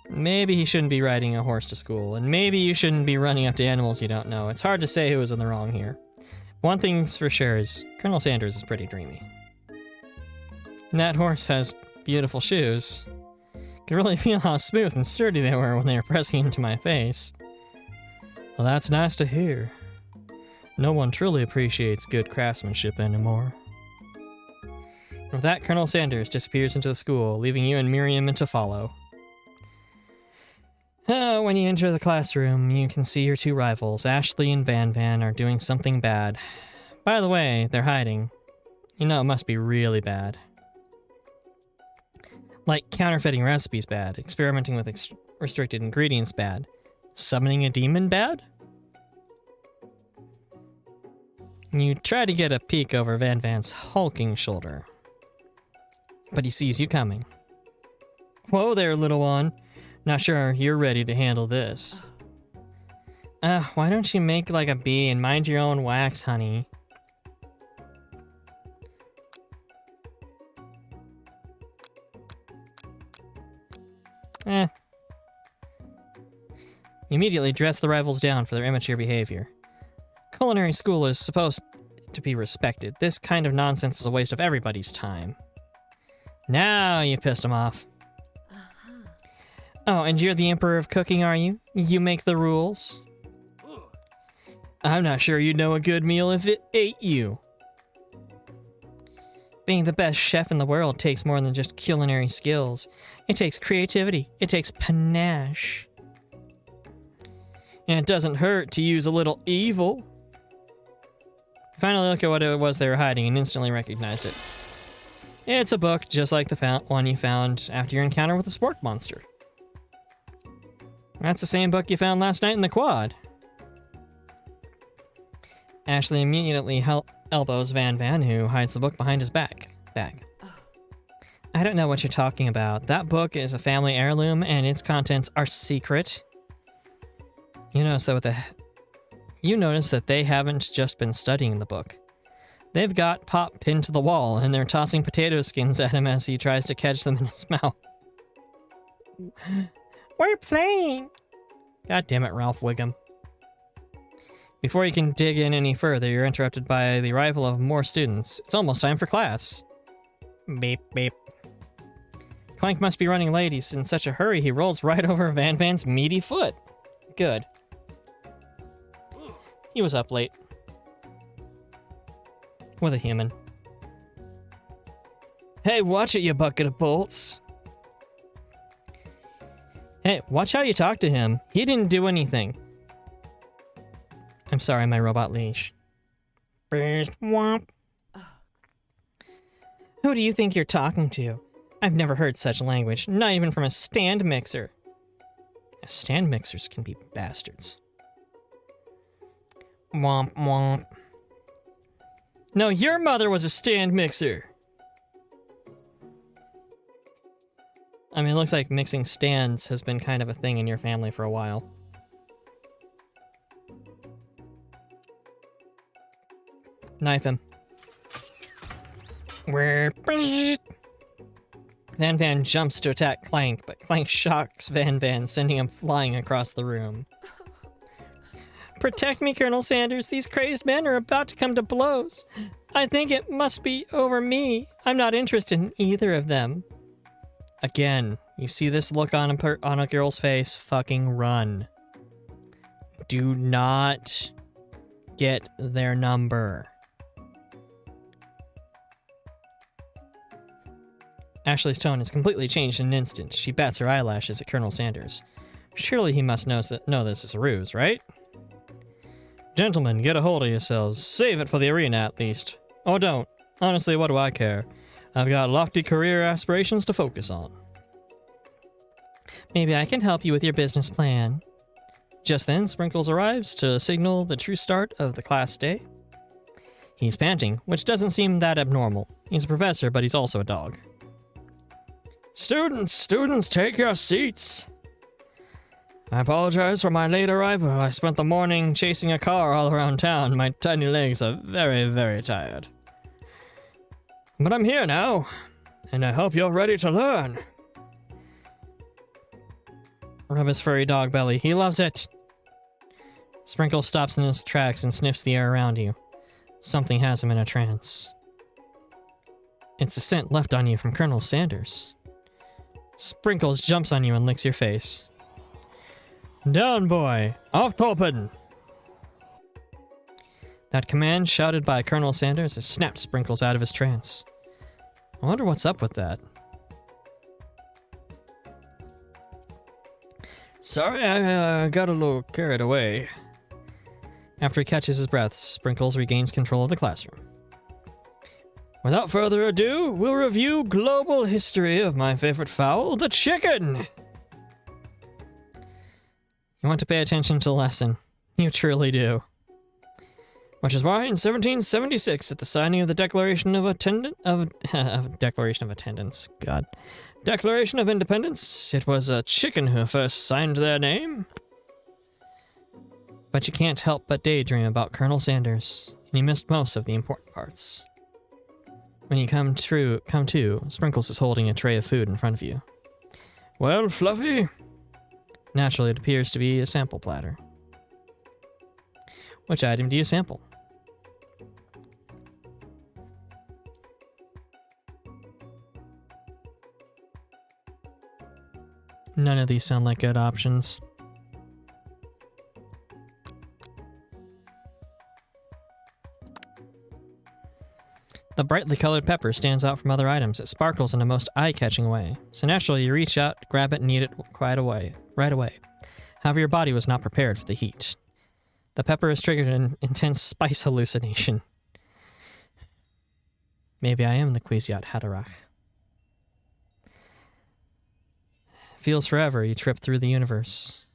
Maybe he shouldn't be riding a horse to school, and maybe you shouldn't be running up to animals you don't know. It's hard to say who was in the wrong here. One thing's for sure is Colonel Sanders is pretty dreamy. And that horse has beautiful shoes. Could really feel how smooth and sturdy they were when they were pressing into my face. Well, that's nice to hear. No one truly appreciates good craftsmanship anymore. With that, Colonel Sanders disappears into the school, leaving you and Miriam to follow. When you enter the classroom, you can see your 2 rivals, Ashley and Van Van, are doing something bad. By the way, they're hiding. You know it must be really bad. Like counterfeiting recipes bad, experimenting with restricted ingredients bad, summoning a demon bad? You try to get a peek over Van Van's hulking shoulder, but he sees you coming. Whoa there, little one. Not sure you're ready to handle this. Why don't you make like a bee and mind your own wax, honey? You immediately dress the rivals down for their immature behavior. Culinary school is supposed to be respected. This kind of nonsense is a waste of everybody's time. Now you pissed them off. Oh, and you're the Emperor of Cooking, are you? You make the rules? I'm not sure you'd know a good meal if it ate you. Being the best chef in the world takes more than just culinary skills. It takes creativity. It takes panache. And it doesn't hurt to use a little evil. Finally look at what it was they were hiding and instantly recognize it. It's a book just like the one you found after your encounter with the spork monster. That's the same book you found last night in the quad. Ashley immediately elbows Van Van, who hides the book behind his back. backpack. I don't know what you're talking about. That book is a family heirloom, and its contents are secret. You notice that they haven't just been studying the book. They've got Pop pinned to the wall, and they're tossing potato skins at him as he tries to catch them in his mouth. We're playing! God damn it, Ralph Wiggum. Before you can dig in any further, you're interrupted by the arrival of more students. It's almost time for class. Beep, beep. Clank must be running late. He's in such a hurry, he rolls right over Van Van's meaty foot. Good. He was up late. With a human. Hey, watch it, you bucket of bolts. Hey, watch how you talk to him. He didn't do anything. I'm sorry, my robot leash. Womp. Who do you think you're talking to? I've never heard such language, not even from a stand mixer. Stand mixers can be bastards. Womp womp. No, your mother was a stand mixer. I mean, it looks like mixing stands has been kind of a thing in your family for a while. Knife him. Van Van jumps to attack Clank, but Clank shocks Van Van, sending him flying across the room. Protect me, Colonel Sanders. These crazed men are about to come to blows. I think it must be over me. I'm not interested in either of them. Again, you see this look on a girl's face, fucking run. Do not get their number. Ashley's tone has completely changed in an instant. She bats her eyelashes at Colonel Sanders. Surely he must know this is a ruse, right? Gentlemen, get a hold of yourselves. Save it for the arena, at least. Or don't. Honestly, what do I care? I've got lofty career aspirations to focus on. Maybe I can help you with your business plan. Just then, Sprinkles arrives to signal the true start of the class day. He's panting, which doesn't seem that abnormal. He's a professor, but he's also a dog. Students, take your seats. I apologize for my late arrival. I spent the morning chasing a car all around town. My tiny legs are very, very tired. But I'm here now, and I hope you're ready to learn. Rub his furry dog belly. He loves it. Sprinkle stops in his tracks and sniffs the air around you. Something has him in a trance. It's the scent left on you from Colonel Sanders. Sprinkles jumps on you and licks your face. Down, boy! Auftoppen! That command, shouted by Colonel Sanders, has snapped Sprinkles out of his trance. I wonder what's up with that. Sorry, I got a little carried away. After he catches his breath, Sprinkles regains control of the classroom. Without further ado, we'll review global history of my favorite fowl, the chicken! You want to pay attention to the lesson. You truly do. Which is why in 1776, at the signing of the Declaration of Independence, it was a chicken who first signed their name. But you can't help but daydream about Colonel Sanders, and you missed most of the important parts. When you come to, Sprinkles is holding a tray of food in front of you. Well, Fluffy? Naturally, it appears to be a sample platter. Which item do you sample? None of these sound like good options. The brightly colored pepper stands out from other items. It sparkles in a most eye-catching way. So naturally, you reach out, grab it, and eat it right away. However, your body was not prepared for the heat. The pepper has triggered an intense spice hallucination. Maybe I am the Kwisatz Haderach. Feels forever, you trip through the universe.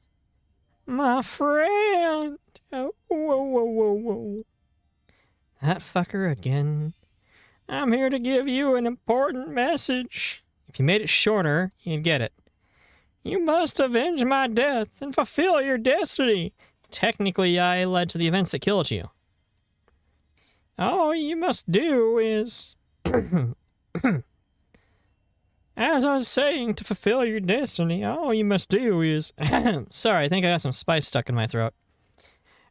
My friend! Oh, whoa. That fucker again. I'm here to give you an important message. If you made it shorter, you'd get it. You must avenge my death and fulfill your destiny. Technically, I led to the events that killed you. All you must do is... As I was saying, to fulfill your destiny, all you must do is... Sorry, I think I got some spice stuck in my throat.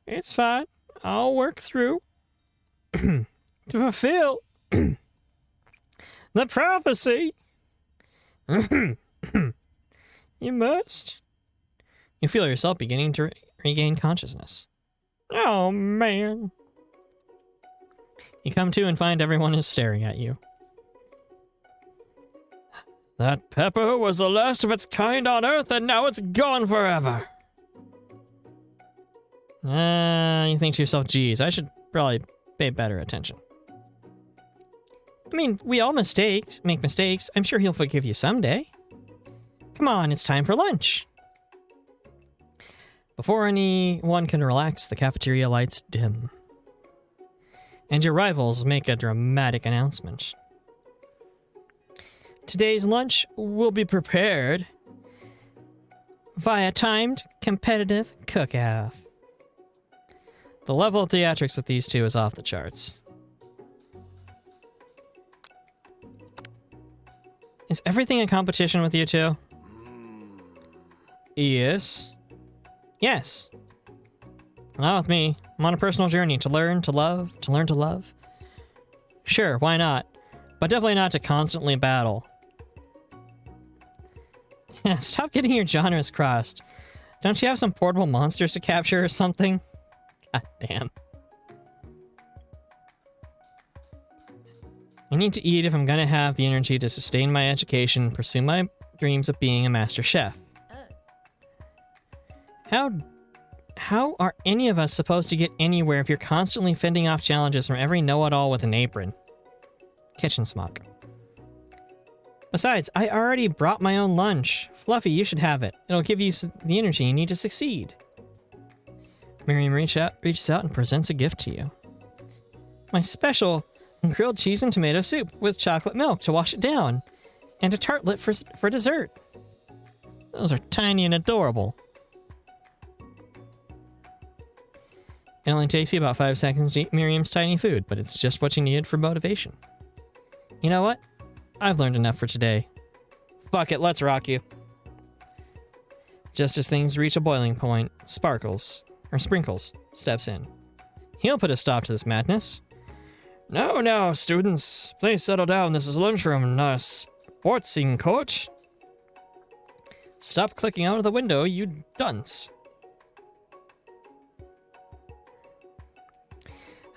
It's fine. I'll work through. To fulfill... the prophecy. You must. You feel yourself beginning to regain consciousness. Oh, man. You come to and find everyone is staring at you. That pepper was the last of its kind on Earth, and now it's gone forever. You think to yourself, geez, I should probably pay better attention. I mean, we all make mistakes. I'm sure he'll forgive you someday. Come on, it's time for lunch. Before anyone can relax, the cafeteria lights dim. And your rivals make a dramatic announcement. Today's lunch will be prepared via timed, competitive cook-off. The level of theatrics with these two is off the charts. Is everything in competition with you two? Yes. Yes. Not with me. I'm on a personal journey to learn to love, to learn to love. Sure, why not? But definitely not to constantly battle. Yeah, stop getting your genres crossed. Don't you have some portable monsters to capture or something? God damn. I need to eat if I'm gonna have the energy to sustain my education and pursue my dreams of being a master chef. How are any of us supposed to get anywhere if you're constantly fending off challenges from every know-it-all with an apron? Kitchen smock. Besides, I already brought my own lunch. Fluffy, you should have it. It'll give you the energy you need to succeed. Miriam reaches out and presents a gift to you. My special grilled cheese and tomato soup with chocolate milk to wash it down, and a tartlet for dessert. Those are tiny and adorable. It only takes you about 5 seconds to eat Miriam's tiny food, but it's just what you needed for motivation. You know what? I've learned enough for today. Fuck it, let's rock you. Just as things reach a boiling point, Sprinkles steps in. He'll put a stop to this madness. No, students. Please settle down. This is a lunchroom, not a sportsing court. Stop clicking out of the window, you dunce.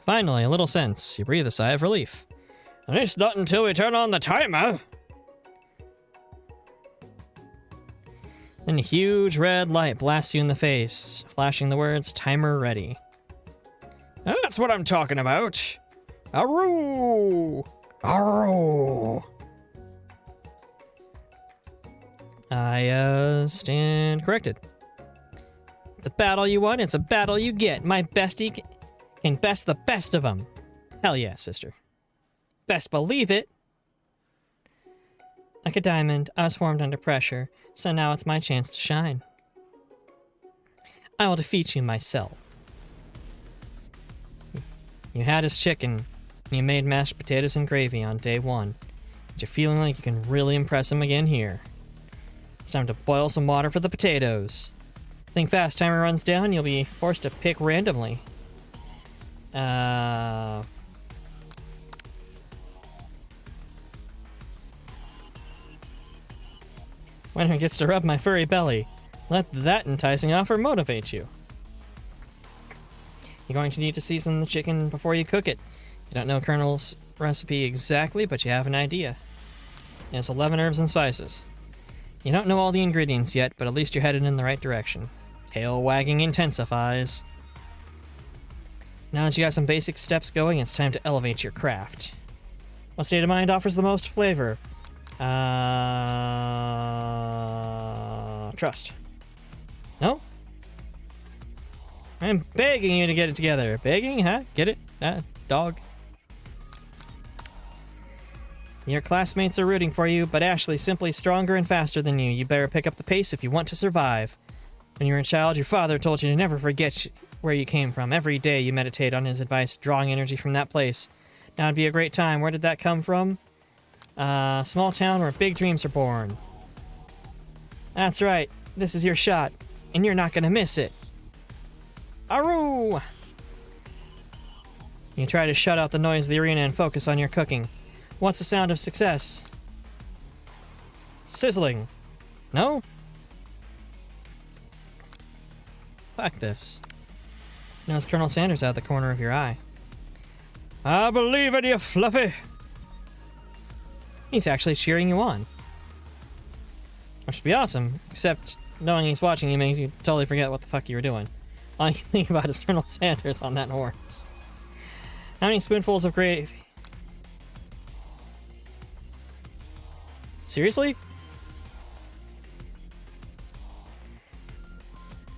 Finally, a little sense. You breathe a sigh of relief. At least not until we turn on the timer. Then a huge red light blasts you in the face, flashing the words, timer ready. That's what I'm talking about. Aroo! Aroo! I stand corrected. It's a battle you won, it's a battle you get. My bestie can best the best of them. Hell yeah, sister. Best believe it. Like a diamond, I was formed under pressure, so now it's my chance to shine. I will defeat you myself. You had his chicken, and you made mashed potatoes and gravy on day 1. But you're feeling like you can really impress him again here. It's time to boil some water for the potatoes. Think fast, timer runs down, you'll be forced to pick randomly. Winner gets to rub my furry belly. Let that enticing offer motivate you. You're going to need to season the chicken before you cook it. You don't know Colonel's recipe exactly, but you have an idea. It has 11 herbs and spices. You don't know all the ingredients yet, but at least you're headed in the right direction. Tail wagging intensifies. Now that you got some basic steps going, it's time to elevate your craft. What state of mind offers the most flavor? Trust. No? I'm begging you to get it together. Begging, huh? Get it? Dog. Your classmates are rooting for you, but Ashley's simply stronger and faster than you. You better pick up the pace if you want to survive. When you were a child, your father told you to never forget where you came from. Every day you meditate on his advice, drawing energy from that place. Now would be a great time. Where did that come from? Small town where big dreams are born. That's right. This is your shot, and you're not gonna miss it. Aru! You try to shut out the noise of the arena and focus on your cooking. What's the sound of success? Sizzling. No? Fuck this. Knows Colonel Sanders out of the corner of your eye. I believe in you, Fluffy. He's actually cheering you on. Which would be awesome, except knowing he's watching you makes you totally forget what the fuck you were doing. All you think about is Colonel Sanders on that horse. How many spoonfuls of gravy? Seriously?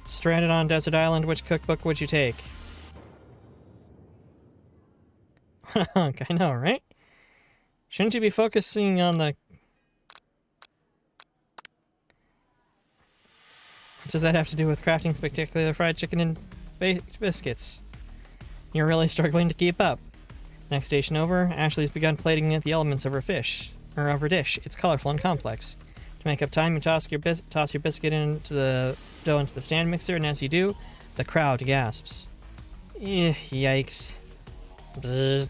Stranded on a desert island, which cookbook would you take? I know, right? Shouldn't you be focusing on the... What does that have to do with crafting spectacular fried chicken and baked biscuits? You're really struggling to keep up. Next station over, Ashley's begun plating the elements of her dish. It's colorful and complex. To make up time, you toss your biscuit into the dough into the stand mixer, and as you do, the crowd gasps. Yikes. Bzz.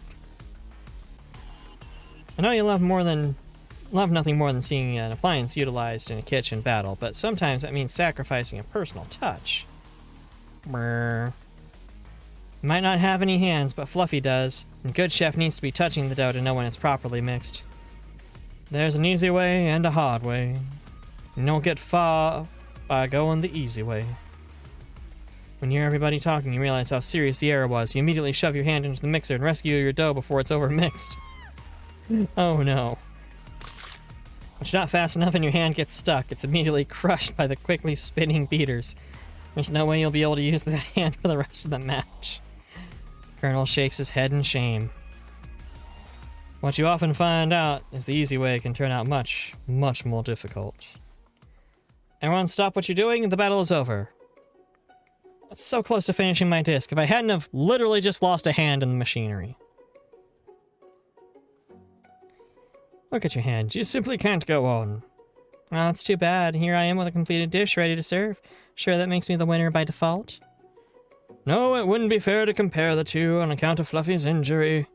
I know you love nothing more than seeing an appliance utilized in a kitchen battle, but sometimes that means sacrificing a personal touch. Brr. You might not have any hands, but Fluffy does, and good chef needs to be touching the dough to know when it's properly mixed. There's an easy way and a hard way. You don't get far by going the easy way. When you hear everybody talking, you realize how serious the error was. You immediately shove your hand into the mixer and rescue your dough before it's overmixed. Oh no. But you're not fast enough and your hand gets stuck. It's immediately crushed by the quickly spinning beaters. There's no way you'll be able to use that hand for the rest of the match. Colonel shakes his head in shame. What you often find out is the easy way can turn out much, much more difficult. Everyone stop what you're doing, the battle is over. I was so close to finishing my disc if I hadn't have literally just lost a hand in the machinery. Look at your hand, you simply can't go on. Well, that's too bad. Here I am with a completed dish ready to serve. Sure that makes me the winner by default? No, it wouldn't be fair to compare the two on account of Fluffy's injury.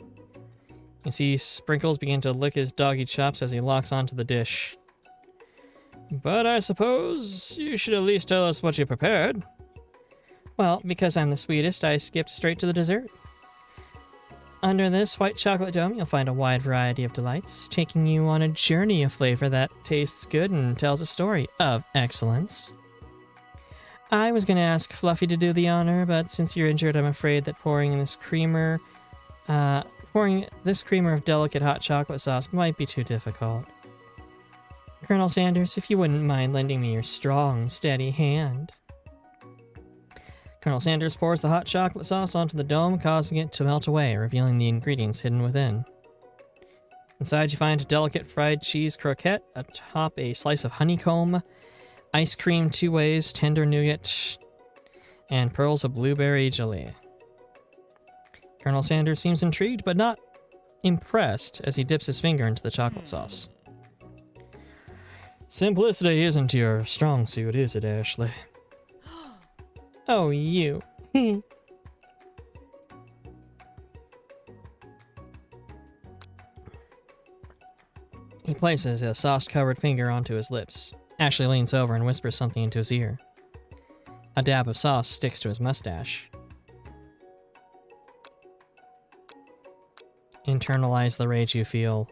You see Sprinkles begin to lick his doggy chops as he locks onto the dish. But I suppose you should at least tell us what you prepared. Well, because I'm the sweetest, I skipped straight to the dessert. Under this white chocolate dome, you'll find a wide variety of delights, taking you on a journey of flavor that tastes good and tells a story of excellence. I was going to ask Fluffy to do the honor, but since you're injured, I'm afraid that pouring this creamer of delicate hot chocolate sauce might be too difficult. Colonel Sanders, if you wouldn't mind lending me your strong, steady hand. Colonel Sanders pours the hot chocolate sauce onto the dome, causing it to melt away, revealing the ingredients hidden within. Inside you find a delicate fried cheese croquette, atop a slice of honeycomb, ice cream 2 ways, tender nougat, and pearls of blueberry jelly. Colonel Sanders seems intrigued, but not impressed, as he dips his finger into the chocolate sauce. Simplicity isn't your strong suit, is it, Ashley? Oh, you. He places a sauce-covered finger onto his lips. Ashley leans over and whispers something into his ear. A dab of sauce sticks to his mustache. Internalize the rage you feel.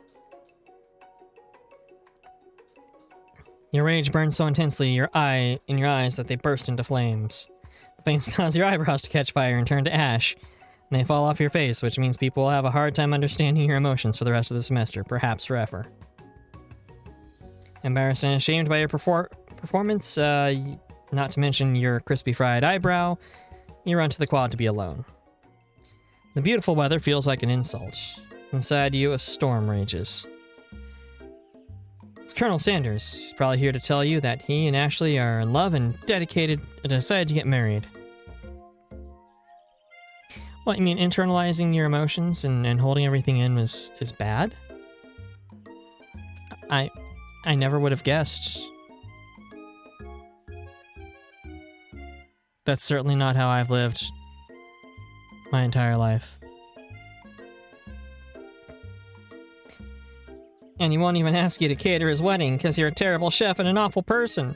Your rage burns so intensely in your eyes that they burst into flames. The flames cause your eyebrows to catch fire and turn to ash, and they fall off your face, which means people will have a hard time understanding your emotions for the rest of the semester, perhaps forever. Embarrassed and ashamed by your performance, not to mention your crispy fried eyebrow, you run to the quad to be alone. The beautiful weather feels like an insult. Inside you, a storm rages. It's Colonel Sanders. He's probably here to tell you that he and Ashley are in love and dedicated and decided to get married. What, you mean internalizing your emotions and holding everything in is bad? I never would have guessed. That's certainly not how I've lived my entire life. And he won't even ask you to cater his wedding because you're a terrible chef and an awful person.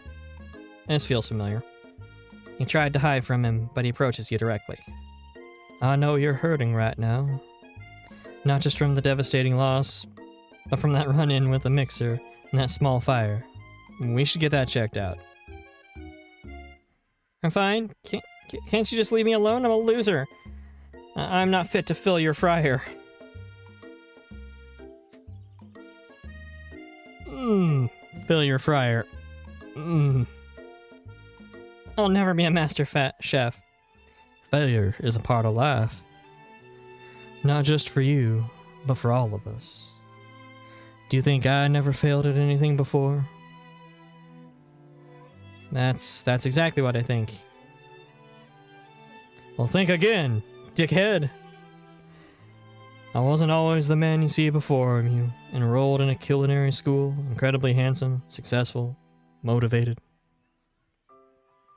This feels familiar. You tried to hide from him, but he approaches you directly. I know you're hurting right now. Not just from the devastating loss, but from that run-in with the mixer and that small fire. We should get that checked out. I'm fine. Can't you just leave me alone? I'm a loser. I'm not fit to fill your fryer. Fill your fryer. I'll never be a master chef. Failure is a part of life. Not just for you, but for all of us. Do you think I never failed at anything before? That's exactly what I think. Well, think again, dickhead. I wasn't always the man you see before you. Enrolled in a culinary school, incredibly handsome, successful, motivated.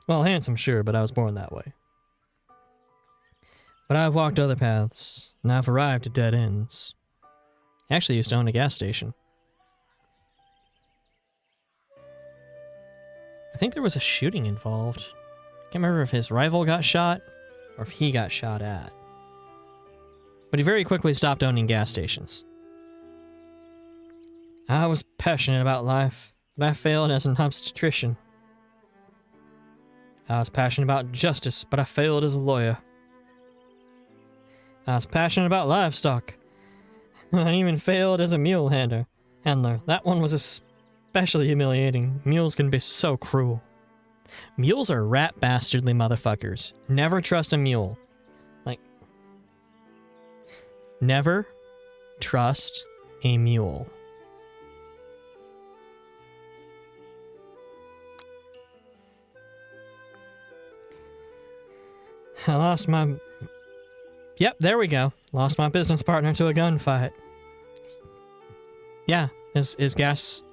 Well, handsome, sure, but I was born that way. But I've walked other paths, and I've arrived at dead ends. I actually used to own a gas station. I think there was a shooting involved. Can't remember if his rival got shot, or if he got shot at. But he very quickly stopped owning gas stations. I was passionate about life, but I failed as an obstetrician. I was passionate about justice, but I failed as a lawyer. I was passionate about livestock. I even failed as a mule handler. That one was especially humiliating. Mules can be so cruel. Mules are rat bastardly motherfuckers. Never trust a mule. Never trust a mule. I lost my... Yep, there we go. Lost my business partner to a gunfight. Yeah, his gas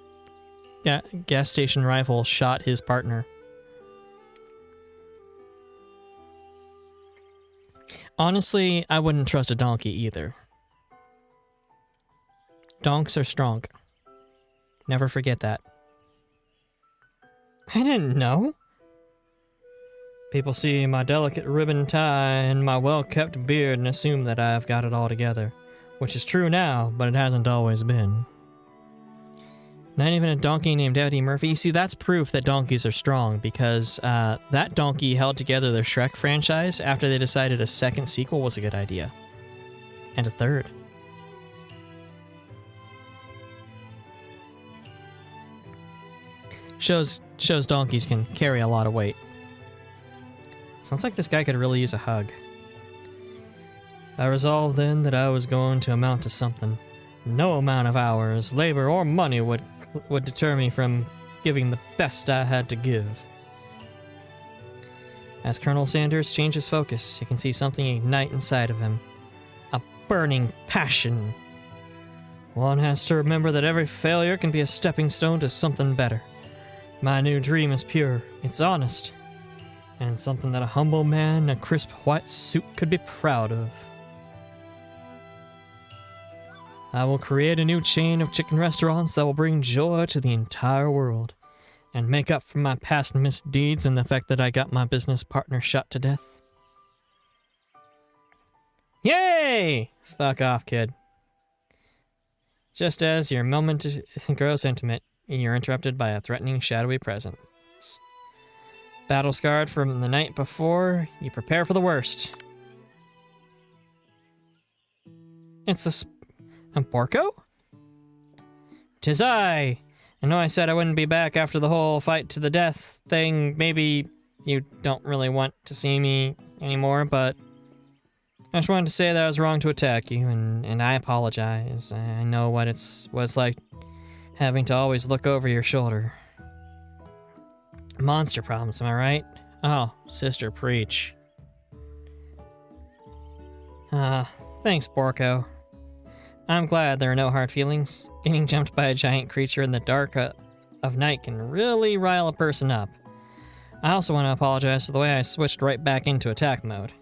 station rival shot his partner. Honestly, I wouldn't trust a donkey either. Donks are strong. Never forget that. I didn't know. People see my delicate ribbon tie and my well-kept beard and assume that I've got it all together. Which is true now, but it hasn't always been. Not even a donkey named Eddie Murphy. See, that's proof that donkeys are strong, because that donkey held together the Shrek franchise after they decided a second sequel was a good idea. And a third. Shows donkeys can carry a lot of weight. Sounds like this guy could really use a hug. I resolved then that I was going to amount to something. No amount of hours, labor, or money would deter me from giving the best I had to give. As Colonel Sanders changes focus, you can see something ignite inside of him. A burning passion. One has to remember that every failure can be a stepping stone to something better. My new dream is pure, it's honest, and something that a humble man in a crisp white suit could be proud of. I will create a new chain of chicken restaurants that will bring joy to the entire world, and make up for my past misdeeds and the fact that I got my business partner shot to death. Yay! Fuck off, kid. Just as your moment grows intimate, you're interrupted by a threatening, shadowy presence. Battle-scarred from the night before, you prepare for the worst. It's a Porco? 'Tis I! I know I said I wouldn't be back after the whole fight to the death thing. Maybe you don't really want to see me anymore, but I just wanted to say that I was wrong to attack you, and I apologize. I know what it's like Having to always look over your shoulder. Monster problems, am I right? Oh, sister, preach. Thanks, Borko. I'm glad there are no hard feelings. Getting jumped by a giant creature in the dark of night can really rile a person up. I also want to apologize for the way I switched right back into attack mode.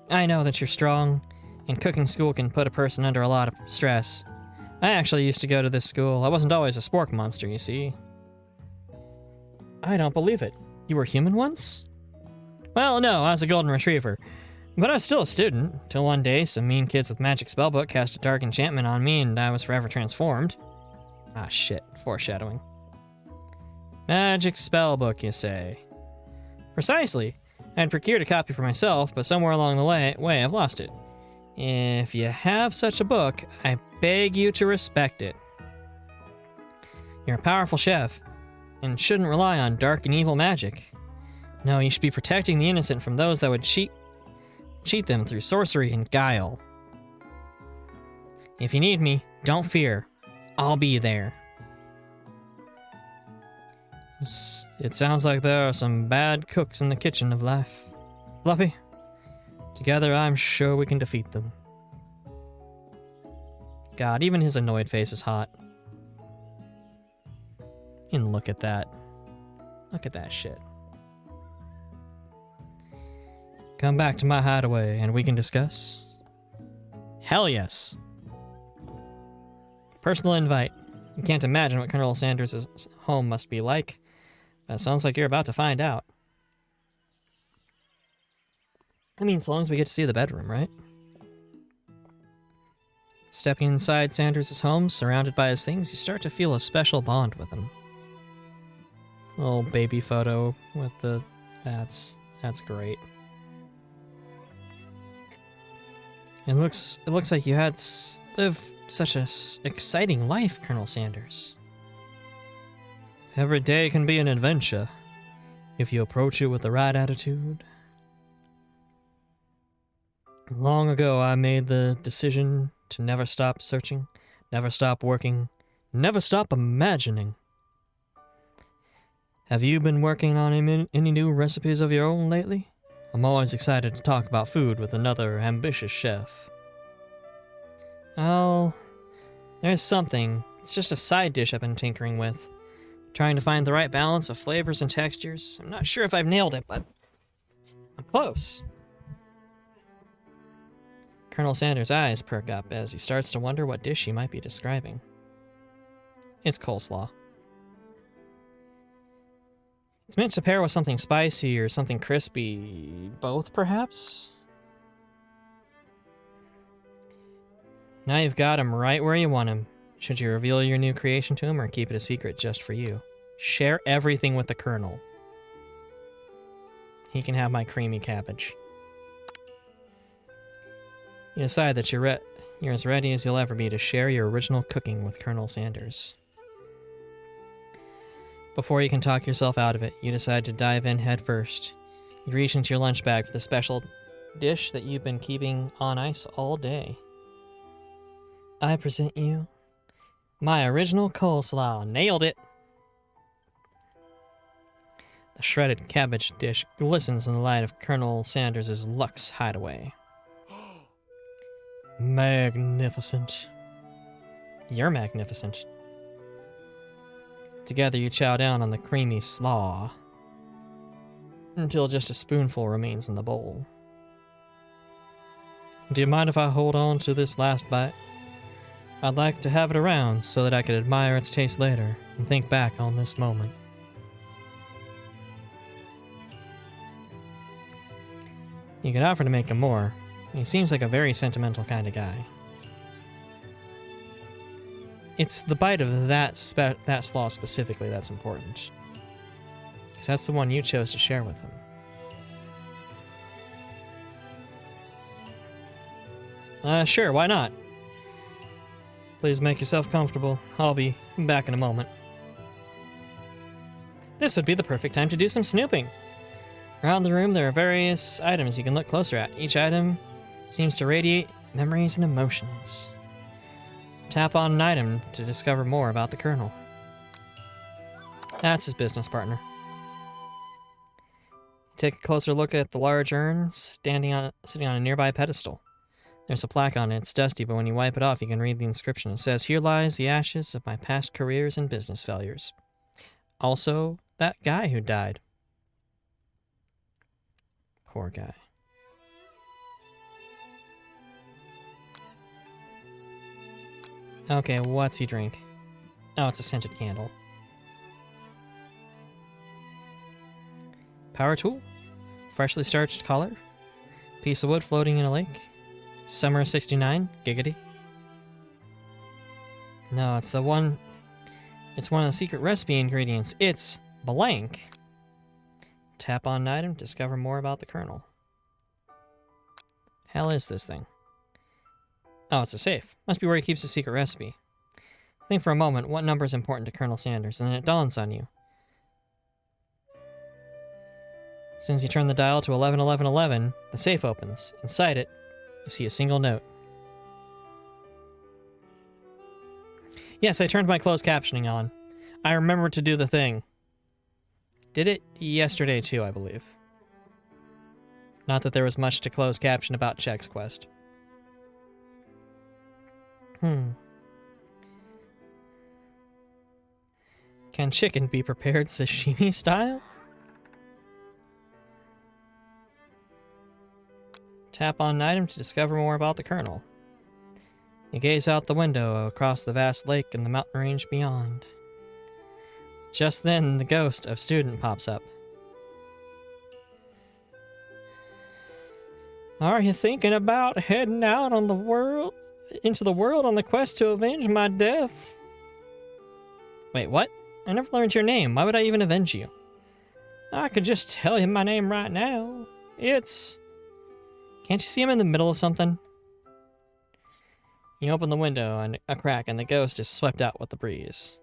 I know that you're strong, and cooking school can put a person under a lot of stress. I actually used to go to this school. I wasn't always a spork monster, you see. I don't believe it. You were human once? Well, no, I was a golden retriever. But I was still a student, till one day some mean kids with magic spellbook cast a dark enchantment on me and I was forever transformed. Ah, shit. Foreshadowing. Magic spellbook, you say? Precisely. I had procured a copy for myself, but somewhere along the way I've lost it. If you have such a book, I beg you to respect it. You're a powerful chef, and shouldn't rely on dark and evil magic. No, you should be protecting the innocent from those that would cheat them through sorcery and guile. If you need me, don't fear. I'll be there. It sounds like there are some bad cooks in the kitchen of life. Fluffy, together I'm sure we can defeat them. God, even his annoyed face is hot. And look at that. Look at that shit. Come back to my hideaway and we can discuss? Hell yes. Personal invite. You can't imagine what Colonel Sanders' home must be like. But it sounds like you're about to find out. I mean, as long as we get to see the bedroom, right? Stepping inside Sanders' home, surrounded by his things, you start to feel a special bond with him. Little baby photo with the... That's great. It looks like you had lived such a exciting life, Colonel Sanders. Every day can be an adventure, if you approach it with the right attitude. Long ago, I made the decision to never stop searching, never stop working, never stop imagining. Have you been working on any new recipes of your own lately? I'm always excited to talk about food with another ambitious chef. Well, there's something. It's just a side dish I've been tinkering with. Trying to find the right balance of flavors and textures. I'm not sure if I've nailed it, but I'm close. Colonel Sanders' eyes perk up as he starts to wonder what dish he might be describing. It's coleslaw. It's meant to pair with something spicy or something crispy. Both, perhaps? Now you've got him right where you want him. Should you reveal your new creation to him or keep it a secret just for you? Share everything with the Colonel. He can have my creamy cabbage. You decide that you're as ready as you'll ever be to share your original cooking with Colonel Sanders. Before you can talk yourself out of it, you decide to dive in head first. You reach into your lunch bag for the special dish that you've been keeping on ice all day. I present you my original coleslaw. Nailed it! The shredded cabbage dish glistens in the light of Colonel Sanders' luxe hideaway. Magnificent. You're magnificent. Together you chow down on the creamy slaw until just a spoonful remains in the bowl. Do you mind if I hold on to this last bite? I'd like to have it around so that I could admire its taste later and think back on this moment. You could offer to make him more. He seems like a very sentimental kind of guy. It's the bite of that slaw specifically that's important. Because that's the one you chose to share with him. Sure, why not? Please make yourself comfortable. I'll be back in a moment. This would be the perfect time to do some snooping. Around the room there are various items you can look closer at. Each item seems to radiate memories and emotions. Tap on an item to discover more about the Colonel. That's his business partner. Take a closer look at the large urn sitting on a nearby pedestal. There's a plaque on it. It's dusty, but when you wipe it off, you can read the inscription. It says, "Here lies the ashes of my past careers and business failures." Also, that guy who died. Poor guy. Okay, what's he drink? Oh, it's a scented candle. Power tool? Freshly starched collar? Piece of wood floating in a lake? Summer 69? Giggity. No, it's the one... It's one of the secret recipe ingredients. It's blank. Tap on an item, discover more about the Colonel. Hell is this thing? Oh, it's a safe. Must be where he keeps his secret recipe. Think for a moment, what number is important to Colonel Sanders, and then it dawns on you. As soon as you turn the dial to 111111, the safe opens. Inside it, you see a single note. Yes, I turned my closed captioning on. I remembered to do the thing. Did it yesterday too, I believe. Not that there was much to close caption about Check's quest. Can chicken be prepared sashimi style? Tap on an item to discover more about the Colonel. You gaze out the window across the vast lake and the mountain range beyond. Just then, the ghost of Student pops up. Are you thinking about heading out on into the world on the quest to avenge my death? Wait, what? I never learned your name. Why would I even avenge you? I could just tell you my name right now. It's... Can't you see I'm in the middle of something? You open the window and a crack and the ghost is swept out with the breeze.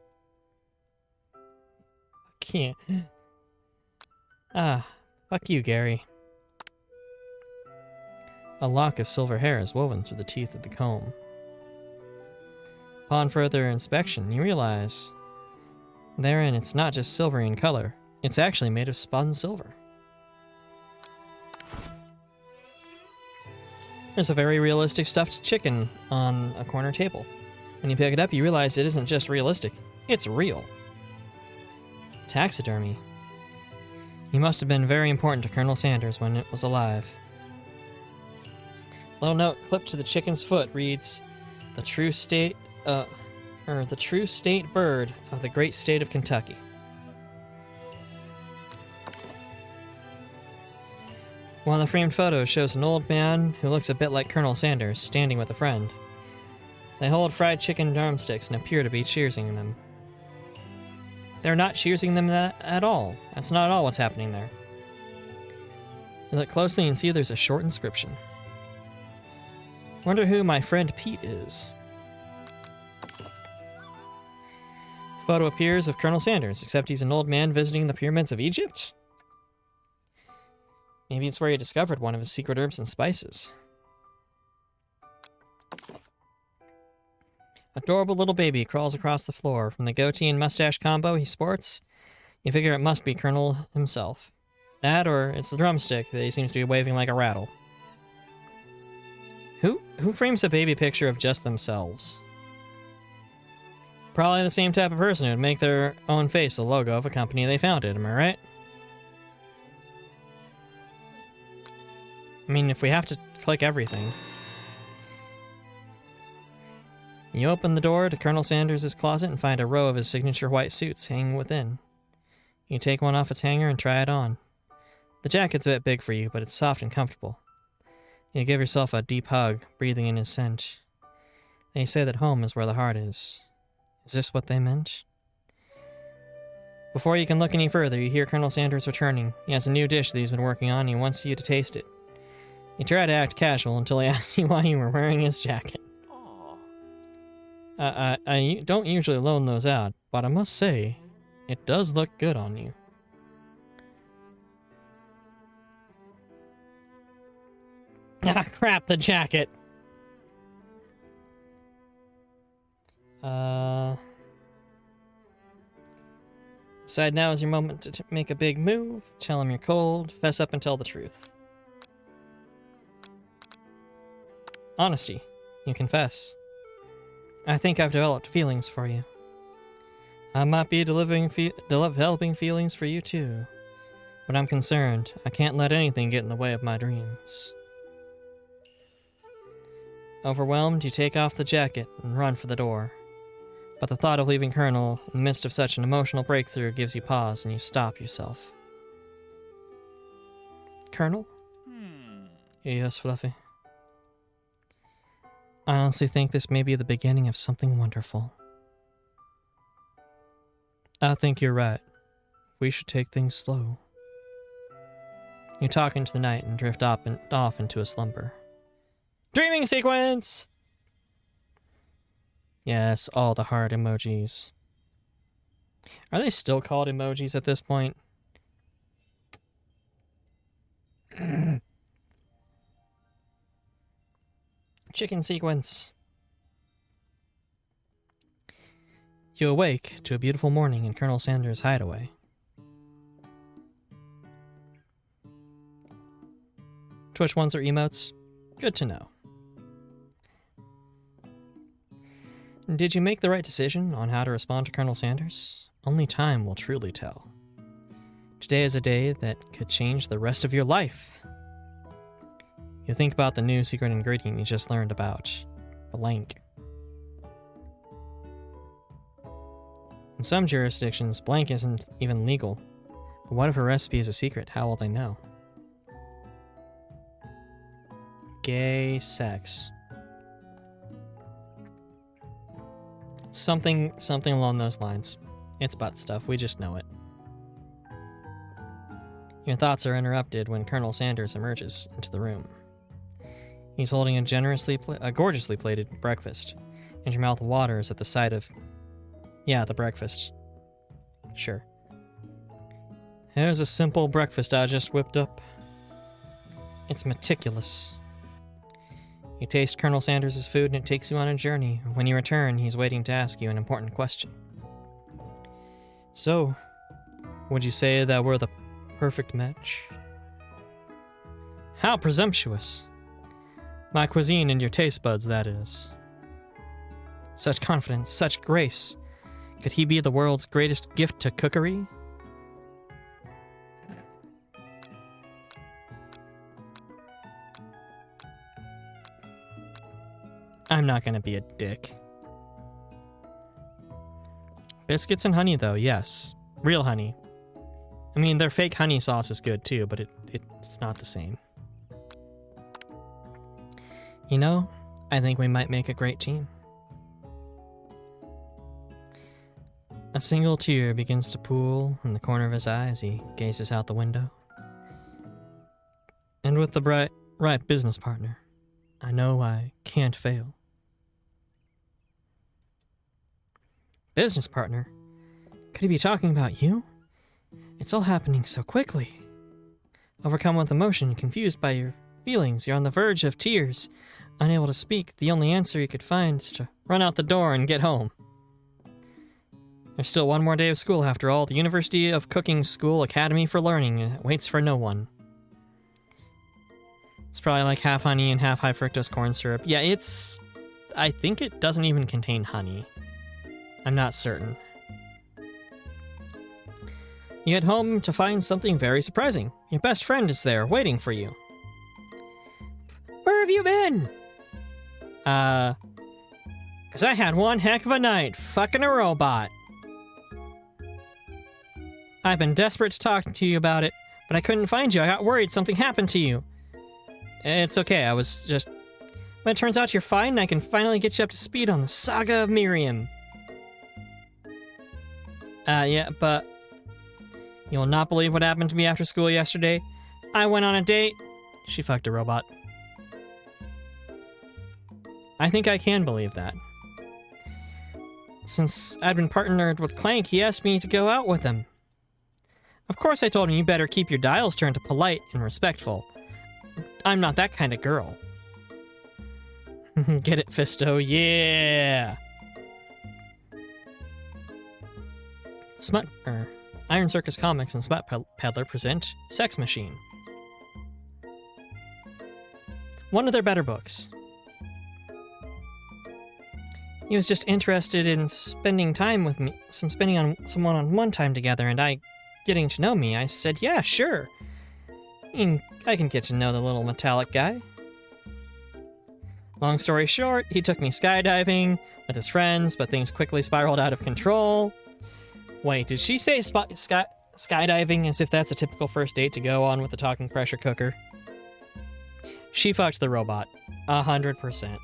Can't. Fuck you, Gary. A lock of silver hair is woven through the teeth of the comb. Upon further inspection, you realize therein it's not just silvery in color, it's actually made of spun silver. There's a very realistic stuffed chicken on a corner table. When you pick it up, you realize it isn't just realistic, it's real. Taxidermy. He must have been very important to Colonel Sanders when it was alive. Little note clipped to the chicken's foot reads, the true state bird of the great state of Kentucky. One of the framed photos shows an old man who looks a bit like Colonel Sanders standing with a friend. They hold fried chicken drumsticks and appear to be cheersing them. They're not cheersing them at all. That's not at all what's happening there. You look closely and see there's a short inscription. Wonder who my friend Pete is. Photo appears of Colonel Sanders, except he's an old man visiting the pyramids of Egypt? Maybe it's where he discovered one of his secret herbs and spices. Adorable little baby crawls across the floor. From the goatee and mustache combo he sports, you figure it must be Colonel himself. That, or it's the drumstick that he seems to be waving like a rattle. Who frames a baby picture of just themselves? Probably the same type of person who would make their own face the logo of a company they founded, am I right? I mean, if we have to click everything. You open the door to Colonel Sanders' closet and find a row of his signature white suits hanging within. You take one off its hanger and try it on. The jacket's a bit big for you, but it's soft and comfortable. You give yourself a deep hug, breathing in his scent. They say that home is where the heart is. Is this what they meant? Before you can look any further, you hear Colonel Sanders returning. He has a new dish that he's been working on and he wants you to taste it. You try to act casual until he asks you why you were wearing his jacket. I don't usually loan those out, but I must say, it does look good on you. Ah, crap, the jacket! Decide now is your moment to make a big move. Tell him you're cold. Fess up and tell the truth. Honesty. You confess. I think I've developed feelings for you. I might be developing feelings for you too. But I'm concerned. I can't let anything get in the way of my dreams. Overwhelmed, you take off the jacket and run for the door. But the thought of leaving Colonel in the midst of such an emotional breakthrough gives you pause and you stop yourself. Colonel? Yes, Fluffy. I honestly think this may be the beginning of something wonderful. I think you're right. We should take things slow. You talk into the night and drift off into a slumber. Dreaming sequence! Yes, all the heart emojis. Are they still called emojis at this point? Chicken sequence. You awake to a beautiful morning in Colonel Sanders' hideaway. Twitch ones are emotes? Good to know. Did you make the right decision on how to respond to Colonel Sanders? Only time will truly tell. Today is a day that could change the rest of your life. You think about the new secret ingredient you just learned about. Blank. In some jurisdictions, blank isn't even legal. But what if a recipe is a secret? How will they know? Gay sex. Something along those lines. It's butt stuff, we just know it. Your thoughts are interrupted when Colonel Sanders emerges into the room. He's holding a gorgeously plated breakfast, and your mouth waters at the sight of... Yeah, the breakfast. Sure. Here's a simple breakfast I just whipped up. It's meticulous. You taste Colonel Sanders' food and it takes you on a journey. When you return, he's waiting to ask you an important question. So, would you say that we're the perfect match? How presumptuous. My cuisine and your taste buds, that is. Such confidence, such grace. Could he be the world's greatest gift to cookery? I'm not gonna be a dick. Biscuits and honey, though, yes. Real honey. I mean, their fake honey sauce is good, too, but it's not the same. You know, I think we might make a great team. A single tear begins to pool in the corner of his eye as he gazes out the window. And with the right business partner, I know I can't fail. Business partner? Could he be talking about you? It's all happening so quickly. Overcome with emotion, confused by your feelings, you're on the verge of tears. Unable to speak, the only answer you could find is to run out the door and get home. There's still one more day of school after all. The University of Cooking School Academy for Learning waits for no one. It's probably like half honey and half high fructose corn syrup. Yeah, I think it doesn't even contain honey. I'm not certain. You get home to find something very surprising. Your best friend is there, waiting for you. Where have you been? 'Cause I had one heck of a night, fucking a robot. I've been desperate to talk to you about it, but I couldn't find you. I got worried something happened to you. It's okay, I was just... But it turns out you're fine, and I can finally get you up to speed on the saga of Miriam. Yeah, but... You'll not believe what happened to me after school yesterday. I went on a date. She fucked a robot. I think I can believe that. Since I'd been partnered with Clank, he asked me to go out with him. Of course I told him you better keep your dials turned to polite and respectful. I'm not that kind of girl. Get it, Fisto? Yeah! Iron Circus Comics and Smut Peddler present Sex Machine. One of their better books. He was just interested in spending time with me, spending on some one-on-one time together, and getting to know me. I said, yeah, sure. I can get to know the little metallic guy. Long story short, he took me skydiving with his friends, but things quickly spiraled out of control. Wait, did she say skydiving as if that's a typical first date to go on with the talking pressure cooker? She fucked the robot. 100%.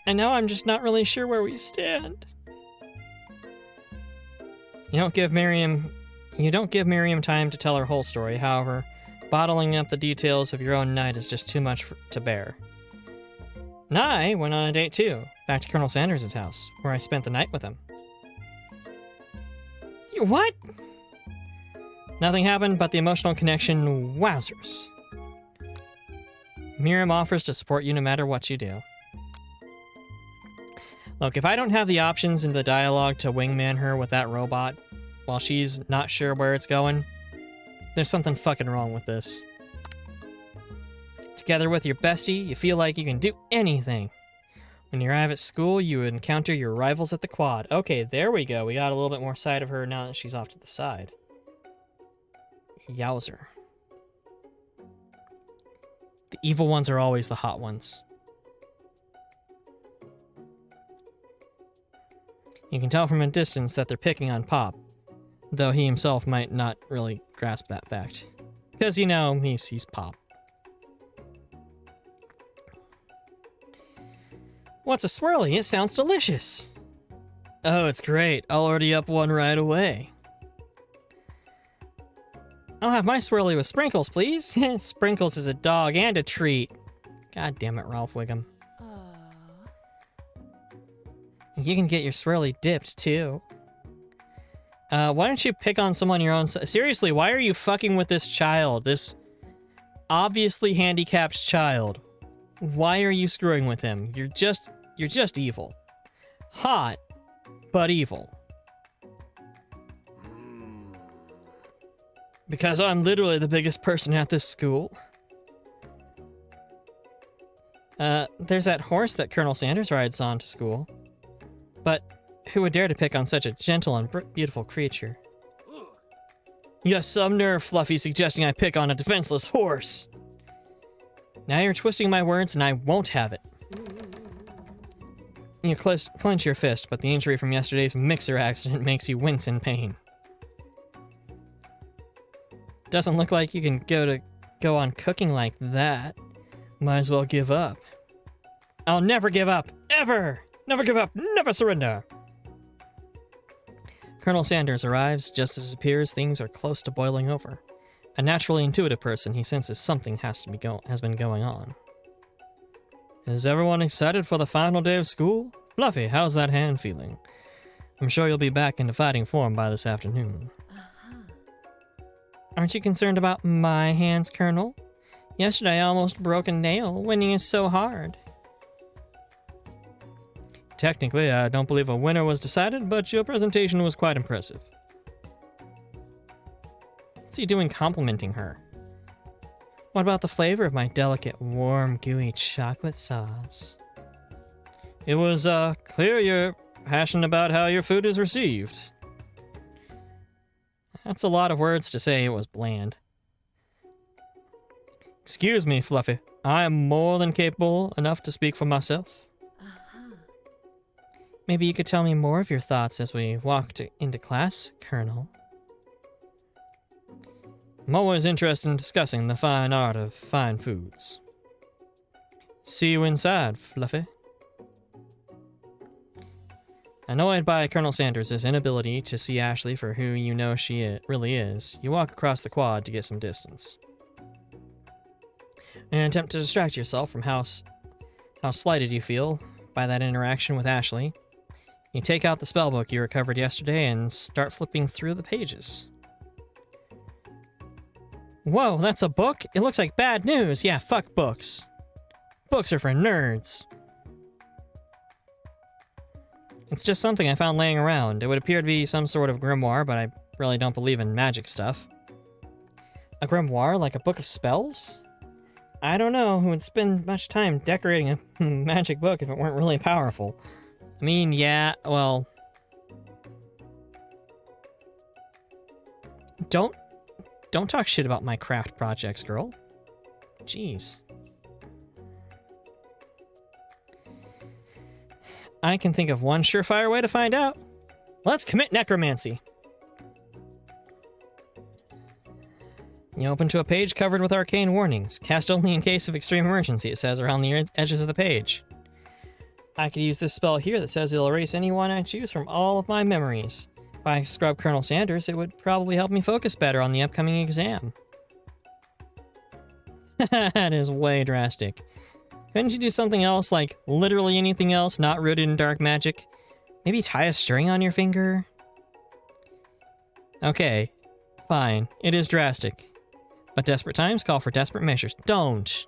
And now I'm just not really sure where we stand. You don't give Miriam time to tell her whole story. However, bottling up the details of your own night is just too much to bear. And I went on a date too, back to Colonel Sanders' house, where I spent the night with him. What? Nothing happened but the emotional connection. Wowzers. Miriam offers to support you no matter what you do. Look, if I don't have the options in the dialogue to wingman her with that robot while she's not sure where it's going, there's something fucking wrong with this. Together with your bestie, you feel like you can do anything. When you arrive at school, you encounter your rivals at the quad. Okay, there we go. We got a little bit more sight of her now that she's off to the side. Yowzer. The evil ones are always the hot ones. You can tell from a distance that they're picking on Pop, though he himself might not really grasp that fact. Because, you know, he's Pop. What's a swirly? It sounds delicious. Oh, it's great. I'll order you up one right away. I'll have my swirly with sprinkles, please. Sprinkles is a dog and a treat. God damn it, Ralph Wiggum. You can get your swirly dipped, too. Why don't you pick on someone your own size? Seriously, why are you fucking with this child? This obviously handicapped child. Why are you screwing with him? You're just evil. Hot, but evil. Because I'm literally the biggest person at this school. There's that horse that Colonel Sanders rides on to school. But who would dare to pick on such a gentle and beautiful creature? You got some nerve, Fluffy, suggesting I pick on a defenseless horse. Now you're twisting my words, and I won't have it. You clench your fist, but the injury from yesterday's mixer accident makes you wince in pain. Doesn't look like you can go on cooking like that. Might as well give up. I'll never give up, ever! Never give up, never surrender! Colonel Sanders arrives just as it appears things are close to boiling over. A naturally intuitive person, he senses something has been going on. Is everyone excited for the final day of school? Fluffy, how's that hand feeling? I'm sure you'll be back into fighting form by this afternoon. Aren't you concerned about my hands, Colonel? Yesterday I almost broke a nail. Winning is so hard. Technically, I don't believe a winner was decided, but your presentation was quite impressive. What's he doing complimenting her? What about the flavor of my delicate, warm, gooey chocolate sauce? It was, clear you're passionate about how your food is received. That's a lot of words to say it was bland. Excuse me, Fluffy. I am more than capable enough to speak for myself. Maybe you could tell me more of your thoughts as we walk into class, Colonel. I'm always interested in discussing the fine art of fine foods. See you inside, Fluffy. Annoyed by Colonel Sanders' inability to see Ashley for who you know she really is, you walk across the quad to get some distance. In an attempt to distract yourself from how slighted you feel by that interaction with Ashley, you take out the spellbook you recovered yesterday and start flipping through the pages. Whoa, that's a book? It looks like bad news. Yeah, fuck books. Books are for nerds. It's just something I found laying around. It would appear to be some sort of grimoire, but I really don't believe in magic stuff. A grimoire, like a book of spells? I don't know who would spend much time decorating a magic book if it weren't really powerful. I mean, yeah, well... Don't talk shit about my craft projects, girl. Jeez. I can think of one surefire way to find out. Let's commit necromancy. You open to a page covered with arcane warnings. Cast only in case of extreme emergency, it says around the edges of the page. I could use this spell here that says it'll erase anyone I choose from all of my memories. If I scrub Colonel Sanders, it would probably help me focus better on the upcoming exam. That is way drastic. Couldn't you do something else, like literally anything else not rooted in dark magic? Maybe tie a string on your finger? Okay, fine. It is drastic. But desperate times call for desperate measures. Don't!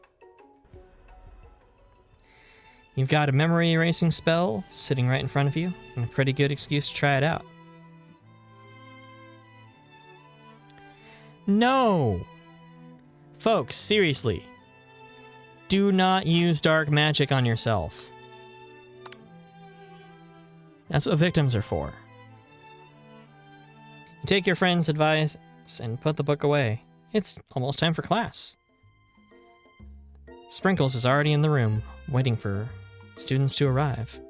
You've got a memory erasing spell sitting right in front of you, and a pretty good excuse to try it out. No! Folks, seriously. Do not use dark magic on yourself. That's what victims are for. You take your friend's advice and put the book away. It's almost time for class. Sprinkles is already in the room, waiting for students to arrive.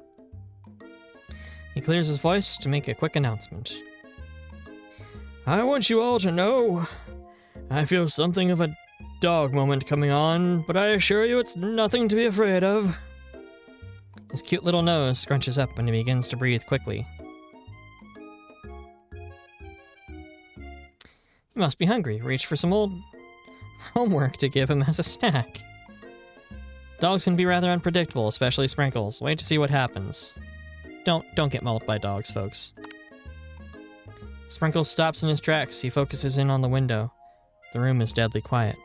He clears his voice to make a quick announcement. I want you all to know, I feel something of a dog moment coming on, but I assure you it's nothing to be afraid of. His cute little nose scrunches up when he begins to breathe quickly. He must be hungry. Reach for some old homework to give him as a snack. Dogs can be rather unpredictable, especially Sprinkles. Wait to see what happens. Don't get mauled by dogs, folks. Sprinkles stops in his tracks. He focuses in on the window. The room is deadly quiet.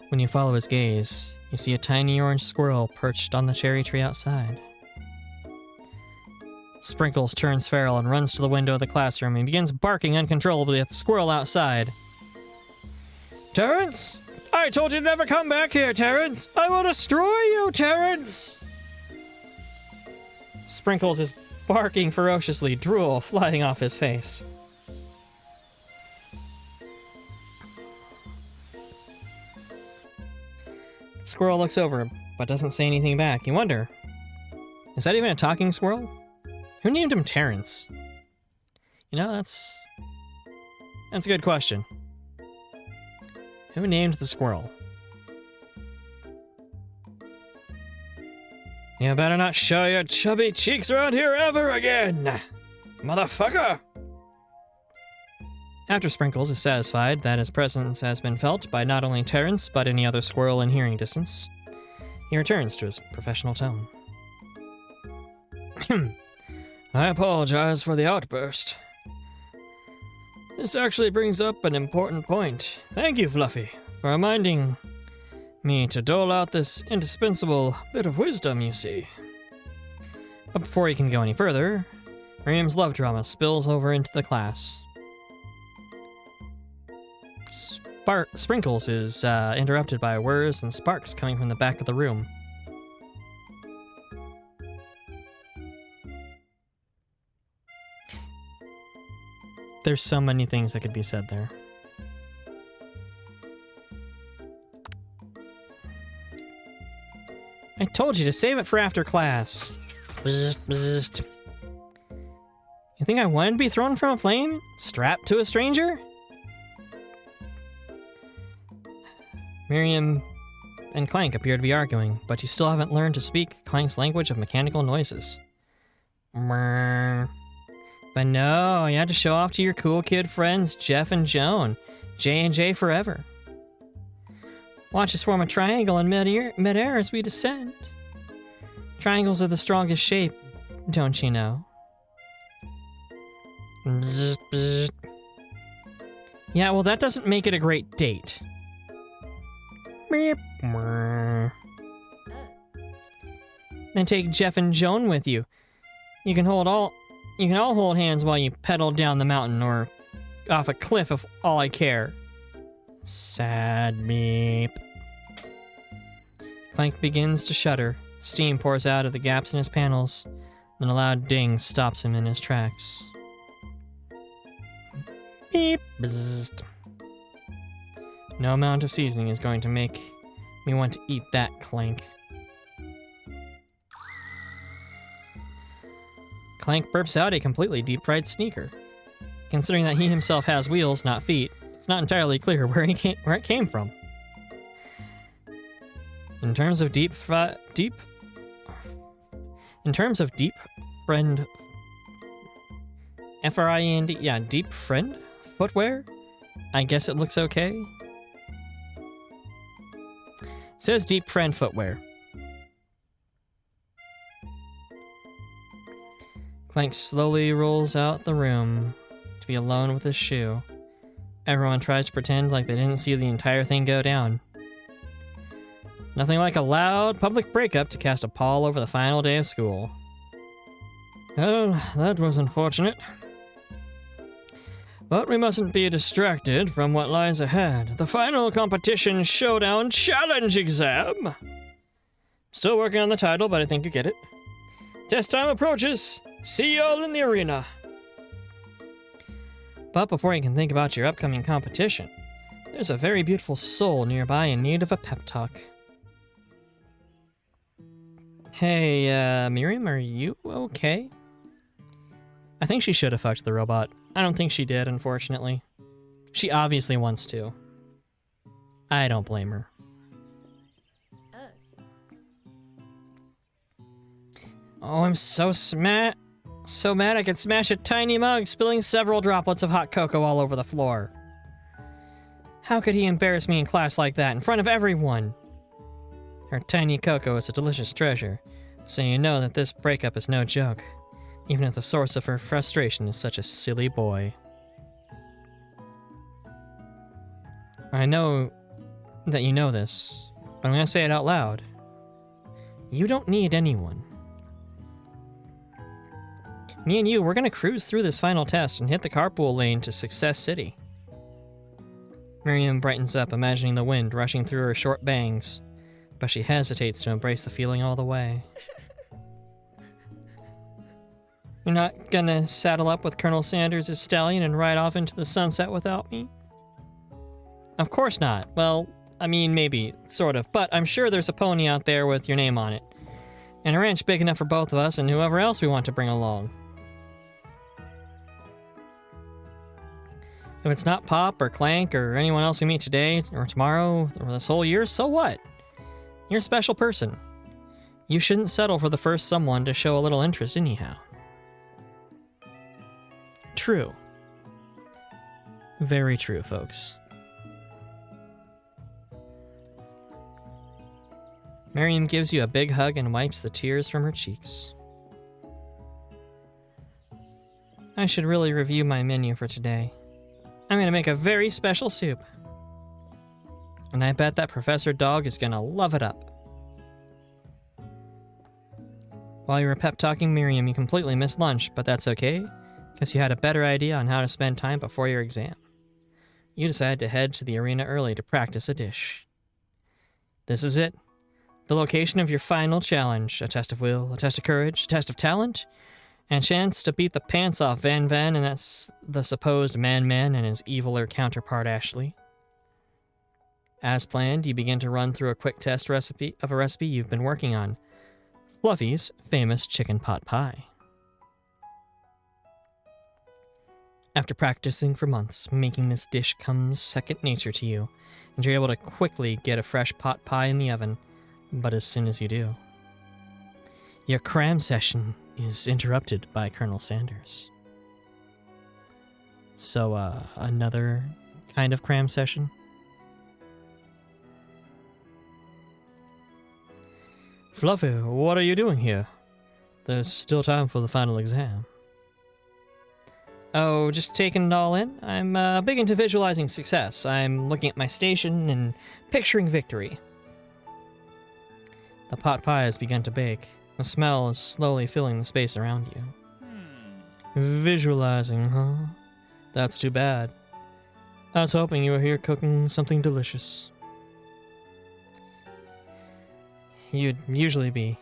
When you follow his gaze, you see a tiny orange squirrel perched on the cherry tree outside. Sprinkles turns feral and runs to the window of the classroom and begins barking uncontrollably at the squirrel outside. Terrence! I told you to never come back here, Terrence! I will destroy you, Terrence! Sprinkles is barking ferociously, drool flying off his face. Squirrel looks over, but doesn't say anything back. You wonder, is that even a talking squirrel? Who named him Terrence? You know, that's a good question. Who named the squirrel? You better not show your chubby cheeks around here ever again, motherfucker! After Sprinkles is satisfied that his presence has been felt by not only Terrence, but any other squirrel in hearing distance, he returns to his professional tone. I apologize for the outburst. This actually brings up an important point. Thank you, Fluffy, for reminding me to dole out this indispensable bit of wisdom, you see. But before he can go any further, Miriam's love drama spills over into the class. Sprinkles is interrupted by whirs and sparks coming from the back of the room. There's so many things that could be said there. I told you to save it for after class. You think I wanted to be thrown from a plane? Strapped to a stranger? Miriam and Clank appear to be arguing, but you still haven't learned to speak Clank's language of mechanical noises. But no, you had to show off to your cool kid friends Jeff and Joan. J&J forever. Watch us form a triangle in mid-air as we descend. Triangles are the strongest shape, don't you know? Yeah, well that doesn't make it a great date. Then take Jeff and Joan with you. You can all hold hands while you pedal down the mountain or off a cliff if all I care. Sad meep. Clank begins to shudder. Steam pours out of the gaps in his panels. Then a loud ding stops him in his tracks. Beep. Bzzzt. No amount of seasoning is going to make me want to eat that, Clank. Clank burps out a completely deep-fried sneaker. Considering that he himself has wheels, not feet, it's not entirely clear where it came from. In terms of deep friend F-R-I-N-D, yeah, deep friend footwear? I guess it looks okay. It says deep friend footwear. Clank slowly rolls out the room to be alone with his shoe. Everyone tries to pretend like they didn't see the entire thing go down. Nothing like a loud public breakup to cast a pall over the final day of school. Oh, that was unfortunate. But we mustn't be distracted from what lies ahead. The final competition showdown challenge exam! Still working on the title, but I think you get it. Test time approaches. See y'all in the arena. But before you can think about your upcoming competition, there's a very beautiful soul nearby in need of a pep talk. Hey, Miriam, are you okay? I think she should have fucked the robot. I don't think she did, unfortunately. She obviously wants to. I don't blame her. Oh, I'm so mad I could smash a tiny mug, spilling several droplets of hot cocoa all over the floor. How could he embarrass me in class like that, in front of everyone? Her tiny cocoa is a delicious treasure, so you know that this breakup is no joke, even if the source of her frustration is such a silly boy. I know that you know this, but I'm gonna say it out loud. You don't need anyone. Me and you, we're gonna cruise through this final test and hit the carpool lane to Success City. Miriam brightens up, imagining the wind rushing through her short bangs, but she hesitates to embrace the feeling all the way. You're not gonna saddle up with Colonel Sanders' stallion and ride off into the sunset without me? Of course not. Well, I mean, maybe, sort of, but I'm sure there's a pony out there with your name on it. And a ranch big enough for both of us and whoever else we want to bring along. If it's not Pop or Clank or anyone else we meet today or tomorrow or this whole year, so what? You're a special person. You shouldn't settle for the first someone to show a little interest anyhow. True. Very true, folks. Miriam gives you a big hug and wipes the tears from her cheeks. I should really review my menu for today. I'm gonna make a very special soup. And I bet that Professor Dog is gonna love it up. While you were pep-talking Miriam, you completely missed lunch, but that's okay, because you had a better idea on how to spend time before your exam. You decided to head to the arena early to practice a dish. This is it. The location of your final challenge. A test of will, a test of courage, a test of talent, and a chance to beat the pants off Van Van and that's the supposed Man-Man and his eviler counterpart Ashley. As planned, you begin to run through a quick test recipe you've been working on. Fluffy's famous chicken pot pie. After practicing for months, making this dish comes second nature to you, and you're able to quickly get a fresh pot pie in the oven. But as soon as you do, your cram session is interrupted by Colonel Sanders. So, another kind of cram session? Fluffy, what are you doing here? There's still time for the final exam. Oh, just taking it all in? I'm big into visualizing success. I'm looking at my station and picturing victory. The pot pie has begun to bake. The smell is slowly filling the space around you. Visualizing, huh? That's too bad. I was hoping you were here cooking something delicious. You'd usually be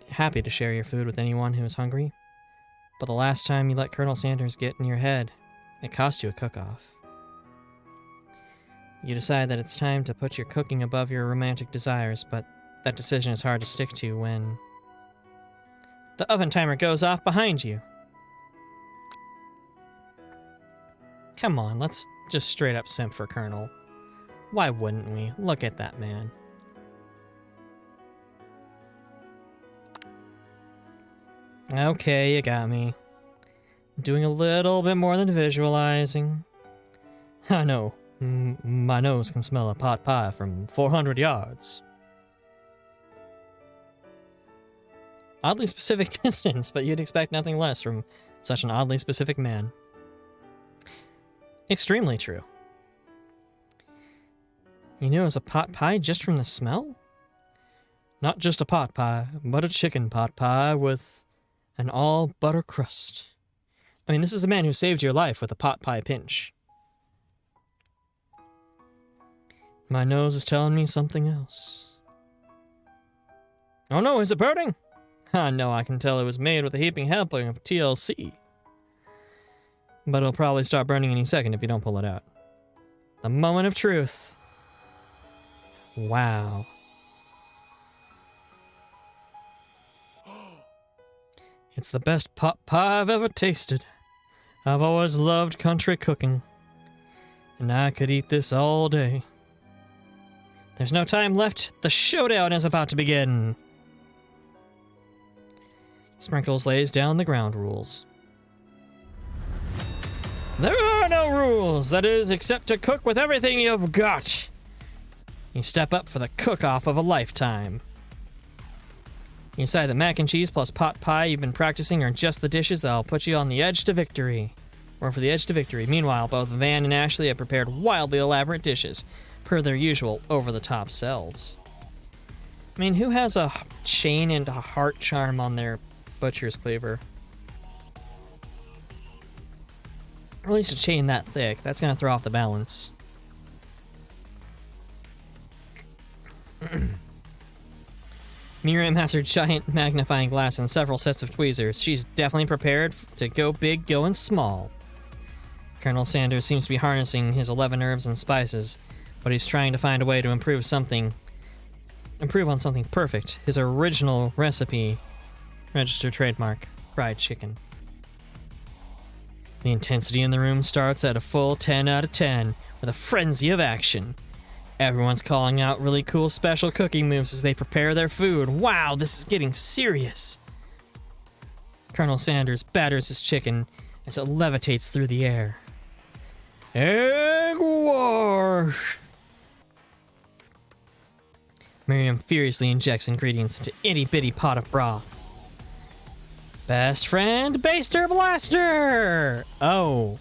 happy to share your food with anyone who is hungry, but the last time you let Colonel Sanders get in your head, it cost you a cook-off. You decide that it's time to put your cooking above your romantic desires, but that decision is hard to stick to when the oven timer goes off behind you. Come on, let's just straight up simp for Colonel. Why wouldn't we? Look at that man. Okay, you got me. Doing a little bit more than visualizing. I know, my nose can smell a pot pie from 400 yards. Oddly specific distance, but you'd expect nothing less from such an oddly specific man. Extremely true. You know, it's a pot pie just from the smell? Not just a pot pie, but a chicken pot pie with an all-butter crust. I mean, this is a man who saved your life with a pot pie pinch. My nose is telling me something else. Oh no, is it burning? Ah, no, I can tell it was made with a heaping helping of TLC. But it'll probably start burning any second if you don't pull it out. The moment of truth. Wow. It's the best pot pie I've ever tasted. I've always loved country cooking, and I could eat this all day. There's no time left. The showdown is about to begin. Sprinkles lays down the ground rules. There are no rules, that is, except to cook with everything you've got. You step up for the cook-off of a lifetime. You decide that mac and cheese plus pot pie you've been practicing are just the dishes that'll put you on the edge to victory. Or for the edge to victory. Meanwhile, both Van and Ashley have prepared wildly elaborate dishes, per their usual over-the-top selves. I mean, who has a chain and a heart charm on their butcher's cleaver? Or at least a chain that thick. That's gonna throw off the balance. Miriam has her giant magnifying glass and several sets of tweezers. She's definitely prepared to go big, going small. Colonel Sanders seems to be harnessing his 11 herbs and spices, but he's trying to find a way to improve on something perfect. His original recipe, registered trademark, fried chicken. The intensity in the room starts at a full 10 out of 10, with a frenzy of action. Everyone's calling out really cool special cooking moves as they prepare their food. Wow, this is getting serious. Colonel Sanders batters his chicken as it levitates through the air. Egg wash! Miriam furiously injects ingredients into itty-bitty pot of broth. Best friend, Baster Blaster! Oh.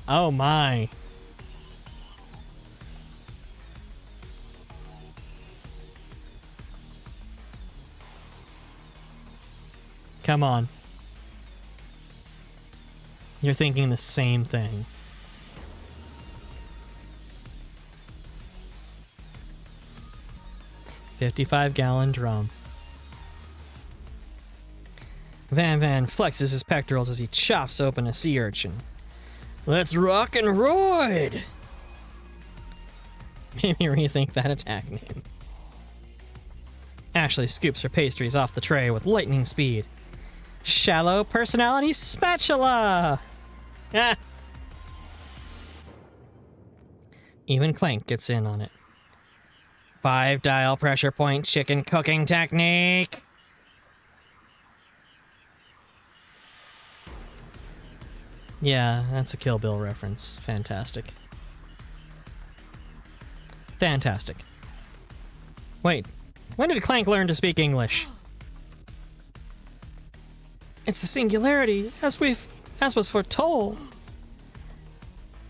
Oh my. Come on. You're thinking the same thing. $55-gallon drum. Van flexes his pectorals as he chops open a sea urchin. Let's rock and roid! Maybe rethink that attack name. Ashley scoops her pastries off the tray with lightning speed. Shallow personality spatula! Ah! Even Clank gets in on it. 5-dial pressure point chicken cooking technique! Yeah, that's a Kill Bill reference. Fantastic. Fantastic. Wait, when did Clank learn to speak English? It's a singularity, as was foretold.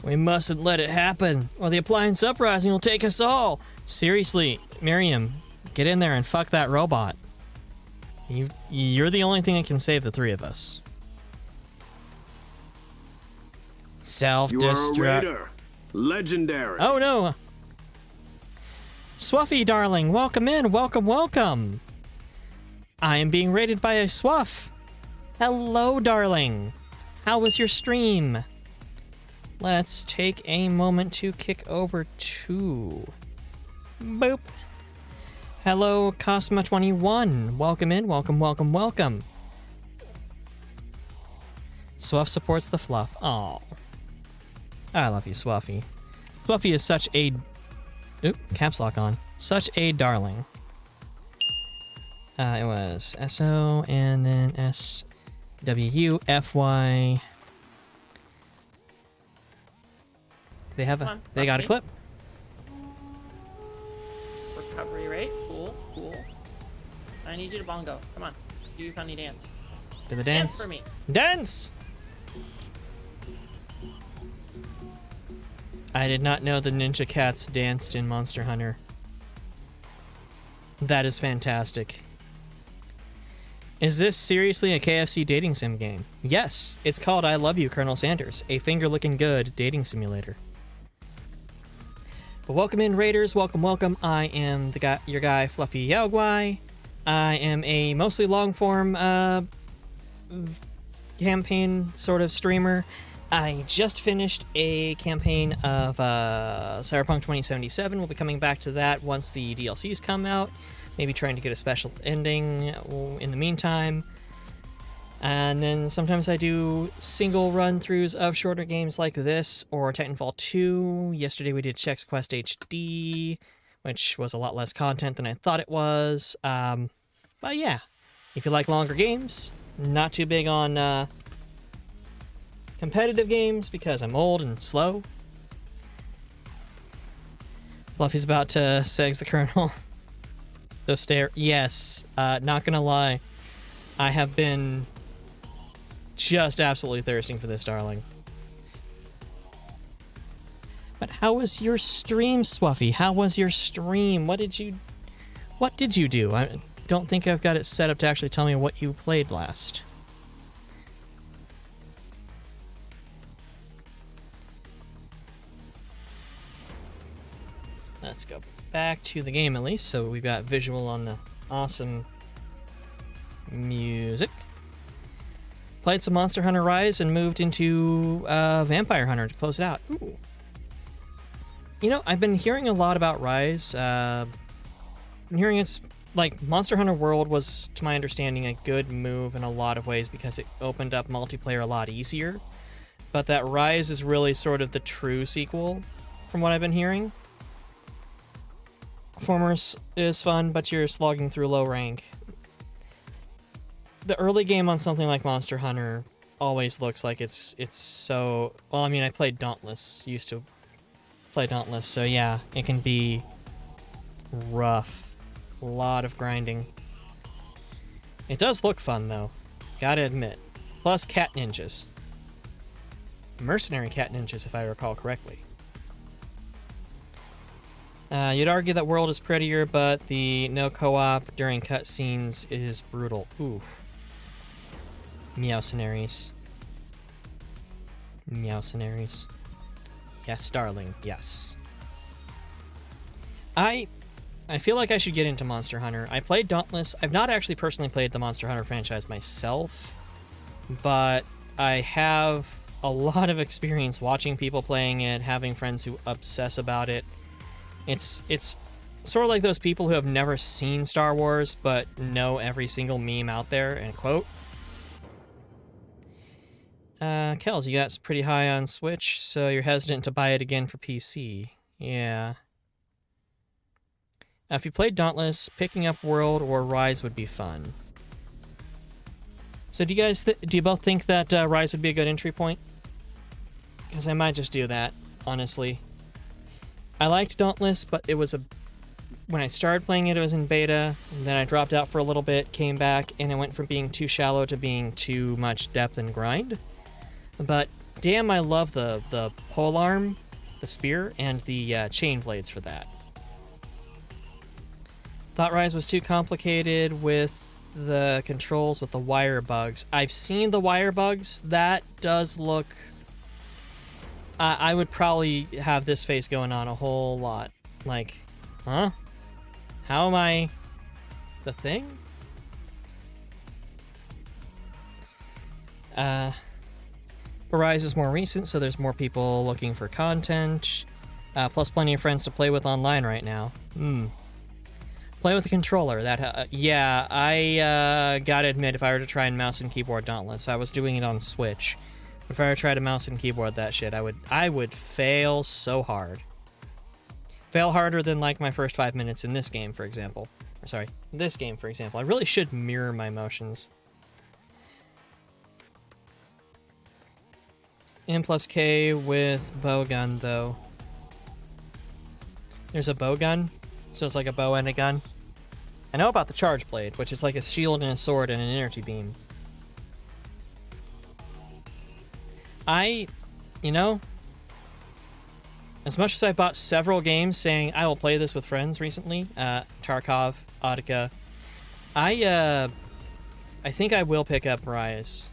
We mustn't let it happen, or the appliance uprising will take us all. Seriously, Miriam, get in there and fuck that robot. You're the only thing that can save the three of us. Self-destruct. You are a raider. Legendary. Oh no! Swuffy, darling, welcome in. Welcome, welcome. I am being raided by a Swuff. Hello, darling. How was your stream? Let's take a moment to kick over to... Boop. Hello, Cosma21. Welcome in. Welcome, welcome, welcome. Swuff supports the fluff. Aw. I love you, Swuffy. Swuffy is such a... Oop, caps lock on. Such a darling. It was SO and then SWUFY. They have a... They got a clip. Recovery rate. Cool, cool. I need you to bongo. Come on. Do your funny dance. Do the dance. Dance for me. Dance! I did not know the Ninja Cats danced in Monster Hunter. That is fantastic. Is this seriously a KFC dating sim game? Yes, it's called I Love You, Colonel Sanders, a finger-looking-good dating simulator. But welcome in, Raiders. Welcome, welcome. I am your guy, Fluffy ILY. I am a mostly long-form campaign sort of streamer. I just finished a campaign of Cyberpunk 2077. We'll be coming back to that once the DLCs come out. Maybe trying to get a special ending in the meantime. And then sometimes I do single run-throughs of shorter games like this, or Titanfall 2. Yesterday we did Chex Quest HD, which was a lot less content than I thought it was. But yeah, if you like longer games, not too big on competitive games because I'm old and slow. Fluffy's about to segs the Colonel. So stare. Yes, not gonna lie. I have been just absolutely thirsting for this, darling. But how was your stream, Swuffy? How was your stream? What did you do? I don't think I've got it set up to actually tell me what you played last. Let's go back to the game at least, so we've got visual on the awesome music. Played some Monster Hunter Rise and moved into Vampire Hunter to close it out. Ooh. You know, I've been hearing a lot about Rise. Been hearing it's like Monster Hunter World was, to my understanding, a good move in a lot of ways because it opened up multiplayer a lot easier. But that Rise is really sort of the true sequel, from what I've been hearing. Formers is fun, but you're slogging through low rank. The early game on something like Monster Hunter always looks like it's so... Well, I mean, I played Dauntless, used to play Dauntless, so yeah, it can be rough. A lot of grinding. It does look fun, though. Gotta admit. Plus cat ninjas. Mercenary cat ninjas, if I recall correctly. You'd argue that World is prettier, but the no co-op during cutscenes is brutal. Oof. Meowcenaries. Meowcenaries. Yes, darling. Yes. I feel like I should get into Monster Hunter. I played Dauntless. I've not actually personally played the Monster Hunter franchise myself, but I have a lot of experience watching people playing it, having friends who obsess about it. It's sort of like those people who have never seen Star Wars but know every single meme out there, and quote. Kels, you got pretty high on Switch, so you're hesitant to buy it again for PC. Yeah. If you played Dauntless, picking up World or Rise would be fun. So do you guys, do you both think that Rise would be a good entry point? Because I might just do that, honestly. I liked Dauntless, but it was when I started playing it, it was in beta, and then I dropped out for a little bit, came back, and it went from being too shallow to being too much depth and grind. But damn, I love the polearm, the spear, and the chain blades for that. Thought Rise was too complicated with the controls with the wire bugs. I've seen the wire bugs. That does look... I would probably have this face going on a whole lot. Like, huh? How am I... the thing? Rise is more recent, so there's more people looking for content. Plus plenty of friends to play with online right now. Play with a controller. Yeah, I gotta admit, if I were to try and mouse and keyboard Dauntless, I was doing it on Switch. If I were to try to mouse and keyboard that shit, I would fail so hard. Fail harder than like my first 5 minutes in this game, for example. Or sorry, this game, for example. I really should mirror my motions. M plus K with bow gun, though. There's a bow gun, so it's like a bow and a gun. I know about the charge blade, which is like a shield and a sword and an energy beam. You know, as much as I bought several games saying I will play this with friends recently, Tarkov, Audica, I think I will pick up Rise.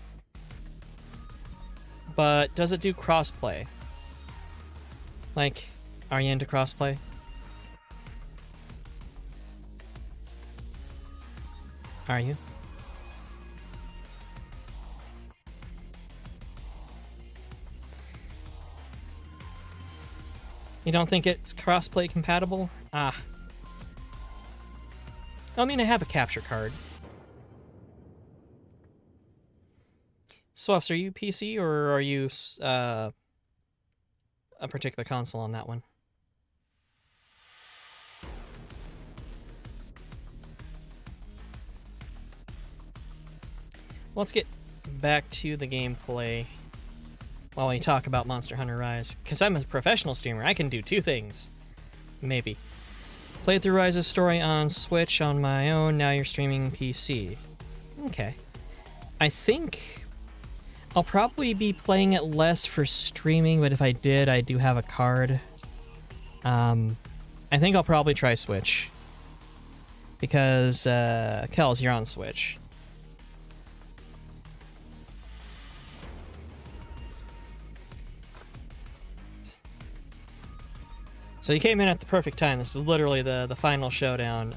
But does it do crossplay? Like, are you into crossplay? Are you? You don't think it's crossplay compatible? Ah. I mean, I have a capture card. Swaffs, are you PC or are you a particular console on that one? Let's get back to the gameplay while we talk about Monster Hunter Rise. Because I'm a professional streamer, I can do two things. Maybe. Played through Rise's story on Switch on my own, now you're streaming PC. Okay. I think I'll probably be playing it less for streaming, but if I did, I do have a card. I think I'll probably try Switch. Because, Kels, you're on Switch. So you came in at the perfect time. This is literally the final showdown.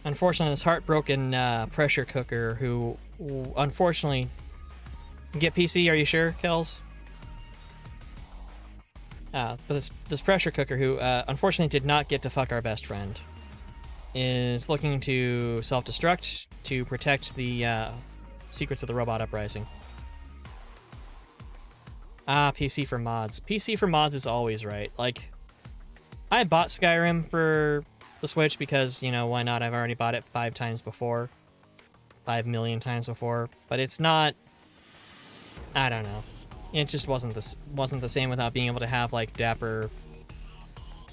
Unfortunately, this heartbroken pressure cooker who, unfortunately... Get PC, are you sure, Kels? But this pressure cooker who, unfortunately did not get to fuck our best friend, is looking to self-destruct to protect the secrets of the robot uprising. PC for mods. PC for mods is always right. Like, I bought Skyrim for the Switch because, you know, why not? I've already bought it 5 times before. 5 million times before. But it's not... I don't know. It just wasn't the same without being able to have, like, dapper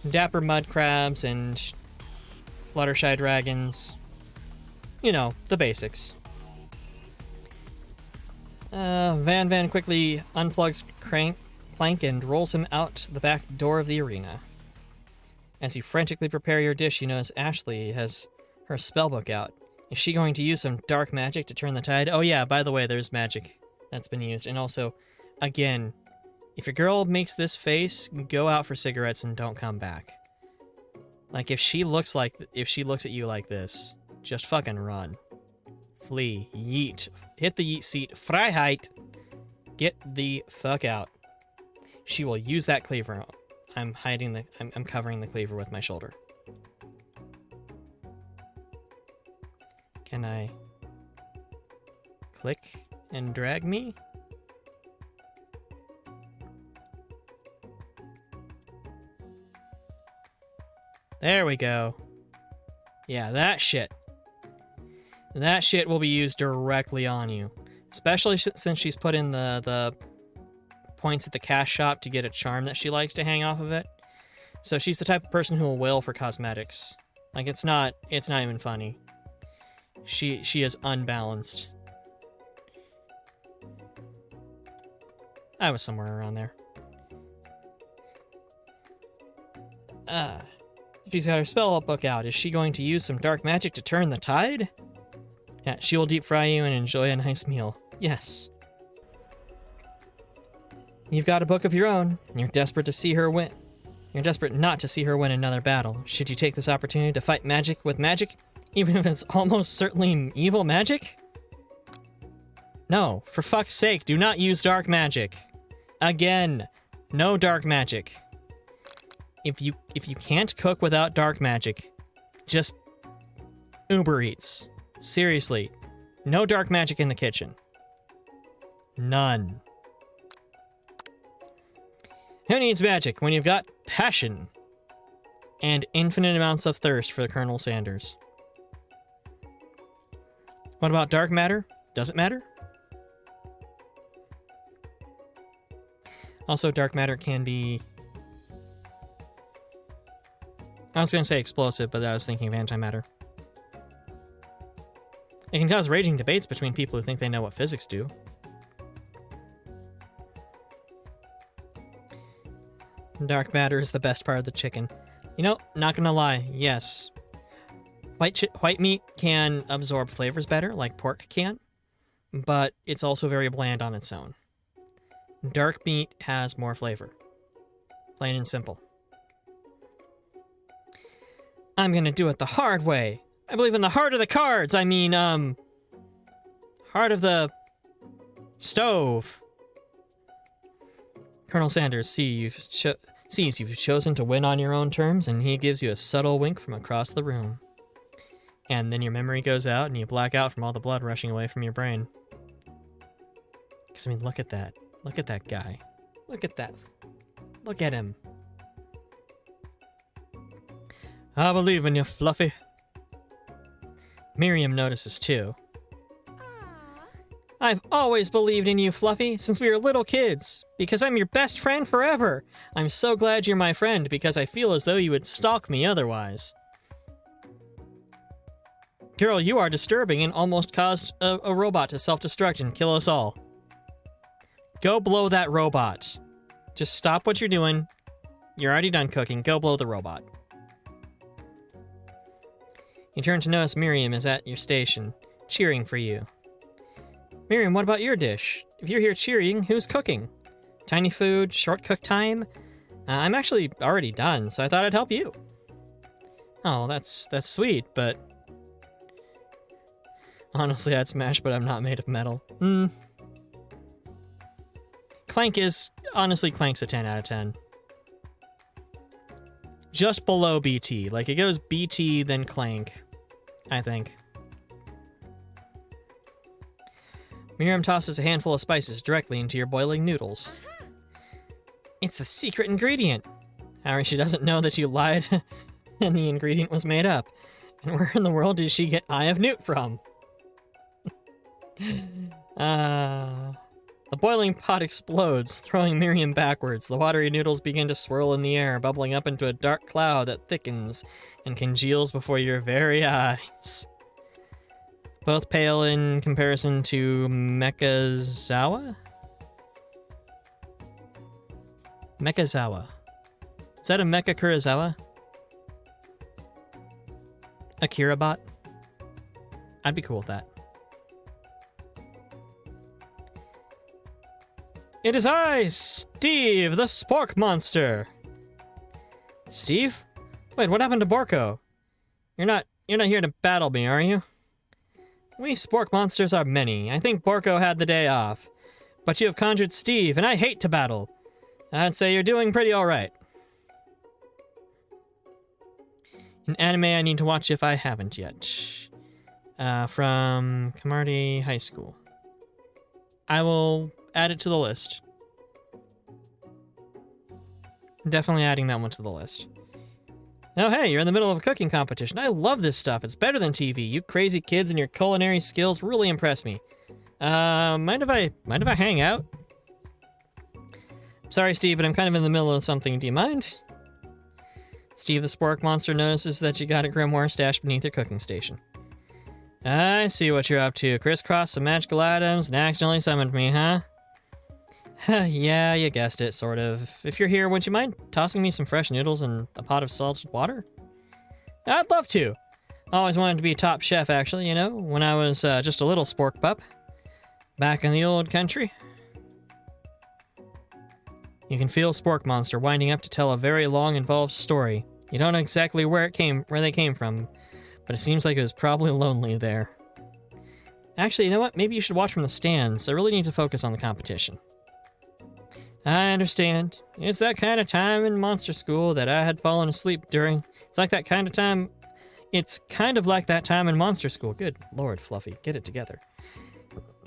mud crabs and Fluttershy dragons. You know, the basics. Van quickly unplugs Clank and rolls him out the back door of the arena. As you frantically prepare your dish, you notice Ashley has her spellbook out. Is she going to use some dark magic to turn the tide? Oh yeah, by the way, there's magic that's been used. And also, again, if your girl makes this face, go out for cigarettes and don't come back. Like, if she looks at you like this, just fucking run. Flee. Yeet. Hit the yeet seat. Freiheit. Get the fuck out. She will use that cleaver. I'm covering the cleaver with my shoulder. Can I click and drag me? There we go. Yeah, that shit. That shit will be used directly on you. Especially since she's put in the points at the cash shop to get a charm that she likes to hang off of it. So she's the type of person who will wail for cosmetics. Like, it's not even funny. She is unbalanced. I was somewhere around there. She's got her spell book out. Is she going to use some dark magic to turn the tide? Yeah, she will deep fry you and enjoy a nice meal. Yes. You've got a book of your own, and you're desperate to see her win. You're desperate not to see her win another battle. Should you take this opportunity to fight magic with magic, even if it's almost certainly evil magic? No, for fuck's sake, do not use dark magic. Again, no dark magic. If you can't cook without dark magic, just Uber Eats. Seriously, no dark magic in the kitchen. None. Who needs magic when you've got passion and infinite amounts of thirst for Colonel Sanders? What about dark matter? Does it matter? Also, dark matter can be... I was going to say explosive, but I was thinking of antimatter. It can cause raging debates between people who think they know what physics do. Dark matter is the best part of the chicken. You know, not gonna lie, yes. White meat can absorb flavors better, like pork can, but it's also very bland on its own. Dark meat has more flavor. Plain and simple. I'm gonna do it the hard way. I believe in the heart of the cards. I mean, heart of the stove. Colonel Sanders sees you've chosen to win on your own terms, and he gives you a subtle wink from across the room. And then your memory goes out, and you black out from all the blood rushing away from your brain. Because, I mean, look at that. Look at that guy. Look at that. Look at him. I believe in you, Fluffy. Miriam notices too. I've always believed in you, Fluffy, since we were little kids, because I'm your best friend forever. I'm so glad you're my friend, because I feel as though you would stalk me otherwise. Girl, you are disturbing and almost caused a robot to self-destruct and kill us all. Go blow that robot. Just stop what you're doing. You're already done cooking. Go blow the robot. You turn to notice Miriam is at your station, cheering for you. Miriam, what about your dish? If you're here cheering, who's cooking? Tiny food, short cook time? I'm actually already done, so I thought I'd help you. Oh, that's sweet, but... Honestly, I'd smash, but I'm not made of metal. Honestly, Clank's a 10 out of 10. Just below BT. Like, it goes BT, then Clank, I think. Miriam tosses a handful of spices directly into your boiling noodles. It's a secret ingredient. However, she doesn't know that you lied and the ingredient was made up. And where in the world did she get Eye of Newt from? The boiling pot explodes, throwing Miriam backwards. The watery noodles begin to swirl in the air, bubbling up into a dark cloud that thickens and congeals before your very eyes. Both pale in comparison to Mekazawa? Mekazawa. Is that a Mecha Kurosawa? Akira bot? I'd be cool with that. It is I, Steve, the Spork Monster. Steve? Wait, what happened to Borko? You're not here to battle me, are you? We Spork Monsters are many. I think Borko had the day off. But you have conjured Steve, and I hate to battle. I'd say you're doing pretty alright. An anime I need to watch if I haven't yet. From Kamardi High School. I will add it to the list. Definitely adding that one to the list. Oh, hey, you're in the middle of a cooking competition. I love this stuff. It's better than TV. You crazy kids and your culinary skills really impress me. Mind if I hang out? Sorry, Steve, but I'm kind of in the middle of something. Do you mind? Steve the Spork Monster notices that you got a grimoire stashed beneath your cooking station. I see what you're up to. Crisscross some magical items and accidentally summoned me, huh? Yeah, you guessed it, sort of. If you're here, would you mind tossing me some fresh noodles and a pot of salted water? I'd love to. Always wanted to be top chef, actually, you know, when I was just a little spork pup. Back in the old country. You can feel Spork Monster winding up to tell a very long, involved story. You don't know exactly where they came from, but it seems like it was probably lonely there. Actually, you know what? Maybe you should watch from the stands. I really need to focus on the competition. I understand. It's that kind of time in monster school that I had fallen asleep during. It's like that kind of time. It's kind of like that time in monster school. Good Lord, Fluffy, get it together.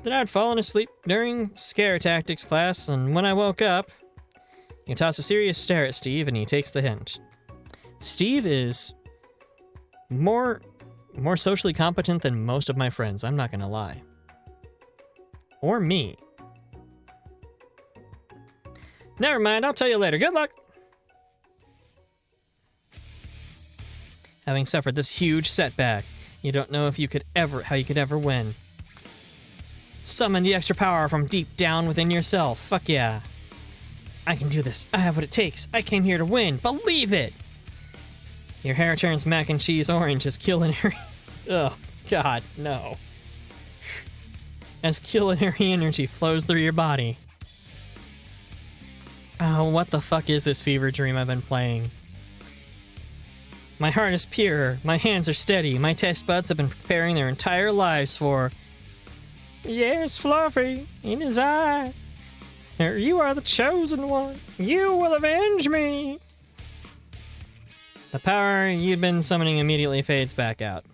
That I'd fallen asleep during scare tactics class, and when I woke up, you toss a serious stare at Steve, and he takes the hint. Steve is more socially competent than most of my friends, I'm not gonna lie. Or me. Never mind, I'll tell you later. Good luck! Having suffered this huge setback, you don't know if how you could ever win. Summon the extra power from deep down within yourself. Fuck yeah. I can do this. I have what it takes. I came here to win. Believe it! Your hair turns mac and cheese orange as culinary... Oh, God, no. As culinary energy flows through your body. Oh, what the fuck is this fever dream I've been playing? My heart is pure. My hands are steady. My taste buds have been preparing their entire lives for... Yes, Fluffy, in his eye. You are the chosen one. You will avenge me. The power you'd been summoning immediately fades back out.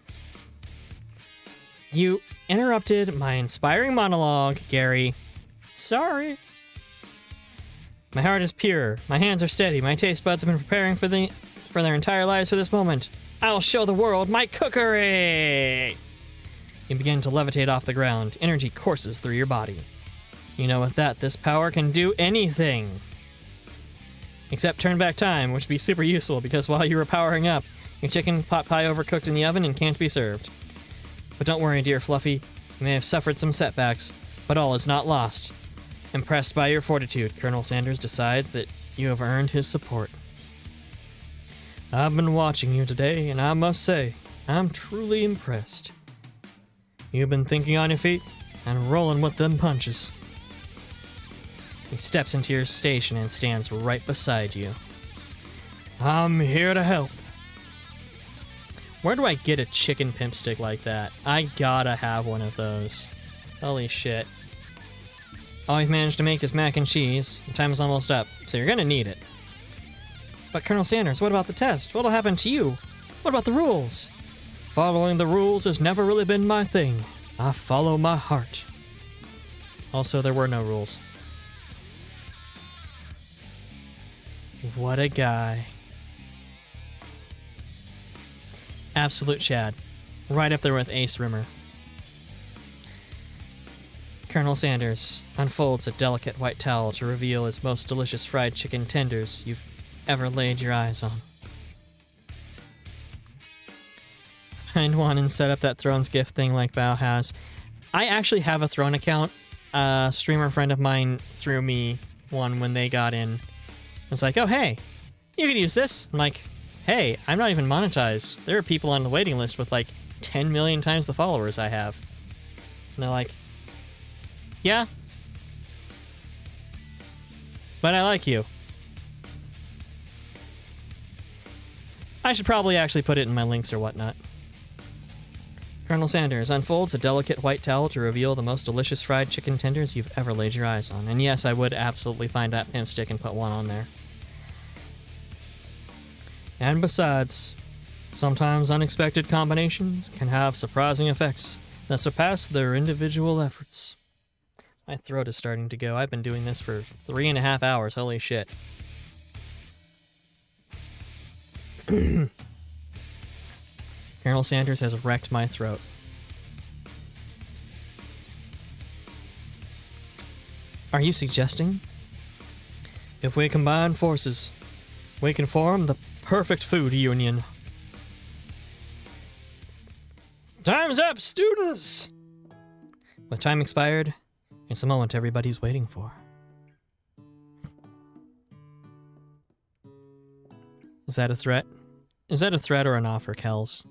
You interrupted my inspiring monologue, Gary. Sorry. My heart is pure. My hands are steady. My taste buds have been preparing for their entire lives for this moment. I'll show the world my cookery! You begin to levitate off the ground. Energy courses through your body. You know, with that, this power can do anything. Except turn back time, which would be super useful because while you were powering up, your chicken pot pie overcooked in the oven and can't be served. But don't worry, dear Fluffy. You may have suffered some setbacks, but all is not lost. Impressed by your fortitude, Colonel Sanders decides that you have earned his support. I've been watching you today, and I must say, I'm truly impressed. You've been thinking on your feet and rolling with them punches. He steps into your station and stands right beside you. I'm here to help. Where do I get a chicken pimp stick like that? I gotta have one of those. Holy shit. All you've managed to make is mac and cheese. The time is almost up, so you're gonna need it. But Colonel Sanders, what about the test? What'll happen to you? What about the rules? Following the rules has never really been my thing. I follow my heart. Also, there were no rules. What a guy. Absolute Chad. Right up there with Ace Rimmer. Colonel Sanders unfolds a delicate white towel to reveal his most delicious fried chicken tenders you've ever laid your eyes on. Find one and set up that Thrones gift thing like Bao has. I actually have a Throne account. A streamer friend of mine threw me one when they got in. It's like, oh, hey, you could use this. I'm like, hey, I'm not even monetized. There are people on the waiting list with like 10 million times the followers I have. And they're like, yeah, but I like you. I should probably actually put it in my links or whatnot. Colonel Sanders unfolds a delicate white towel to reveal the most delicious fried chicken tenders you've ever laid your eyes on. And yes, I would absolutely find that pimp stick and put one on there. And besides, sometimes unexpected combinations can have surprising effects that surpass their individual efforts. My throat is starting to go. I've been doing this for 3.5 hours. Holy shit. Colonel Sanders has wrecked my throat. Are you suggesting? If we combine forces, we can form the perfect food union. Time's up, students! With time expired, it's the moment everybody's waiting for. Is that a threat? Is that a threat or an offer, Kells?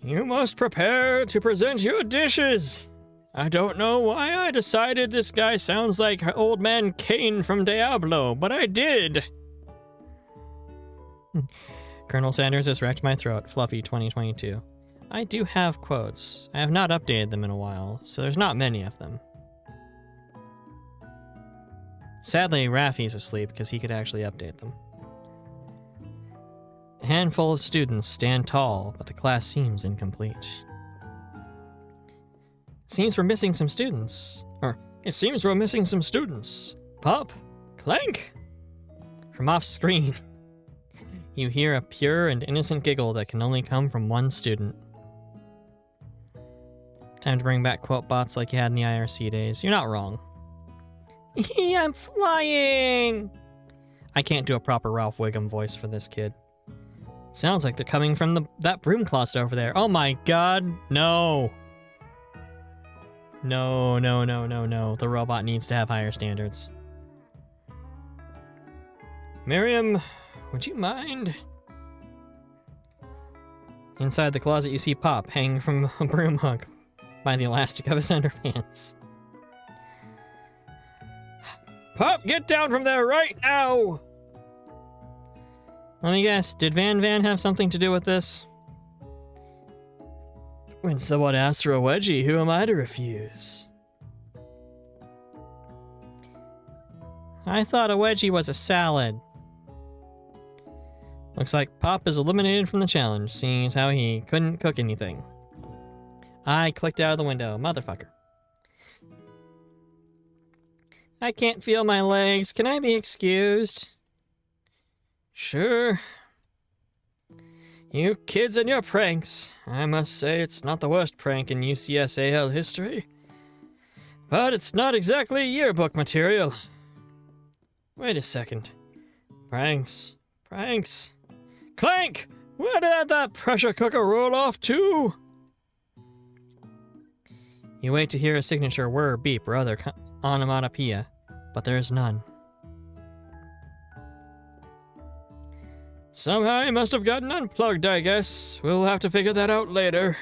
You must prepare to present your dishes. I don't know why I decided this guy sounds like old man Kane from Diablo, but I did. Colonel Sanders has wrecked my throat, Fluffy 2022. I do have quotes. I have not updated them in a while, so there's not many of them. Sadly, Raffy's asleep because he could actually update them. A handful of students stand tall, but the class seems incomplete. Seems we're missing some students. Or, it seems we're missing some students. Pop, clank! From off screen, you hear a pure and innocent giggle that can only come from one student. Time to bring back quote bots like you had in the IRC days. You're not wrong. I'm flying! I can't do a proper Ralph Wiggum voice for this kid. Sounds like they're coming from that broom closet over there. Oh my god, no! No, no, no, no, no. The robot needs to have higher standards. Miriam, would you mind? Inside the closet you see Pop hanging from a broom hook by the elastic of his underpants. Pop, get down from there right now! Let me guess, did Van have something to do with this? When someone asks for a wedgie, who am I to refuse? I thought a wedgie was a salad. Looks like Pop is eliminated from the challenge, seeing as how he couldn't cook anything. I clicked out of the window, motherfucker. I can't feel my legs. Can I be excused? Sure. You kids and your pranks. I must say it's not the worst prank in UCSAL history. But it's not exactly yearbook material. Wait a second. Pranks. Pranks. Clank! Where did that pressure cooker roll off to? You wait to hear a signature whir, beep, or other onomatopoeia, but there is none. Somehow he must have gotten unplugged, I guess. We'll have to figure that out later.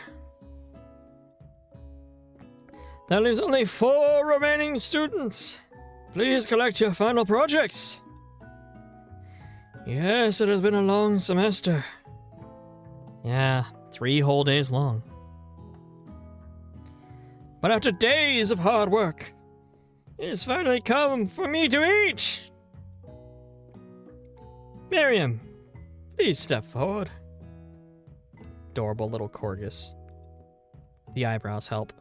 That leaves only 4 remaining students. Please collect your final projects. Yes, it has been a long semester. Yeah, 3 whole days long. But after days of hard work, it has finally come for me to eat. Miriam, please step forward. Adorable little Corgus. The eyebrows help.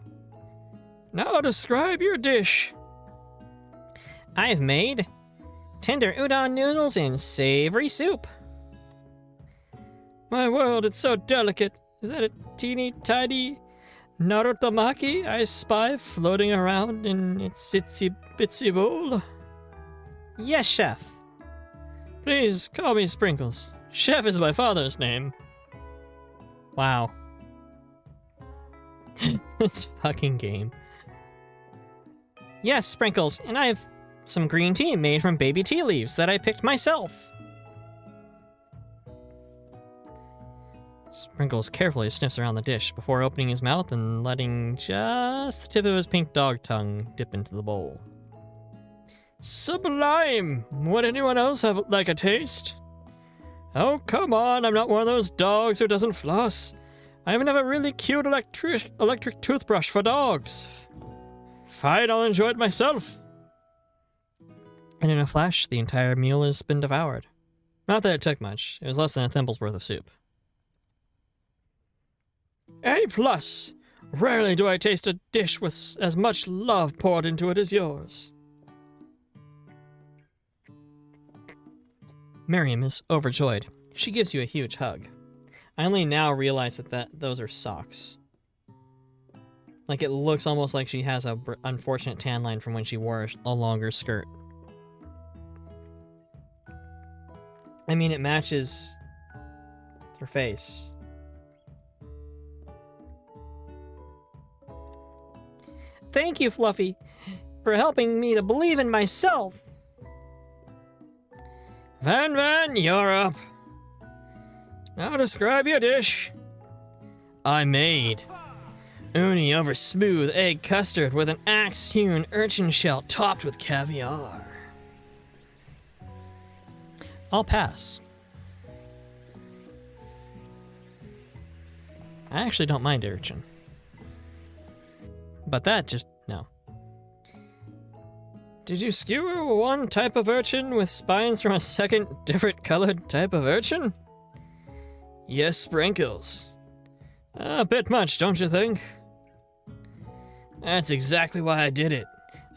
Now describe your dish. I've made tender udon noodles and savory soup. My world, it's so delicate. Is that a teeny tiny narutomaki I spy floating around in its itsy bitsy bowl? Yes, chef. Please call me Sprinkles. Chef is my father's name. Wow. This fucking game. Yes, Sprinkles, and I have some green tea made from baby tea leaves that I picked myself. Sprinkles carefully sniffs around the dish before opening his mouth and letting just the tip of his pink dog tongue dip into the bowl. Sublime! Would anyone else have like a taste? Oh, come on, I'm not one of those dogs who doesn't floss. I even have a really cute electric toothbrush for dogs. Fine, I'll enjoy it myself. And in a flash, the entire meal has been devoured. Not that it took much. It was less than a thimble's worth of soup. A+. Rarely do I taste a dish with as much love poured into it as yours. Miriam is overjoyed. She gives you a huge hug. I only now realize that those are socks. Like, it looks almost like she has a unfortunate tan line from when she wore a longer skirt. I mean, it matches her face. Thank you, Fluffy, for helping me to believe in myself. Van, you're up. Now describe your dish. I made uni over smooth egg custard with an axe-hewn urchin shell topped with caviar. I'll pass. I actually don't mind urchin. But that just, no. Did you skewer one type of urchin with spines from a second, different colored type of urchin? Yes, Sprinkles. A bit much, don't you think? That's exactly why I did it.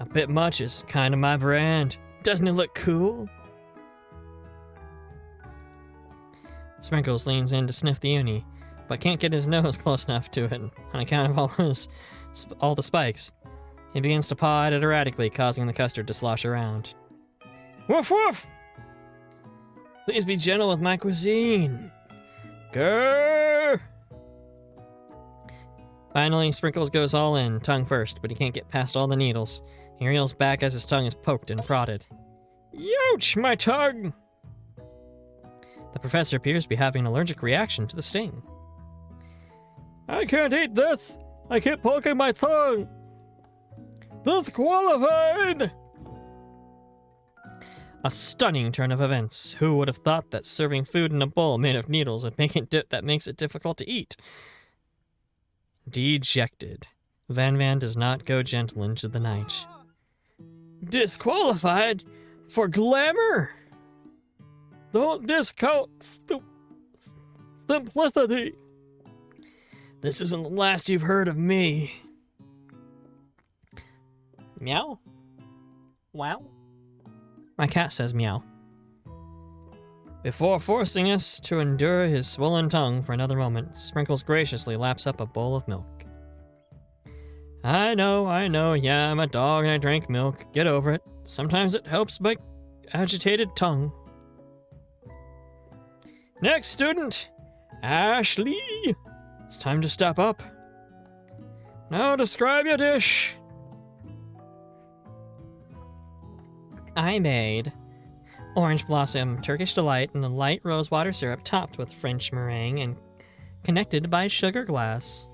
A bit much is kind of my brand. Doesn't it look cool? Sprinkles leans in to sniff the uni, but can't get his nose close enough to it on account of all the spikes. He begins to paw at it erratically, causing the custard to slosh around. Woof woof! Please be gentle with my cuisine. Grrr! Finally, Sprinkles goes all in, tongue first, but he can't get past all the needles. He reels back as his tongue is poked and prodded. Youch, my tongue! The professor appears to be having an allergic reaction to the sting. I can't eat this! I keep poking my tongue! Disqualified! A stunning turn of events. Who would have thought that serving food in a bowl made of needles would make that makes it difficult to eat? Dejected. Van does not go gentle into the night. Disqualified? For glamour? Don't discount simplicity. This isn't the last you've heard of me. Meow? Wow? My cat says meow. Before forcing us to endure his swollen tongue for another moment, Sprinkles graciously laps up a bowl of milk. I know, yeah, I'm a dog and I drank milk. Get over it. Sometimes it helps my agitated tongue. Next student, Ashley. It's time to step up. Now describe your dish. I made orange blossom Turkish delight and a light rosewater syrup topped with French meringue and connected by sugar glass.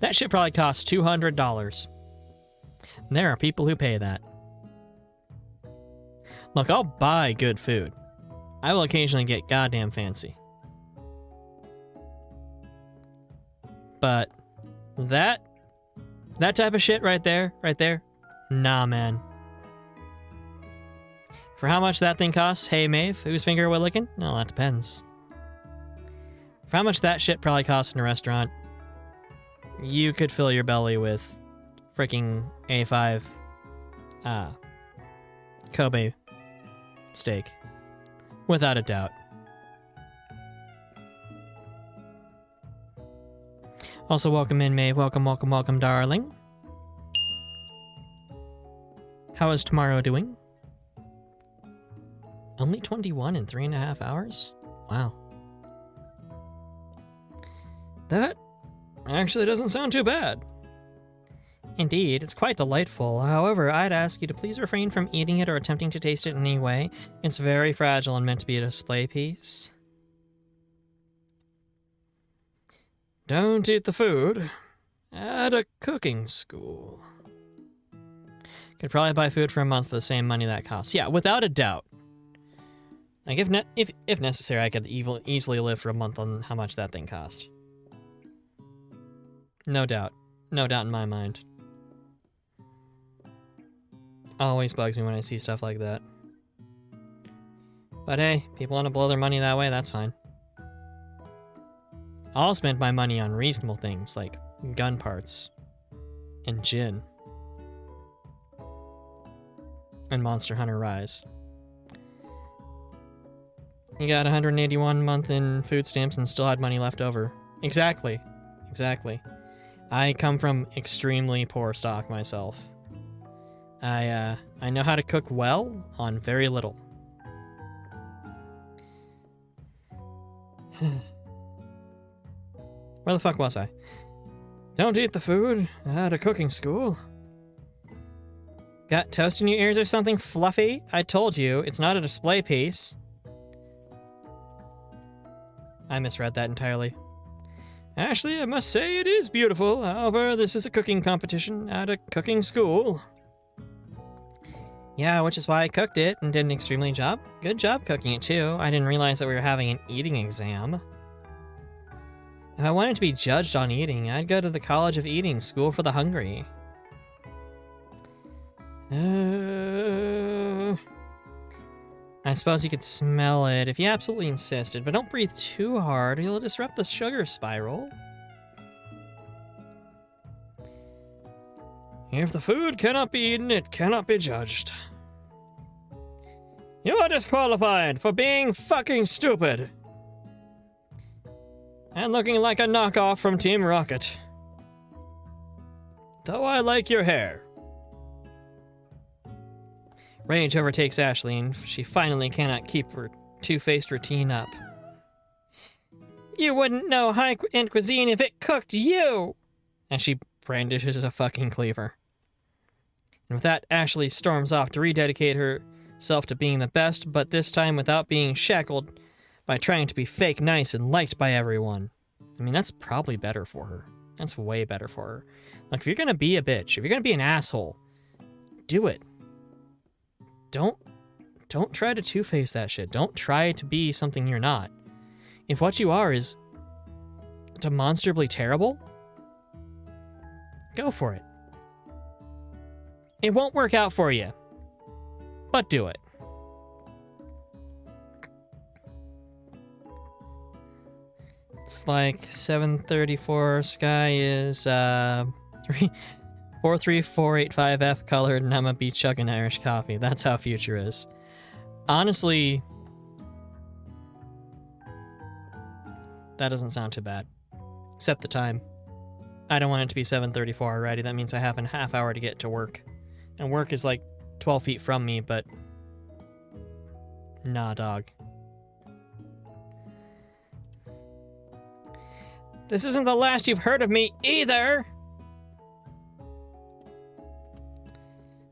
That shit probably costs $200. There are people who pay that. Look, I'll buy good food. I will occasionally get goddamn fancy. But that type of shit right there, nah, man. For how much that thing costs, hey Maeve, whose finger are we licking? No, that depends. For how much that shit probably costs in a restaurant, you could fill your belly with freaking A5 Kobe steak. Without a doubt. Also, welcome in, Maeve. Welcome, darling. How is tomorrow doing? Only 21 in 3.5 hours? Wow. That actually doesn't sound too bad. Indeed, it's quite delightful. However, I'd ask you to please refrain from eating it or attempting to taste it in any way. It's very fragile and meant to be a display piece. Don't eat the food. At a cooking school. Could probably buy food for a month for the same money that costs. Yeah, without a doubt. Like, if necessary, I could easily live for a month on how much that thing cost. No doubt. No doubt in my mind. Always bugs me when I see stuff like that. But hey, people want to blow their money that way, that's fine. I'll spend my money on reasonable things like gun parts and gin and Monster Hunter Rise. You got 181 month in food stamps and still had money left over. Exactly. I come from extremely poor stock myself. I know how to cook well on very little. Where the fuck was I? Don't eat the food at a cooking school. Got toast in your ears or something, Fluffy? I told you, it's not a display piece. I misread that entirely. Actually, I must say it is beautiful. However, this is a cooking competition at a cooking school. Yeah, which is why I cooked it and did an extremely good job cooking it too. I didn't realize that we were having an eating exam. If I wanted to be judged on eating, I'd go to the College of Eating, School for the Hungry. I suppose you could smell it if you absolutely insisted, but don't breathe too hard, you'll disrupt the sugar spiral. If the food cannot be eaten, it cannot be judged. You are disqualified for being fucking stupid. And looking like a knockoff from Team Rocket. Though I like your hair. Rage overtakes Ashley, and she finally cannot keep her two-faced routine up. You wouldn't know high-end cuisine if it cooked you! And she brandishes a fucking cleaver. And with that, Ashley storms off to rededicate herself to being the best, but this time without being shackled by trying to be fake nice and liked by everyone. I mean, that's probably better for her. That's way better for her. Like, if you're gonna be a bitch, if you're gonna be an asshole, do it. Don't try to two-face that shit. Don't try to be something you're not. If what you are is demonstrably terrible, go for it. It won't work out for you, but do it. It's like 734 Sky is 43485F colored, and I'm gonna be chugging Irish coffee. That's how future is. Honestly, that doesn't sound too bad. Except the time. I don't want it to be 7:34 already. That means I have a half hour to get to work. And work is like 12 feet from me, but nah, dog. This isn't the last you've heard of me either!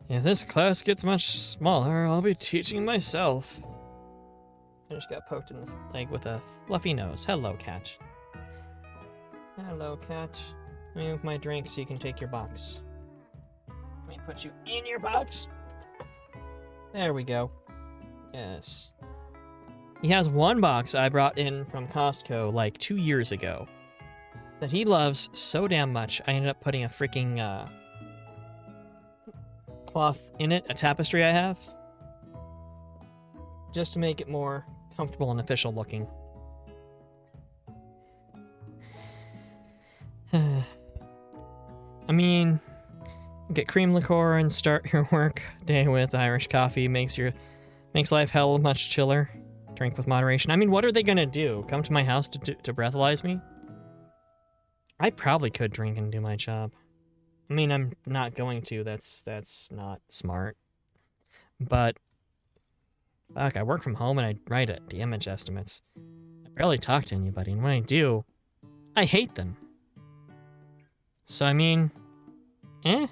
If this class gets much smaller, I'll be teaching myself. I just got poked in the leg with a fluffy nose. Hello, Catch. Hello, Catch. Let me move my drink so you can take your box. Let me put you in your box. There we go. Yes. He has one box I brought in from Costco like 2 years ago that he loves so damn much, I ended up putting a freaking cloth in it, a tapestry I have, just to make it more comfortable and official looking. I mean, get cream liqueur and start your work day with Irish coffee makes life hell much chiller. Drink with moderation. I mean, what are they gonna do? Come to my house to breathalyze me? I probably could drink and do my job. I mean, I'm not going to. That's not smart. But fuck, I work from home and I write damage estimates. I barely talk to anybody, and when I do, I hate them. So I mean, a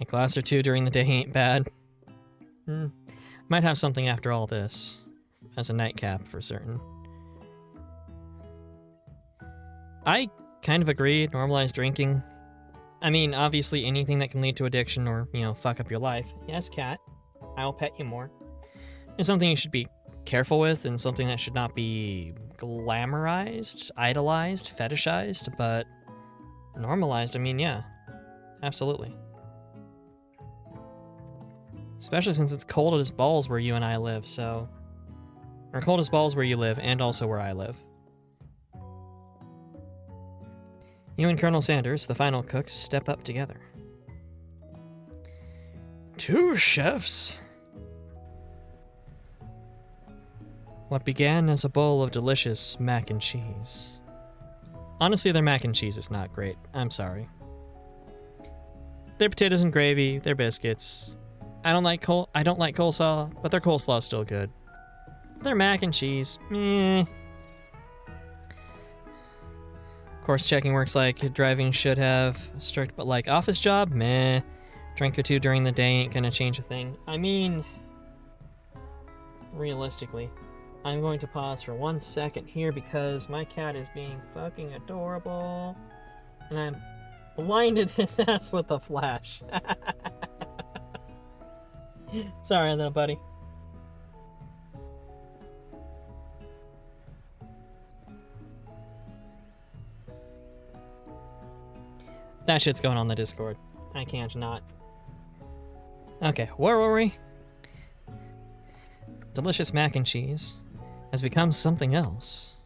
glass or two during the day ain't bad. Might have something after all this, as a nightcap for certain. I kind of agree, normalize drinking. I mean, obviously anything that can lead to addiction or, fuck up your life. Yes, cat, I'll pet you more. It's something you should be careful with, and something that should not be glamorized, idolized, fetishized, but normalized. I mean, yeah, absolutely. Especially since it's cold as balls where you and I live, so... Or cold as balls where you live, and also where I live. You and Colonel Sanders, the final cooks, step up together. 2 chefs. What began as a bowl of delicious mac and cheese. Honestly, their mac and cheese is not great. I'm sorry. Their potatoes and gravy, their biscuits. I don't like coleslaw, but their coleslaw is still good. Their mac and cheese, meh. Course checking works like driving should have. Strict but like office job, meh. Drink or two during the day ain't gonna change a thing. I mean, realistically, I'm going to pause for 1 second here because my cat is being fucking adorable. And I'm blinded his ass with a flash. Sorry, little buddy. That shit's going on the Discord. I can't not. Okay, where were we? Delicious mac and cheese has become something else.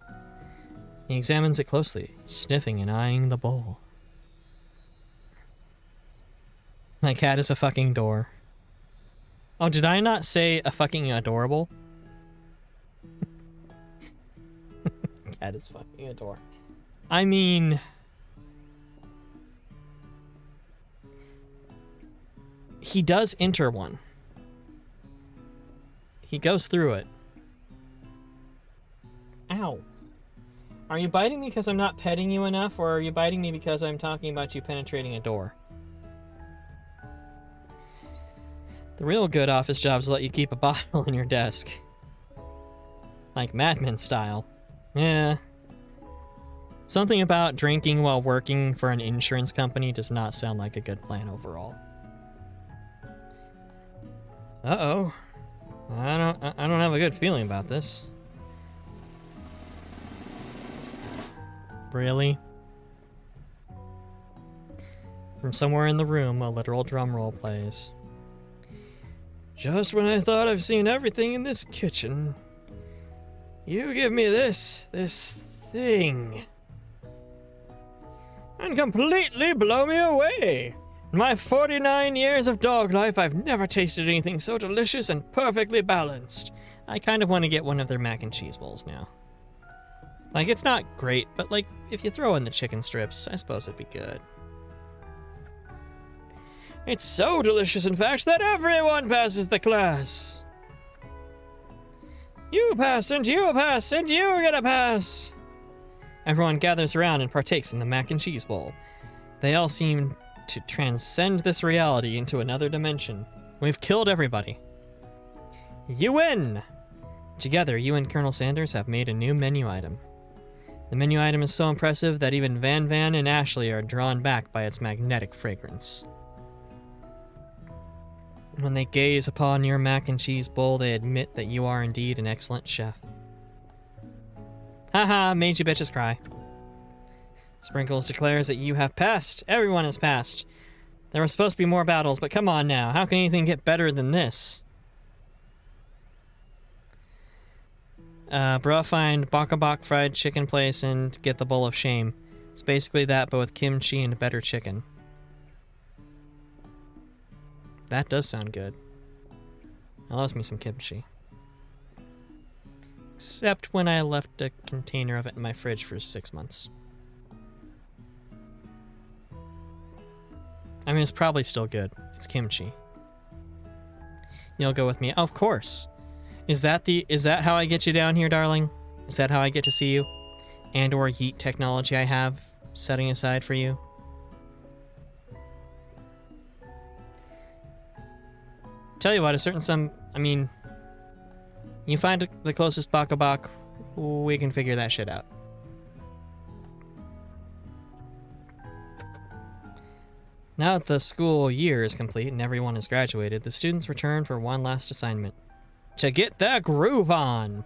He examines it closely, sniffing and eyeing the bowl. My cat is a fucking door. Oh, did I not say a fucking adorable? Cat is fucking adorable. I mean... he does enter one. He goes through it. Ow. Are you biting me because I'm not petting you enough, or are you biting me because I'm talking about you penetrating a door? The real good office jobs let you keep a bottle in your desk. Like Mad Men style. Yeah. Something about drinking while working for an insurance company does not sound like a good plan overall. Uh-oh. I don't have a good feeling about this. Really? From somewhere in the room, a literal drum roll plays. Just when I thought I've seen everything in this kitchen, you give me this thing, and completely blow me away. In my 49 years of dog life, I've never tasted anything so delicious and perfectly balanced. I kind of want to get one of their mac and cheese bowls now. Like, it's not great, but like, if you throw in the chicken strips, I suppose it'd be good. It's so delicious, in fact, that everyone passes the class. You pass, and you pass, and you get a pass. Everyone gathers around and partakes in the mac and cheese bowl. They all seem to transcend this reality into another dimension. We've killed everybody. You win! Together, you and Colonel Sanders have made a new menu item. The menu item is so impressive that even Van Van and Ashley are drawn back by its magnetic fragrance. When they gaze upon your mac and cheese bowl, they admit that you are indeed an excellent chef. Haha, made you bitches cry. Sprinkles declares that you have passed. Everyone has passed. There were supposed to be more battles, but come on now. How can anything get better than this? Bruh, find Baka Bak fried chicken place and get the bowl of shame. It's basically that, but with kimchi and better chicken. That does sound good. I love me some kimchi. Except when I left a container of it in my fridge for 6 months. I mean, it's probably still good. It's kimchi. You'll go with me? Of course. Is that how I get you down here, darling? Is that how I get to see you? And or yeet technology I have setting aside for you? Tell you what, you find the closest Baka Bak, we can figure that shit out. Now that the school year is complete and everyone has graduated, the students return for one last assignment. To get their groove on!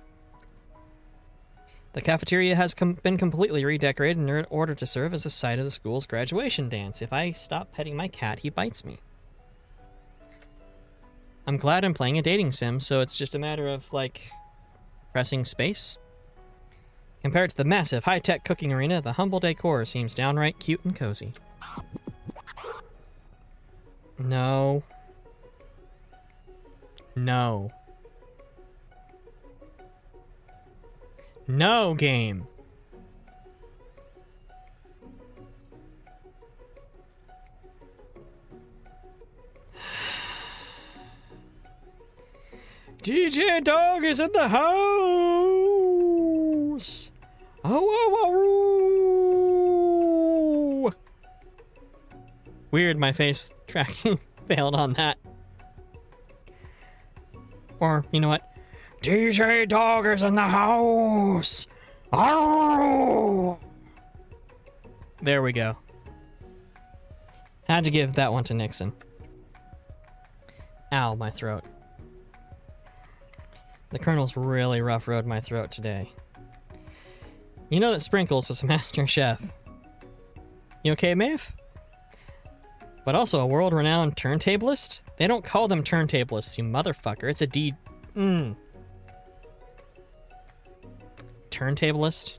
The cafeteria has been completely redecorated in order to serve as the site of the school's graduation dance. If I stop petting my cat, he bites me. I'm glad I'm playing a dating sim, so it's just a matter of, like, pressing space. Compared to the massive high-tech cooking arena, the humble decor seems downright cute and cozy. No. No. No, game. DJ Dog is in the house! Oh, weird, my face tracking failed on that. Or, you know what? DJ Dog is in the house! Arr! There we go. Had to give that one to Nixon. Ow, my throat. The Colonel's really rough rode my throat today. You know that Sprinkles was a master chef. You okay, Maeve? But also a world-renowned turntablist? They don't call them turntablists, you motherfucker. It's a Turntablist?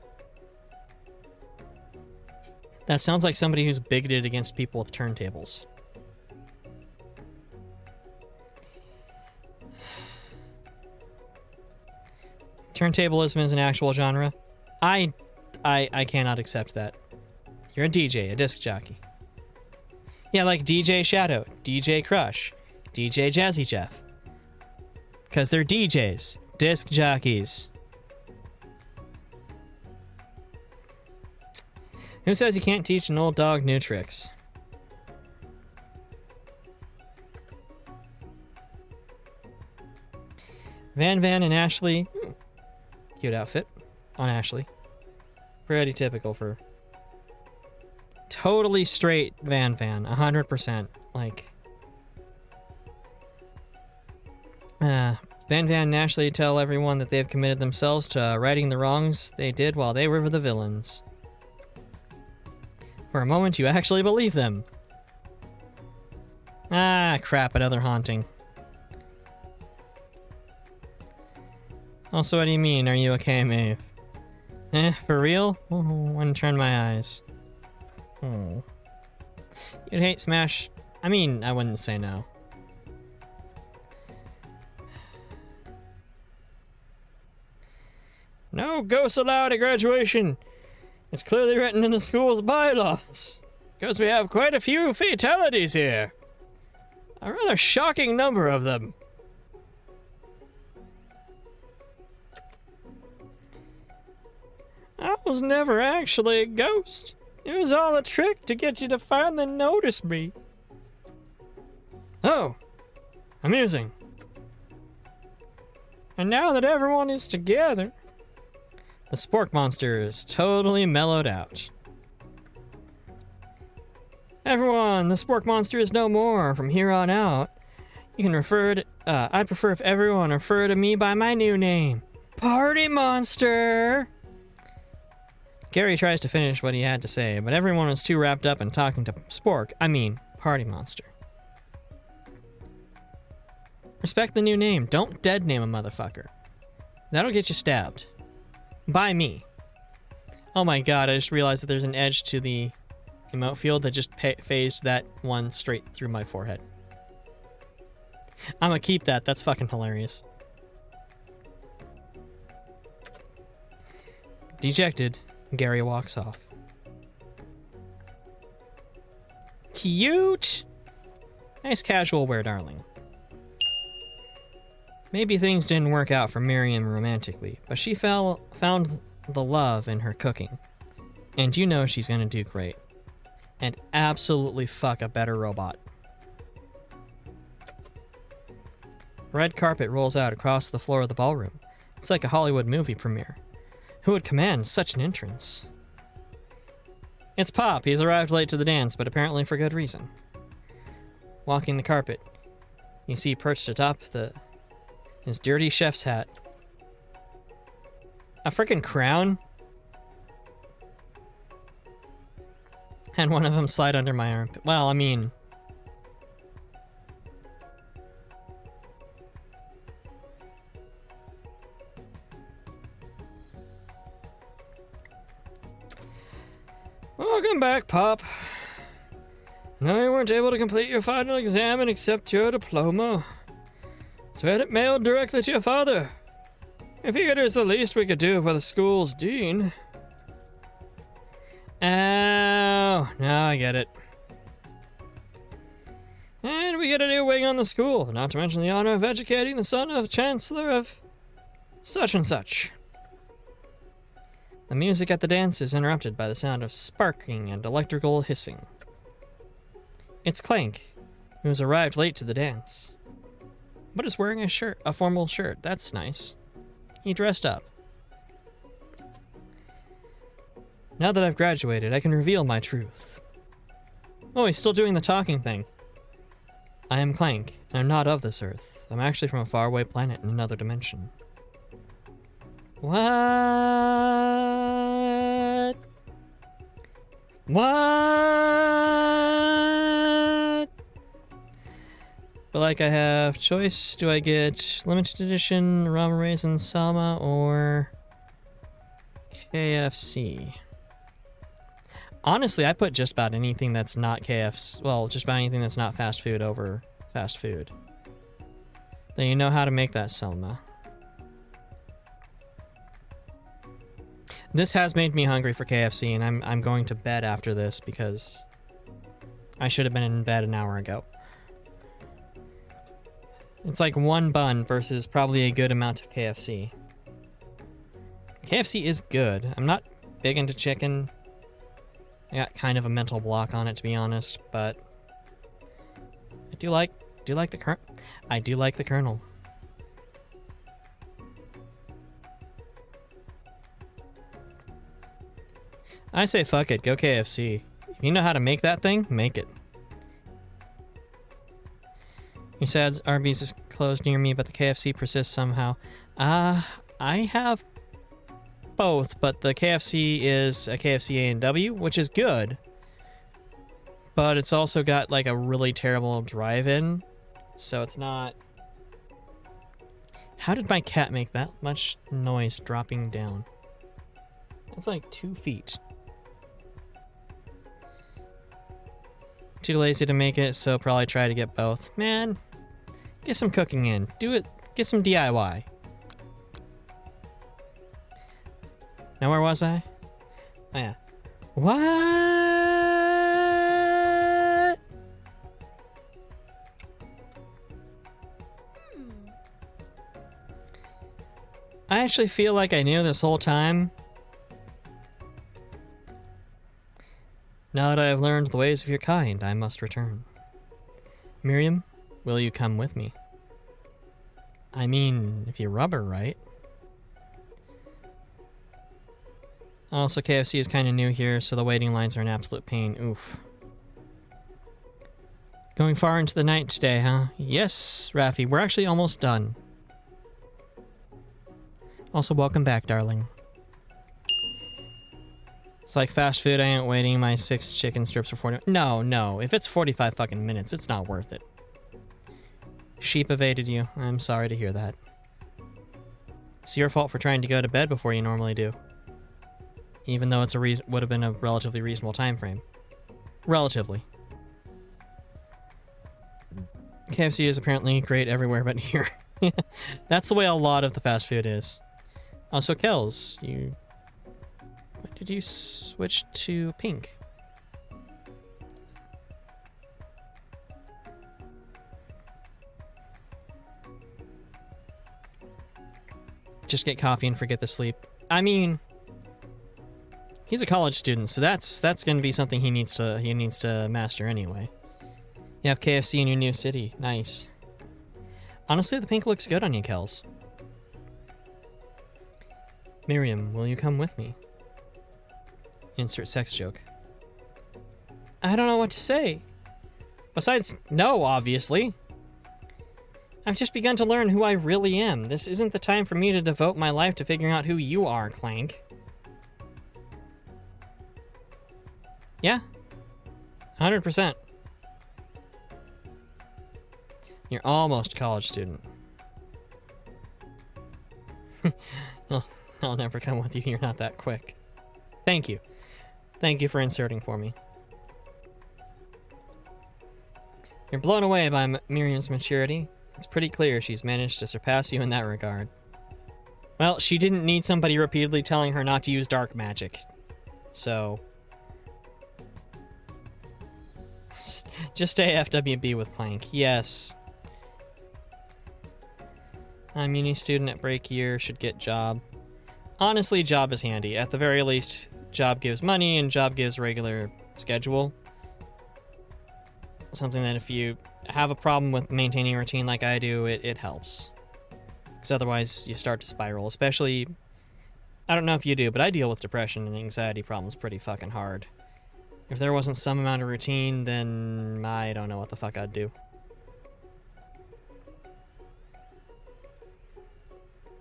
That sounds like somebody who's bigoted against people with turntables. Turntablism is an actual genre. I cannot accept that. You're a DJ, a disc jockey. Yeah, like DJ Shadow, DJ Crush, DJ Jazzy Jeff. Because they're DJs, disc jockeys. Who says you can't teach an old dog new tricks? Van and Ashley. Cute outfit on Ashley. Pretty typical for totally straight Van, 100%. Like, Van and Ashley tell everyone that they've committed themselves to righting the wrongs they did while they were the villains. For a moment, you actually believe them. Ah, crap, another haunting. Also, what do you mean? Are you okay, Maeve? For real? Oh, wouldn't turn my eyes. Oh. You'd hate Smash? I mean, I wouldn't say no. No ghosts allowed at graduation. It's clearly written in the school's bylaws. Because we have quite a few fatalities here. A rather shocking number of them. I was never actually a ghost. It was all a trick to get you to finally notice me. Oh, amusing. And now that everyone is together, the Spork Monster is totally mellowed out. Everyone, the Spork Monster is no more. From here on out, you can refer to, I'd prefer if everyone refer to me by my new name, Party Monster. Gary tries to finish what he had to say, but everyone was too wrapped up in talking to Party Monster. Respect the new name. Don't dead name a motherfucker. That'll get you stabbed. By me. Oh my god, I just realized that there's an edge to the emote field that just phased that one straight through my forehead. I'm gonna keep that. That's fucking hilarious. Dejected, Gary walks off. Cute! Nice casual wear, darling. Maybe things didn't work out for Miriam romantically, but she found the love in her cooking. And you know she's gonna do great. And absolutely fuck a better robot. Red carpet rolls out across the floor of the ballroom. It's like a Hollywood movie premiere. Who would command such an entrance? It's Pop. He's arrived late to the dance, but apparently for good reason. Walking the carpet, you see perched atop his dirty chef's hat. A frickin' crown? And one of them slide under my armpit. Well, I mean... Welcome back, Pop. No, you weren't able to complete your final exam and accept your diploma. So I had it mailed directly to your father. I figured it was the least we could do for the school's dean. Oh, now I get it. And we get a new wing on the school, not to mention the honor of educating the son of Chancellor of such and such. The music at the dance is interrupted by the sound of sparking and electrical hissing. It's Clank, who's arrived late to the dance, but is wearing a formal shirt. That's nice. He dressed up. Now that I've graduated, I can reveal my truth. Oh, he's still doing the talking thing. I am Clank, and I'm not of this earth. I'm actually from a faraway planet in another dimension. What? What? But like I have choice, do I get limited edition rum raisin Salma or KFC? Honestly, I put just about anything that's not KFC, well, just about anything that's not fast food over fast food. Then you know how to make that Selma. This has made me hungry for KFC, and I'm going to bed after this because I should have been in bed an hour ago. It's like one bun versus probably a good amount of KFC. KFC is good. I'm not big into chicken. I got kind of a mental block on it, to be honest, but I do like the Colonel. I do like the Colonel. I say fuck it, go KFC. If you know how to make that thing, make it. Your sad Arby's is closed near me, but the KFC persists somehow. I have both, but the KFC is a KFC A&W, which is good. But it's also got like a really terrible drive-in, so it's not... How did my cat make that much noise dropping down? That's like 2 feet. Too lazy to make it, so probably try to get both. Man, get some cooking in. Do it. Get some DIY. Now where was I? Oh yeah. What? I actually feel like I knew this whole time. Now that I have learned the ways of your kind, I must return. Miriam, will you come with me? I mean, if you rub her right. Also, KFC is kind of new here, so the waiting lines are an absolute pain. Oof. Going far into the night today, huh? Yes, Raffi, we're actually almost done. Also, welcome back, darling. It's like fast food, I ain't waiting my 6 chicken strips for 40... No. If it's 45 fucking minutes, it's not worth it. Sheep evaded you. I'm sorry to hear that. It's your fault for trying to go to bed before you normally do. Even though it's would have been a relatively reasonable time frame. Relatively. KFC is apparently great everywhere but here. That's the way a lot of the fast food is. Also, Kels, when did you switch to pink? Just get coffee and forget the sleep. I mean, he's a college student, so that's going to be something he needs to master anyway. You have KFC in your new city. Nice. Honestly, the pink looks good on you, Kels. Miriam, will you come with me? Insert sex joke. I don't know what to say. Besides, no, obviously. I've just begun to learn who I really am. This isn't the time for me to devote my life to figuring out who you are, Clank. Yeah. 100%. You're almost a college student. I'll never come with you. You're not that quick. Thank you. Thank you for inserting for me. You're blown away by Miriam's maturity. It's pretty clear she's managed to surpass you in that regard. Well, she didn't need somebody repeatedly telling her not to use dark magic. So... just stay FWB with Clank. Yes. I'm uni student at break year, should get job. Honestly, job is handy. At the very least, job gives money and job gives regular schedule. Something that if you have a problem with maintaining a routine like I do, it helps. Because otherwise you start to spiral. Especially, I don't know if you do, but I deal with depression and anxiety problems pretty fucking hard. If there wasn't some amount of routine, then I don't know what the fuck I'd do.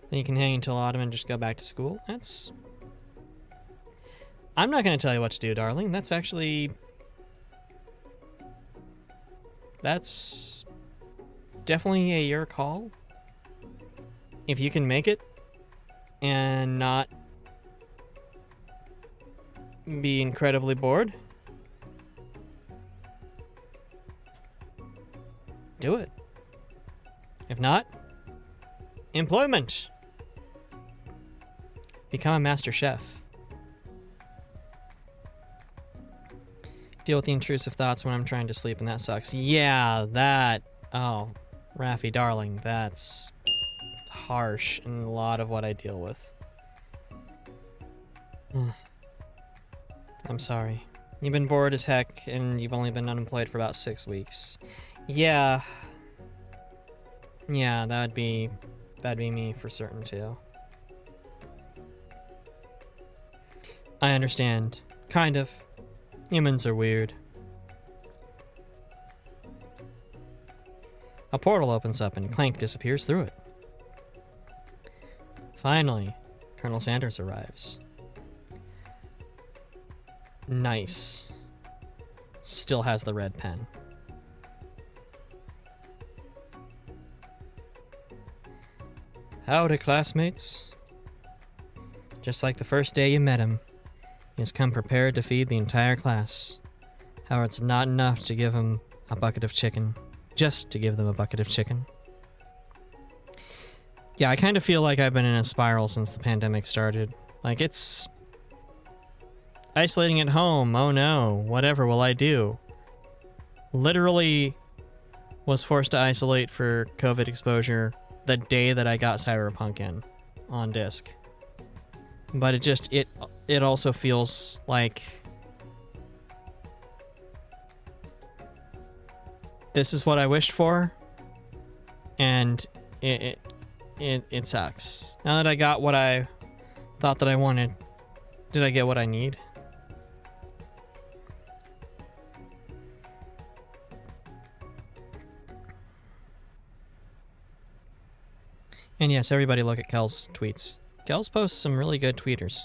Then you can hang until autumn and just go back to school. That's... I'm not going to tell you what to do, darling. That's actually... That's definitely a your call. If you can make it and not be incredibly bored, do it. If not, employment. Become a master chef. Deal with the intrusive thoughts when I'm trying to sleep, and that sucks. Yeah, that... Oh, Raffi, darling, that's harsh in a lot of what I deal with. I'm sorry. You've been bored as heck, and you've only been unemployed for about 6 weeks. Yeah. Yeah, that'd be me for certain, too. I understand. Kind of. Humans are weird. A portal opens up and Clank disappears through it. Finally, Colonel Sanders arrives. Nice. Still has the red pen. Howdy, classmates. Just like the first day you met him, he has come prepared to feed the entire class. However, it's not enough to give him a bucket of chicken. Just to give them a bucket of chicken. Yeah, I kind of feel like I've been in a spiral since the pandemic started. Like, it's... isolating at home, oh no, whatever will I do? Literally was forced to isolate for COVID exposure the day that I got Cyberpunk in on disc. But it also feels like this is what I wished for, and it sucks. Now that I got what I thought that I wanted, did I get what I need? And yes, everybody look at Kel's tweets. Kel's posts some really good tweeters.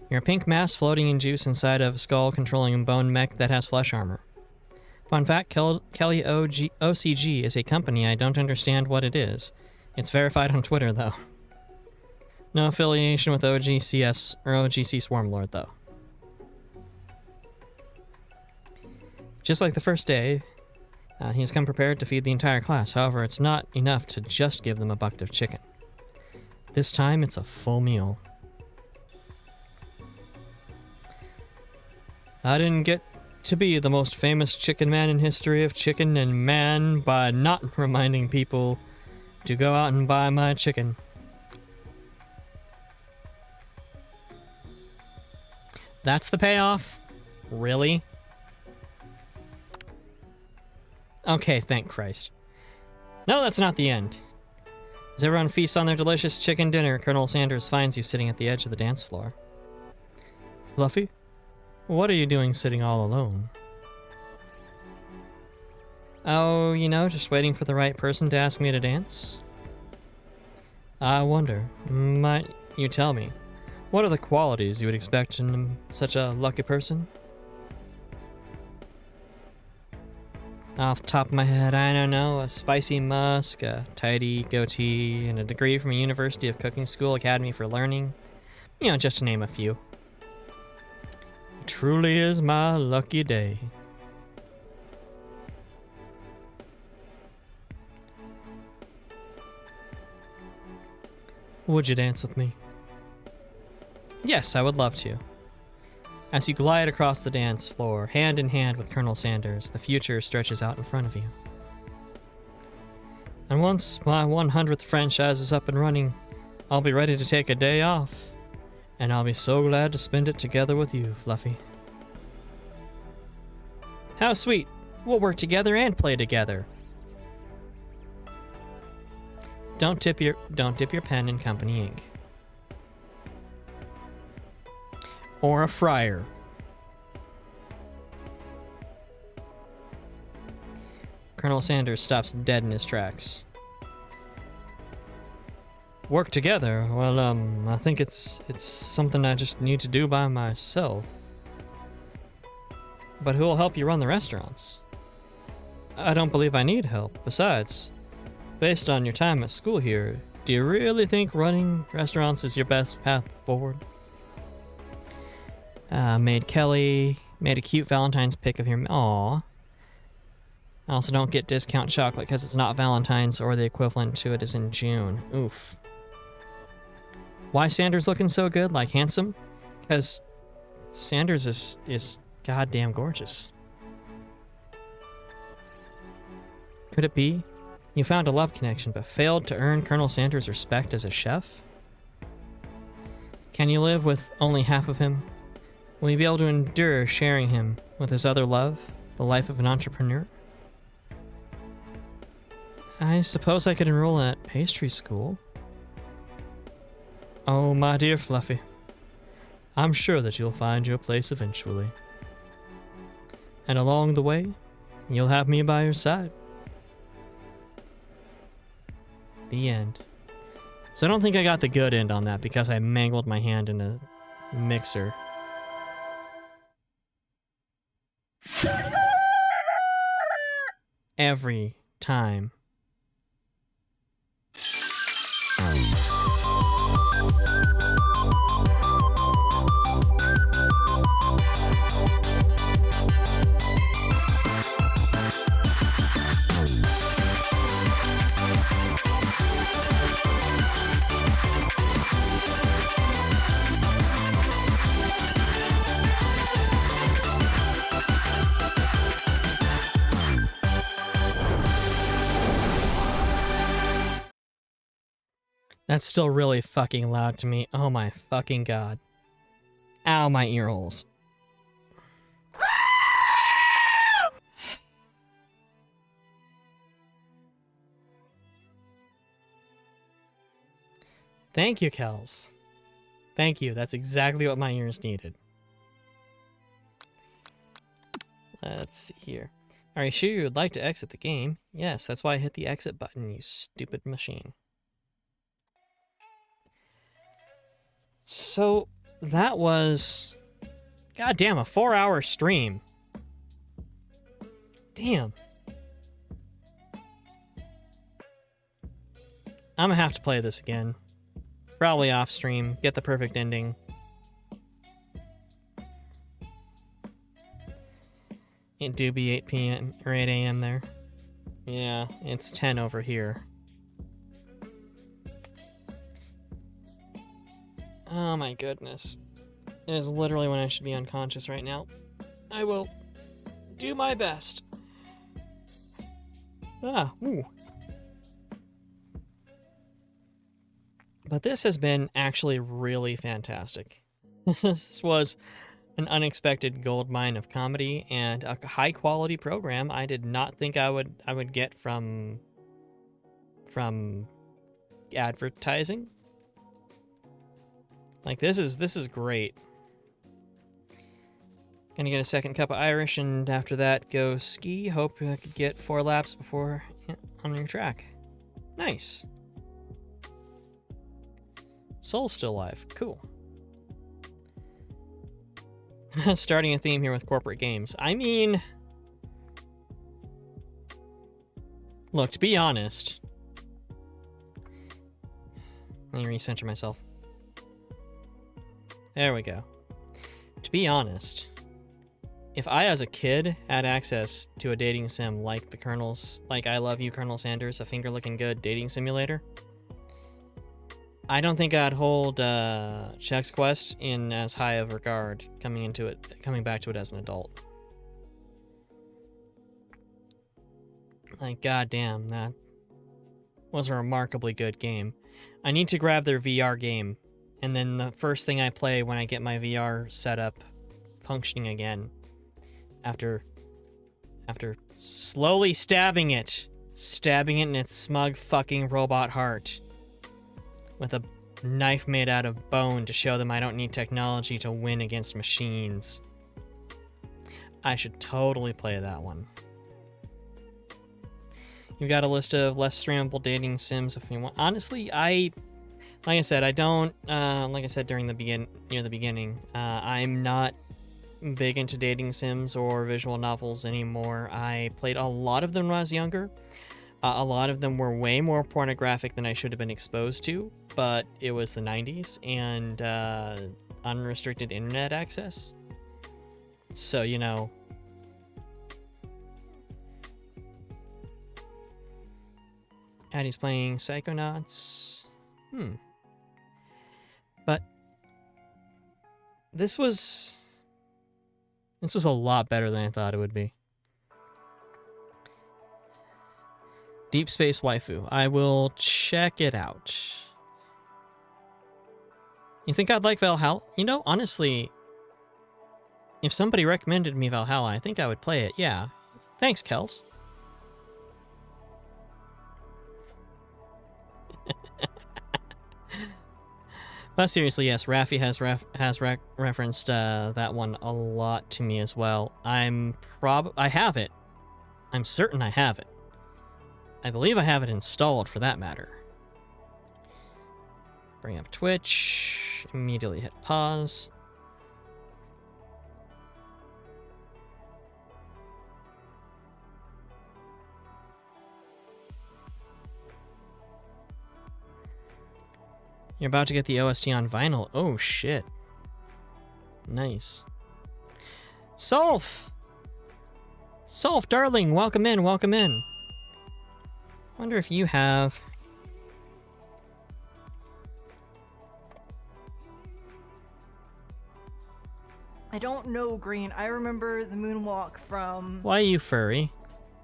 You're a pink mass floating in juice inside of a skull controlling a bone mech that has flesh armor. Fun fact, Kelly OCG is a company. I don't understand what it is. It's verified on Twitter, though. No affiliation with OGCS or OGC Swarmlord, though. Just like the first day, he has come prepared to feed the entire class. However, it's not enough to just give them a bucket of chicken. This time, it's a full meal. I didn't get to be the most famous chicken man in history of chicken and man by not reminding people to go out and buy my chicken. That's the payoff? Really? Okay, thank Christ. No, that's not the end. As everyone feasts on their delicious chicken dinner, Colonel Sanders finds you sitting at the edge of the dance floor. Fluffy, what are you doing sitting all alone? Oh, you know, just waiting for the right person to ask me to dance? I wonder, might you tell me, what are the qualities you would expect in such a lucky person? Off the top of my head, I don't know, a spicy musk, a tidy goatee, and a degree from a University of Cooking School Academy for Learning. You know, just to name a few. It truly is my lucky day. Would you dance with me? Yes, I would love to. As you glide across the dance floor, hand in hand with Colonel Sanders, the future stretches out in front of you. And once my 100th franchise is up and running, I'll be ready to take a day off. And I'll be so glad to spend it together with you, Fluffy. How sweet! We'll work together and play together. Don't dip your pen in company ink. Or a fryer. Colonel Sanders stops dead in his tracks. Work together? Well, I think it's something I just need to do by myself. But who'll help you run the restaurants? I don't believe I need help. Besides, based on your time at school here, do you really think running restaurants is your best path forward? Made a cute Valentine's pic of him. Aww. I also don't get discount chocolate because it's not Valentine's, or the equivalent to it is in June. Oof. Why Sanders looking so good? Like handsome? Because Sanders is goddamn gorgeous. Could it be? You found a love connection, but failed to earn Colonel Sanders' respect as a chef? Can you live with only half of him? Will you be able to endure sharing him with his other love, the life of an entrepreneur? I suppose I could enroll at pastry school. Oh, my dear Fluffy. I'm sure that you'll find your place eventually. And along the way, you'll have me by your side. The end. So I don't think I got the good end on that because I mangled my hand in a mixer. Every time. That's still really fucking loud to me. Oh my fucking god. Ow, my ear holes. Thank you, Kels. Thank you. That's exactly what my ears needed. Let's see here. Are you sure you would like to exit the game? Yes, that's why I hit the exit button, you stupid machine. So, that was... goddamn, a 4-hour stream. Damn. I'm gonna have to play this again. Probably off stream. Get the perfect ending. It do be 8 p.m. or 8 a.m. there. Yeah, it's 10 over here. Oh my goodness. It is literally when I should be unconscious right now. I will do my best. Ooh. But this has been actually really fantastic. This was an unexpected goldmine of comedy and a high quality program I did not think I would get from advertising. Like this is great. Gonna get a second cup of Irish, and after that go ski. Hope I could get 4 laps before on your track. Nice. Soul's still alive. Cool. Starting a theme here with corporate games. I mean, look, to be honest, let me recenter myself. There we go. To be honest, if I as a kid had access to a dating sim like the Colonel's, like I Love You, Colonel Sanders, a finger looking good dating simulator, I don't think I'd hold Chex Quest in as high of regard coming back to it as an adult. Like, goddamn, that was a remarkably good game. I need to grab their VR game, and then the first thing I play when I get my VR setup functioning again, after slowly stabbing it stabbing it in its smug fucking robot heart with a knife made out of bone to show them I don't need technology to win against machines. I should totally play that one. You've got a list of less streamable dating sims if you want. Honestly, like I said, I don't, like I said near the beginning, I'm not big into dating sims or visual novels anymore. I played a lot of them when I was younger. A lot of them were way more pornographic than I should have been exposed to, but it was the 90s and unrestricted internet access. So, you know. Addie's playing Psychonauts. But this was a lot better than I thought it would be. Deep Space Waifu. I will check it out. You think I'd like Valhalla? You know, honestly, if somebody recommended me Valhalla, I think I would play it, yeah. Thanks, Kels. But seriously, yes, Raffi has referenced that one a lot to me as well. I have it. I'm certain I have it. I believe I have it installed, for that matter. Bring up Twitch. Immediately hit pause. You're about to get the OST on vinyl. Oh, shit. Nice. Solf! Solf, darling, welcome in, welcome in. Wonder if you have... I don't know, Green. I remember the moonwalk from Why you furry?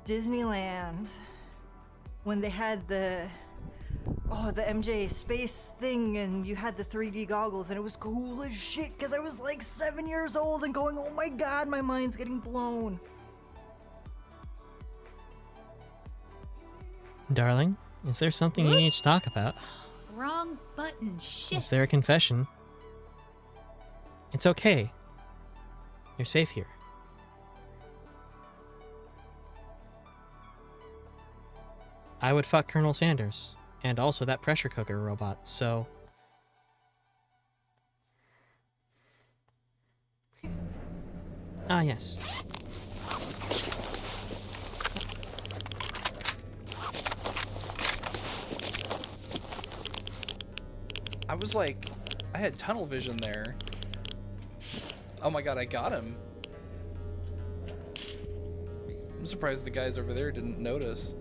Disneyland when they had the MJ space thing and you had the 3D goggles and it was cool as shit because I was like 7 years old and going, oh my god, my mind's getting blown. Darling, is there something you need to talk about? Wrong button, shit. Is there a confession? It's okay. You're safe here. I would fuck Colonel Sanders. And also that pressure cooker robot, so... Ah, yes. I was like, I had tunnel vision there. Oh my god, I got him. I'm surprised the guys over there didn't notice.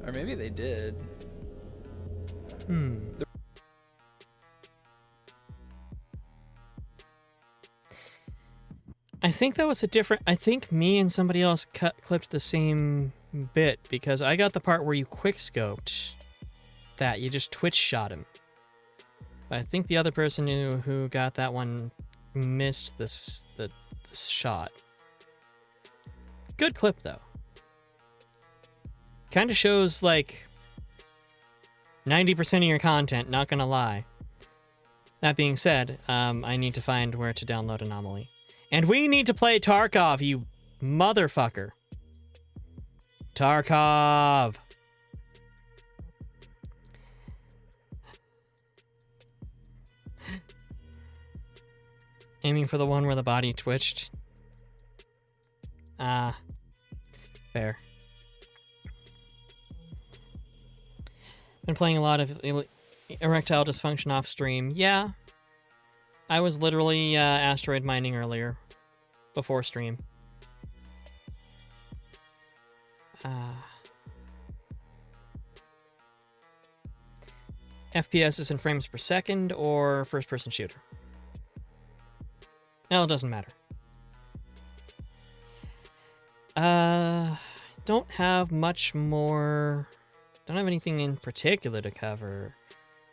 Or maybe they did. I think that was a different... I think me and somebody else clipped the same bit, because I got the part where you quick-scoped that. You just twitch shot him. But I think the other person who got that one missed this shot. Good clip, though. Kind of shows, like... 90% of your content, not gonna lie. That being said, I need to find where to download Anomaly. And we need to play Tarkov, you motherfucker. Tarkov! Aiming for the one where the body twitched. Ah. Fair. Been playing a lot of erectile dysfunction off stream. Yeah. I was literally asteroid mining earlier. Before stream. FPS is in frames per second or first person shooter? No, it doesn't matter. Don't have much more... Don't have anything in particular to cover.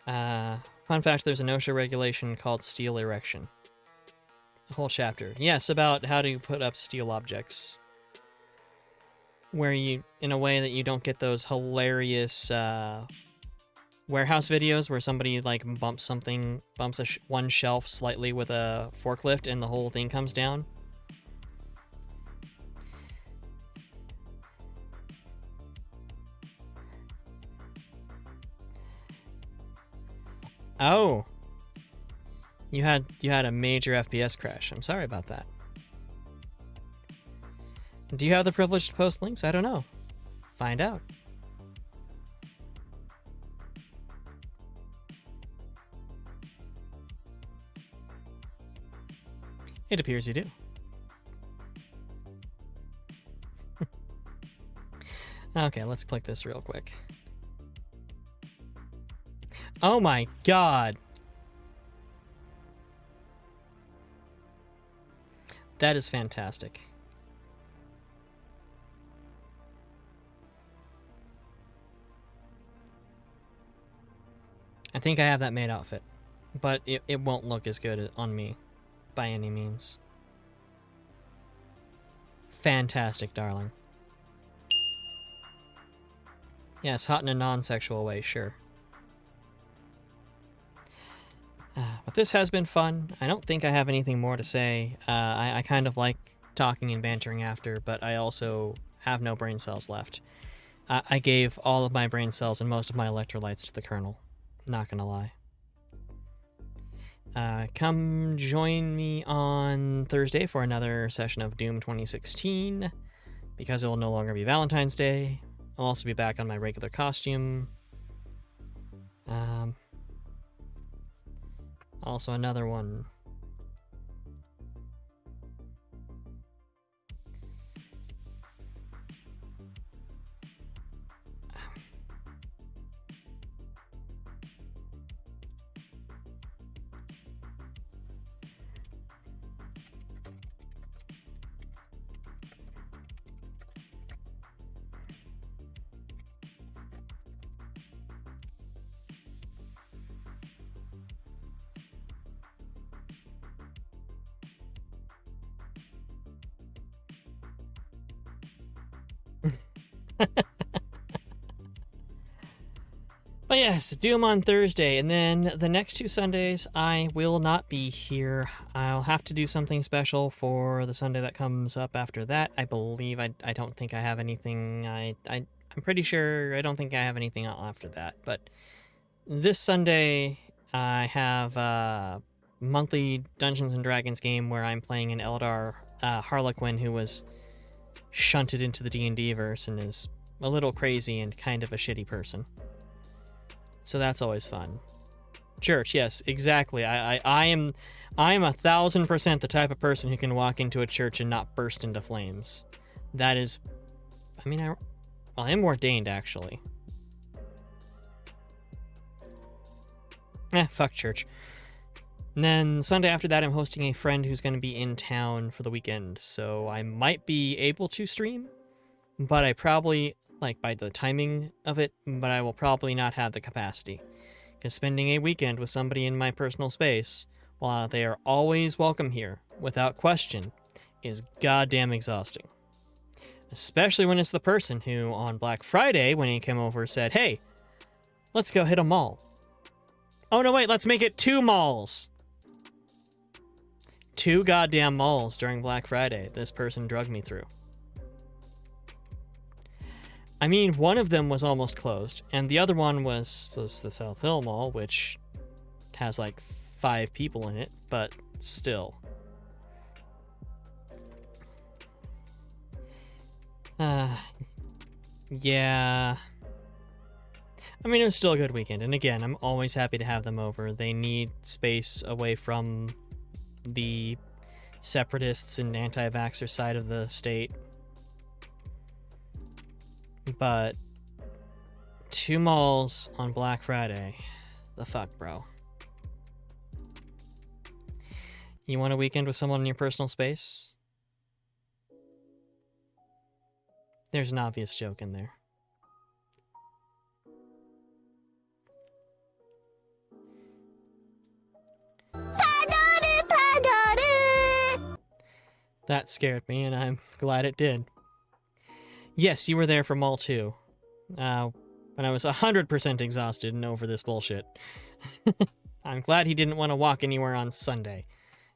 Fun fact, there's an OSHA regulation called steel erection. A whole chapter. Yes, about how to put up steel objects. where you, in a way that you don't get those hilarious warehouse videos where somebody like bumps one shelf slightly with a forklift and the whole thing comes down. Oh, you had a major FPS crash. I'm sorry about that. Do you have the privilege to post links? I don't know. Find out. It appears you do. Okay, let's click this real quick. Oh my god! That is fantastic. I think I have that maid outfit, but it won't look as good on me by any means. Fantastic, darling. Yes, hot in a non-sexual way, sure. But this has been fun. I don't think I have anything more to say. I kind of like talking and bantering after, but I also have no brain cells left. I gave all of my brain cells and most of my electrolytes to the Colonel. Not gonna lie. Come join me on Thursday for another session of Doom 2016, because it will no longer be Valentine's Day. I'll also be back on my regular costume. Also another one. But yes, Doom on Thursday, and then the next 2 Sundays I will not be here. I'll have to do something special for the Sunday that comes up after that. I believe I don't think I have anything. I'm pretty sure I don't think I have anything after that. But this Sunday I have a monthly Dungeons and Dragons game where I'm playing an Eldar Harlequin who was shunted into the D&D verse and is a little crazy and kind of a shitty person. So that's always fun. Church, yes, exactly. I am 1000% the type of person who can walk into a church and not burst into flames. That is, I mean, I am ordained actually. Fuck church. And then Sunday after that, I'm hosting a friend who's going to be in town for the weekend, so I might be able to stream, but I probably, like, by the timing of it, but I will probably not have the capacity. Because spending a weekend with somebody in my personal space, while they are always welcome here, without question, is goddamn exhausting. Especially when it's the person who, on Black Friday, when he came over, said, hey, let's go hit a mall. Oh no, wait, let's make it 2 malls! 2 goddamn malls during Black Friday this person drugged me through. I mean, one of them was almost closed, and the other one was the South Hill Mall, which has like 5 people in it, but still. Yeah. I mean, it was still a good weekend, and again, I'm always happy to have them over. They need space away from the separatists and anti-vaxxer side of the state. But 2 malls on Black Friday. The fuck, bro. You want a weekend with someone in your personal space? There's an obvious joke in there. That scared me, and I'm glad it did. Yes, you were there for Mall 2. When I was 100% exhausted and over this bullshit. I'm glad he didn't want to walk anywhere on Sunday.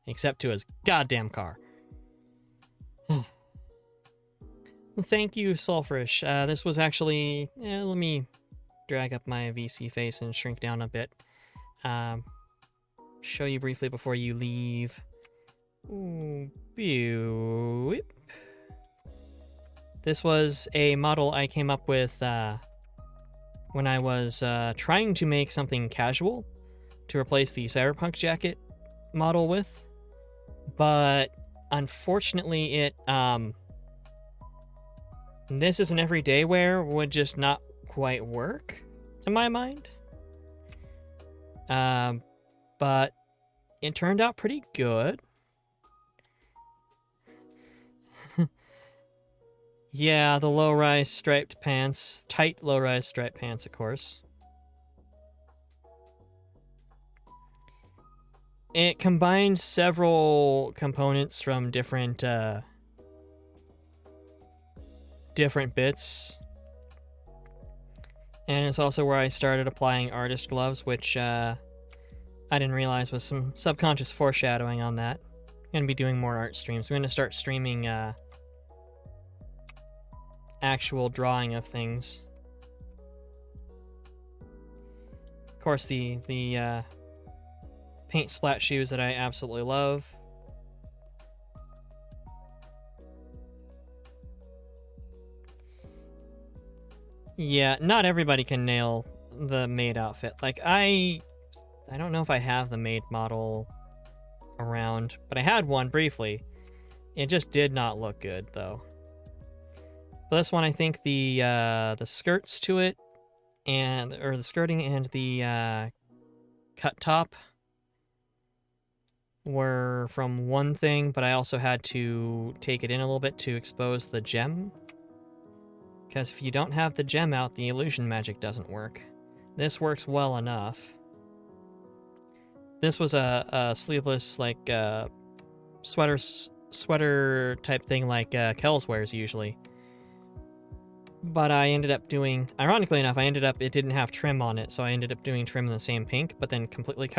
Except to his goddamn car. Thank you, Sulfurish. This was actually... let me drag up my VC face and shrink down a bit. Show you briefly before you leave. Ooh, beep. This was a model I came up with when I was trying to make something casual to replace the Cyberpunk jacket model with. But unfortunately it... this is an everyday wear would just not quite work, in my mind. But it turned out pretty good. Yeah, the low-rise striped pants. Tight low-rise striped pants, of course. It combined several components from different bits. And it's also where I started applying artist gloves, which I didn't realize was some subconscious foreshadowing on that. I'm going to be doing more art streams. I'm going to start streaming actual drawing of things. Of course, the paint splat shoes that I absolutely love. Yeah, not everybody can nail the maid outfit. Like, I don't know if I have the maid model around, but I had one briefly. It just did not look good, though. But this one, I think the skirts to it, or the skirting and the cut top were from one thing, but I also had to take it in a little bit to expose the gem. Because if you don't have the gem out, the illusion magic doesn't work. This works well enough. This was a sleeveless, like, sweater type thing like Kells wears usually. But I ended up doing, ironically enough, it didn't have trim on it, so I ended up doing trim in the same pink, but then completely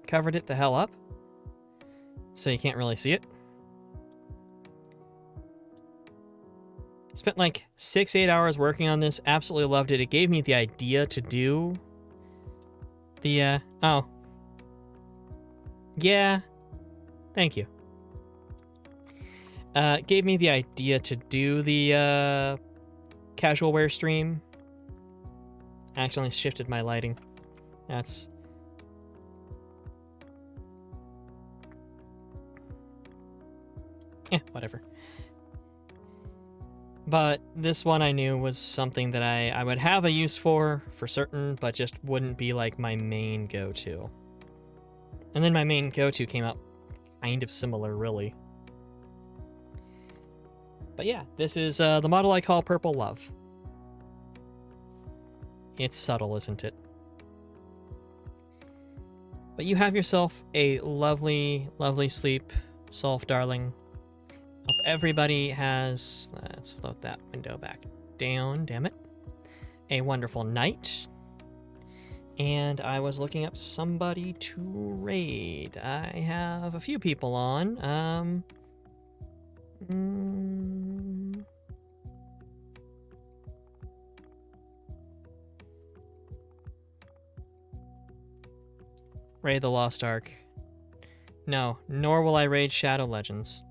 covered it the hell up. So you can't really see it. Spent like 6-8 hours working on this. Absolutely loved it. It gave me the idea to do the, oh. Yeah. Thank you. It gave me the idea to do the, casual wear stream. I accidentally shifted my lighting. That's... whatever. But this one I knew was something that I would have a use for certain, but just wouldn't be like my main go-to. And then my main go-to came out kind of similar, really. But yeah, this is the model I call Purple Love. It's subtle, isn't it? But you have yourself a lovely, lovely sleep, Solf, darling. Hope everybody has... Let's float that window back down, damn it. A wonderful night. And I was looking up somebody to raid. I have a few people on. Raid the Lost Ark. No, nor will I raid Shadow Legends.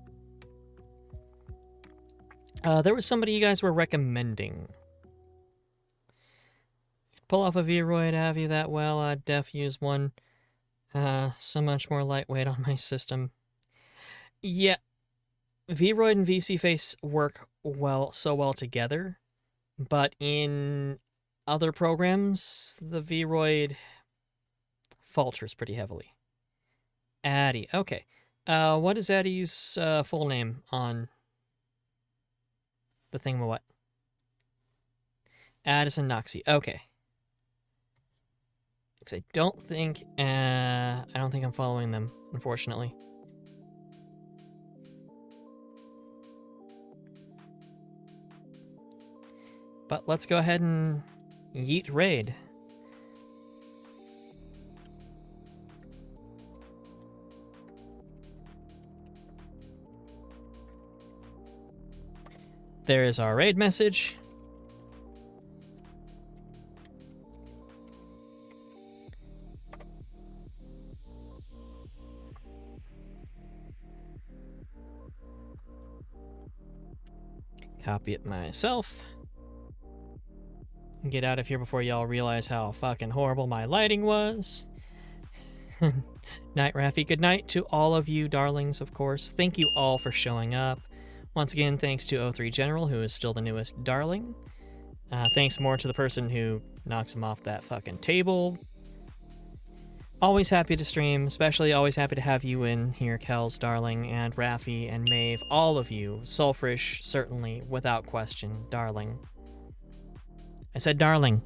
There was somebody you guys were recommending. Pull off a V-Roid, have you that well? I'd def use one. So much more lightweight on my system. Yeah, V-Roid and VC Face work so well together, but in other programs, the V-Roid falters pretty heavily. Addy, okay. What is Addy's full name on the thing? What? Addison Noxie. Okay. Because I don't think I'm following them, unfortunately. But let's go ahead and yeet raid. There is our raid message. Copy it myself. Get out of here before y'all realize how fucking horrible my lighting was. Night, Raffi. Good night to all of you darlings, of course. Thank you all for showing up. Once again, thanks to O3 General, who is still the newest darling. Thanks more to the person who knocks him off that fucking table. Always happy to stream, especially always happy to have you in here, Kels, darling, and Raffi and Maeve, all of you. Sulfurish, certainly, without question, darling. I said darling.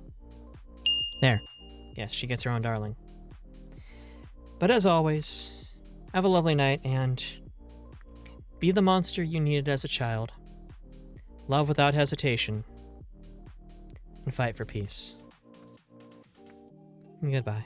There. Yes, she gets her own darling. But as always, have a lovely night, and be the monster you needed as a child. Love without hesitation. And fight for peace. Goodbye.